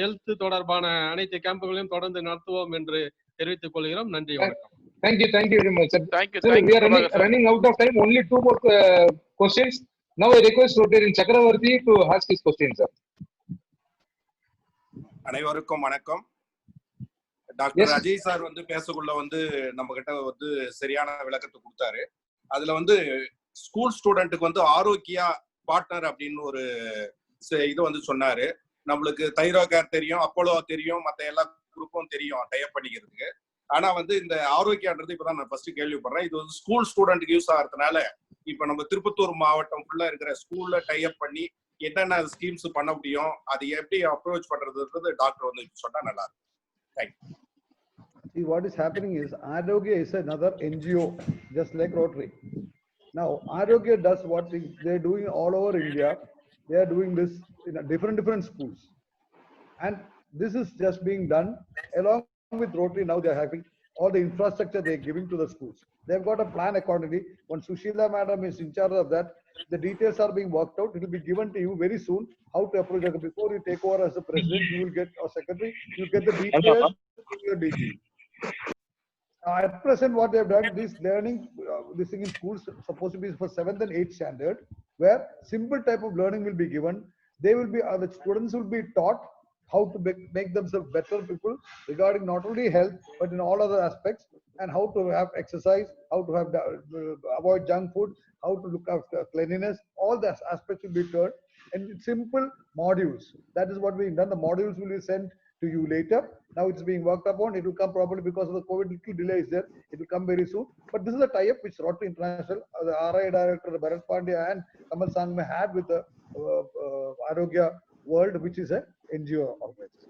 ஹெல்த் தொடர்பான அனைத்து கேம்புகளையும் தொடர்ந்து நடத்துவோம் என்று தெரிவித்துக் கொள்கிறோம். நன்றி, வணக்கம். Thank you very much, sir. Thank you. We are running out of time. Only 2 more questions. Now I request Rotarian Chakravarti to ask his question, sir. அனைவருக்கும் வணக்கம். டாக்டர் அஜய் சார் வந்து பேசக்குள்ள வந்து நம்ம கிட்ட வந்து சரியான விளக்கத்தை கொடுத்தாரு. அதுல வந்து ஸ்கூல் ஸ்டூடெண்ட்டுக்கு வந்து ஆரோக்கியா பார்ட்னர் அப்படின்னு ஒரு இது வந்து சொன்னாரு. நம்மளுக்கு தைரோ கேர் தெரியும், அப்போலோ தெரியும், மற்ற எல்லா குரூப்பும் தெரியும் டைப் பண்ணிக்கிறதுக்கு. ஆனா வந்து இந்த ஆரோக்கியான்றது இப்பதான் நான் ஃபர்ஸ்ட் கேள்விப்படுறேன். இது வந்து ஸ்கூல் ஸ்டூடெண்ட்டுக்கு யூஸ் ஆகிறதுனால இப்ப நம்ம திருப்பத்தூர் மாவட்டம் ஃபுல்லா இருக்கிற ஸ்கூல்ல டைப் பண்ணி என்னென்ன ஸ்கீம்ஸ் பண்ண முடியும், அது எப்படி அப்ரோச் பண்றதுன்றது டாக்டர் வந்து சொன்னா நல்லா இருக்கும். Thank you. See, what is happening is Arogya is another NGO, just like Rotary. Now, Arogya does what they're doing all over India. They are doing this in different schools. And this is just being done along with Rotary. Now they're having all the infrastructure they're giving to the schools. They've got a plan accordingly. When Sushila madam is in charge of that, the details are being worked out. It will be given to you very soon how to approach it. Before you take over as the president, you will get, or secretary, you will get the details in your DG. At present, what they have done, this learning, this thing in schools supposed to be for 7th and 8th standard, where simple type of learning will be given. They will be, the students will be taught how to make themselves better people regarding not only health, but in all other aspects, and how to have exercise, how to have avoid junk food, how to look after cleanliness. All the aspects will be taught in simple modules. That is what we've done. The modules will be sent to you later. Now it's being worked upon. It will come probably because of the COVID, little delay is there. It will come very soon. But this is a tie-up which Rotary International, the RI director, Bharat Pandya and Kamal Sangma had with the Arogya World, which is an NGO organization.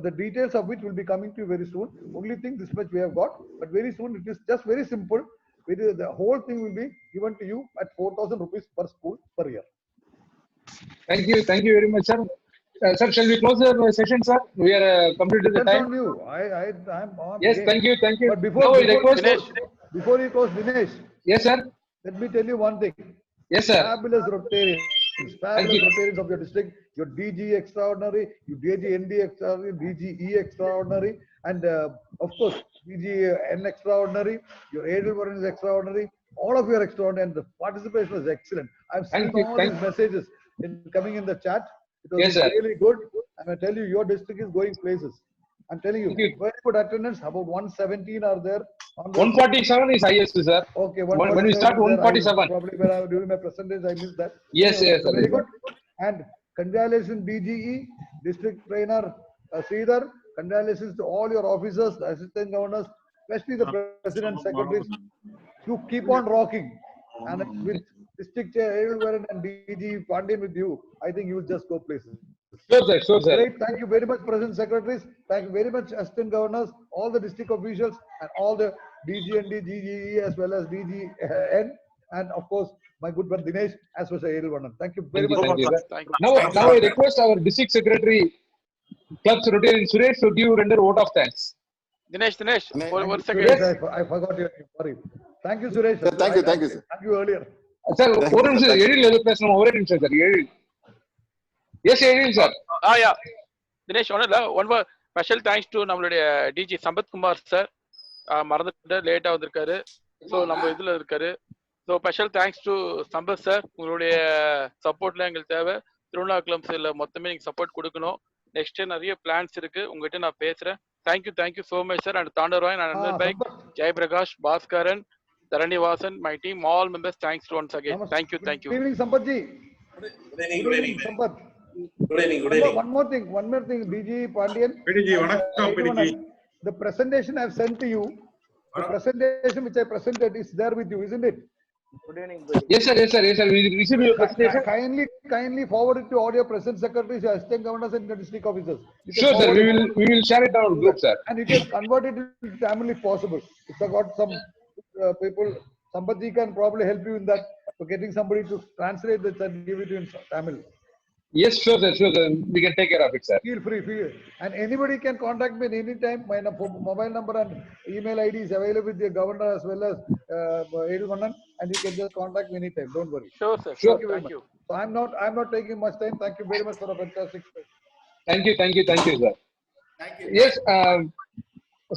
The details of which will be coming to you very soon. Only thing this much we have got, but very soon it is just very simple. The whole thing will be given to you at 4,000 rupees per school per year. Thank you very much, sir. Sir, shall we close the session, sir? We are completed the time. On you. I'm on. Yes, thank you. But before you close, Dinesh. Yes, sir. Let me tell you one thing. Yes, sir. Fabulous Rotarians of your district. Your DG extraordinary, your DGND extraordinary, DGE extraordinary, and of course DGN extraordinary. Your Edelwaran is extraordinary. All of you are extraordinary, and the participation was excellent. I've seen all these messages coming in the chat. It was really good. And I tell you, your district is going places. I'm telling you, very good attendance. About 117 are there. 147 is highest, sir. Okay, when we start 147. Probably when I was doing my presentation, I missed that. Yes, sir. Very good. And congratulations, DGE, District Trainer Sridhar. Congratulations to all your officers, the assistant governors, especially the president, secretaries. You keep on rocking. And with District Chair Edelwaran and DG Pandian with you, I think you will just go places. Sure, sir. Great. Thank you very much, President Secretaries. Thank you very much, Assistant Governors, all the district officials, and all the DGND, DGE, as well as DGN, and of course, my good friend Dinesh, as well as Edelwaran. Thank you very much. Now I request our District Secretary, Clubs Rotarian Suresh, to render vote of thanks. Dinesh, one second. Yes, I forgot your name. Sorry. Thank you, Suresh. Thank you, sir. Thank you earlier. Sir, ஒரு நிமிஷம் எழில் எது பேசணும் ஒரே நிமிஷம் sir Ezhil yes Ezhil sir yeah Dinesh one special thanks to நம்மளுடைய டிஜி சம்பத்குமார் சார் மறந்துட்டு லேட்டா வந்திருக்காரு ஸோ நம்ம இதுல இருக்காரு so special thanks to Sampath sir உங்களுடைய சப்போர்ட்ல எங்களுக்கு தேவை திருவண்ணாக்குளம் சைடில் மொத்தமே நீங்க சப்போர்ட் கொடுக்கணும் நெக்ஸ்ட் நிறைய பிளான்ஸ் இருக்கு உங்ககிட்ட நான் பேசுறேன் thank you so much sir and Thandavarayan and அனந்தர் பைக் Jayaprakash Baskaran Dharani Vasan, my team, all members, thanks once again. Thank you. Good evening, Sampath ji. Good evening, Sampath. Good evening. One more thing, DG Pandian. The presentation I've sent to you, the presentation which I presented is there with you, isn't it? Good evening. Yes, sir. We received your presentation. Kindly forward it to all your president secretaries, assistant governors, and the district officers. Sure, sir. We will share it on our group, sir. And you can convert it into Tamil if possible. If I got some people, somebody can probably help you in that, for getting somebody to translate this and give it in Tamil. Yes, sure, sir. We can take care of it, sir. Feel free. And anybody can contact me any time. My mobile number and email ID is available with the governor as well as Edelwaran, and you can just contact me anytime. Don't worry. Sure, sir. Thank you. So I'm not taking much time. Thank you very much for a fantastic speech. Thank you, sir. Thank you. Yes,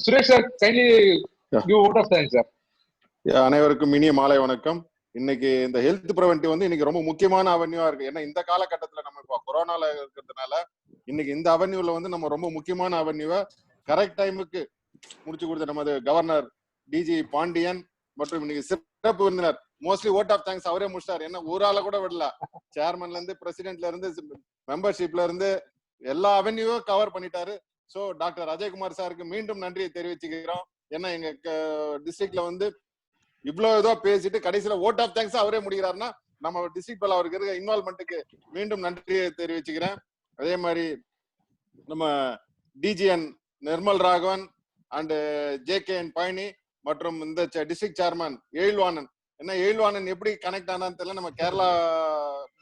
Suresh sir, kindly give vote of thanks, sir. அனைவருக்கும் இனிய மாலை வணக்கம். இன்னைக்கு இந்த ஹெல்த் ப்ரிவென்டிவ் வந்து இன்னைக்கு ரொம்ப முக்கியமான அவென்யூவா இருக்கு. ஏன்னா இந்த காலகட்டத்துல நம்ம இப்போ கொரோனால இருக்கிறதுனால இன்னைக்கு இந்த அவென்யூல வந்து நம்ம ரொம்ப முக்கியமான அவென்யூவை கரெக்ட் டைமுக்கு முடிச்சு கொடுத்த நமது கவர்னர் டிஜி பாண்டியன் மற்றும் இன்னைக்கு சிறப்பு விருந்தினர் மோஸ்ட்லி ஓட் ஆஃப் தேங்க்ஸ் அவரே முடிச்சாரு. என்ன ஊரால கூட விடல, சேர்மன்ல இருந்து பிரசிடென்ட்ல இருந்து மெம்பர்ஷிப்ல இருந்து எல்லா அவென்யூவும் கவர் பண்ணிட்டாரு. சோ டாக்டர் அஜய்குமார் சாருக்கு மீண்டும் நன்றியை தெரிவிச்சுக்கிறோம். ஏன்னா எங்க டிஸ்ட்ரிக்ட்ல வந்து இவ்வளவு இதோ பேசிட்டு கடைசியில ஓட் ஆஃப் தேங்க்ஸ் அவரே முடிக்கிறாருன்னா நம்ம டிஸ்ட்ரிக்ட் அவருக்கு இருக்க இன்வால்மெண்ட்டுக்கு மீண்டும் நன்றியை தெரிவிச்சுக்கிறேன். அதே மாதிரி நம்ம DGN Nirmal Raghavan and JKN Palani மற்றும் இந்த டிஸ்ட்ரிக்ட் சேர்மன் எழில்வாணன். என்ன எழில்வாணன் எப்படி கனெக்ட் ஆனான்னு தெரியல நம்ம கேரளா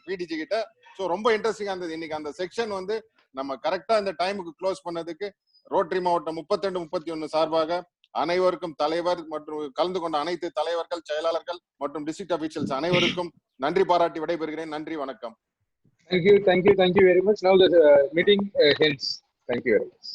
பிடிஜி கிட்ட. ஸோ ரொம்ப இன்ட்ரெஸ்டிங்கா இருந்தது. இன்னைக்கு அந்த செக்ஷன் வந்து நம்ம கரெக்டா இந்த டைமுக்கு க்ளோஸ் பண்ணதுக்கு ரோட்டரி மாவட்டம் 32, 31 சார்பாக அனைவருக்கும் தலைவர் மற்றும் கலந்து கொண்ட அனைத்து தலைவர்கள், செயலாளர்கள் மற்றும் டிஸ்ட்ரிக்ட் அபிஷியல்ஸ் அனைவருக்கும் நன்றி பாராட்டி விடைபெறுகிறேன். நன்றி, வணக்கம். Thank you very much. Now the meeting ends. Thank you very much.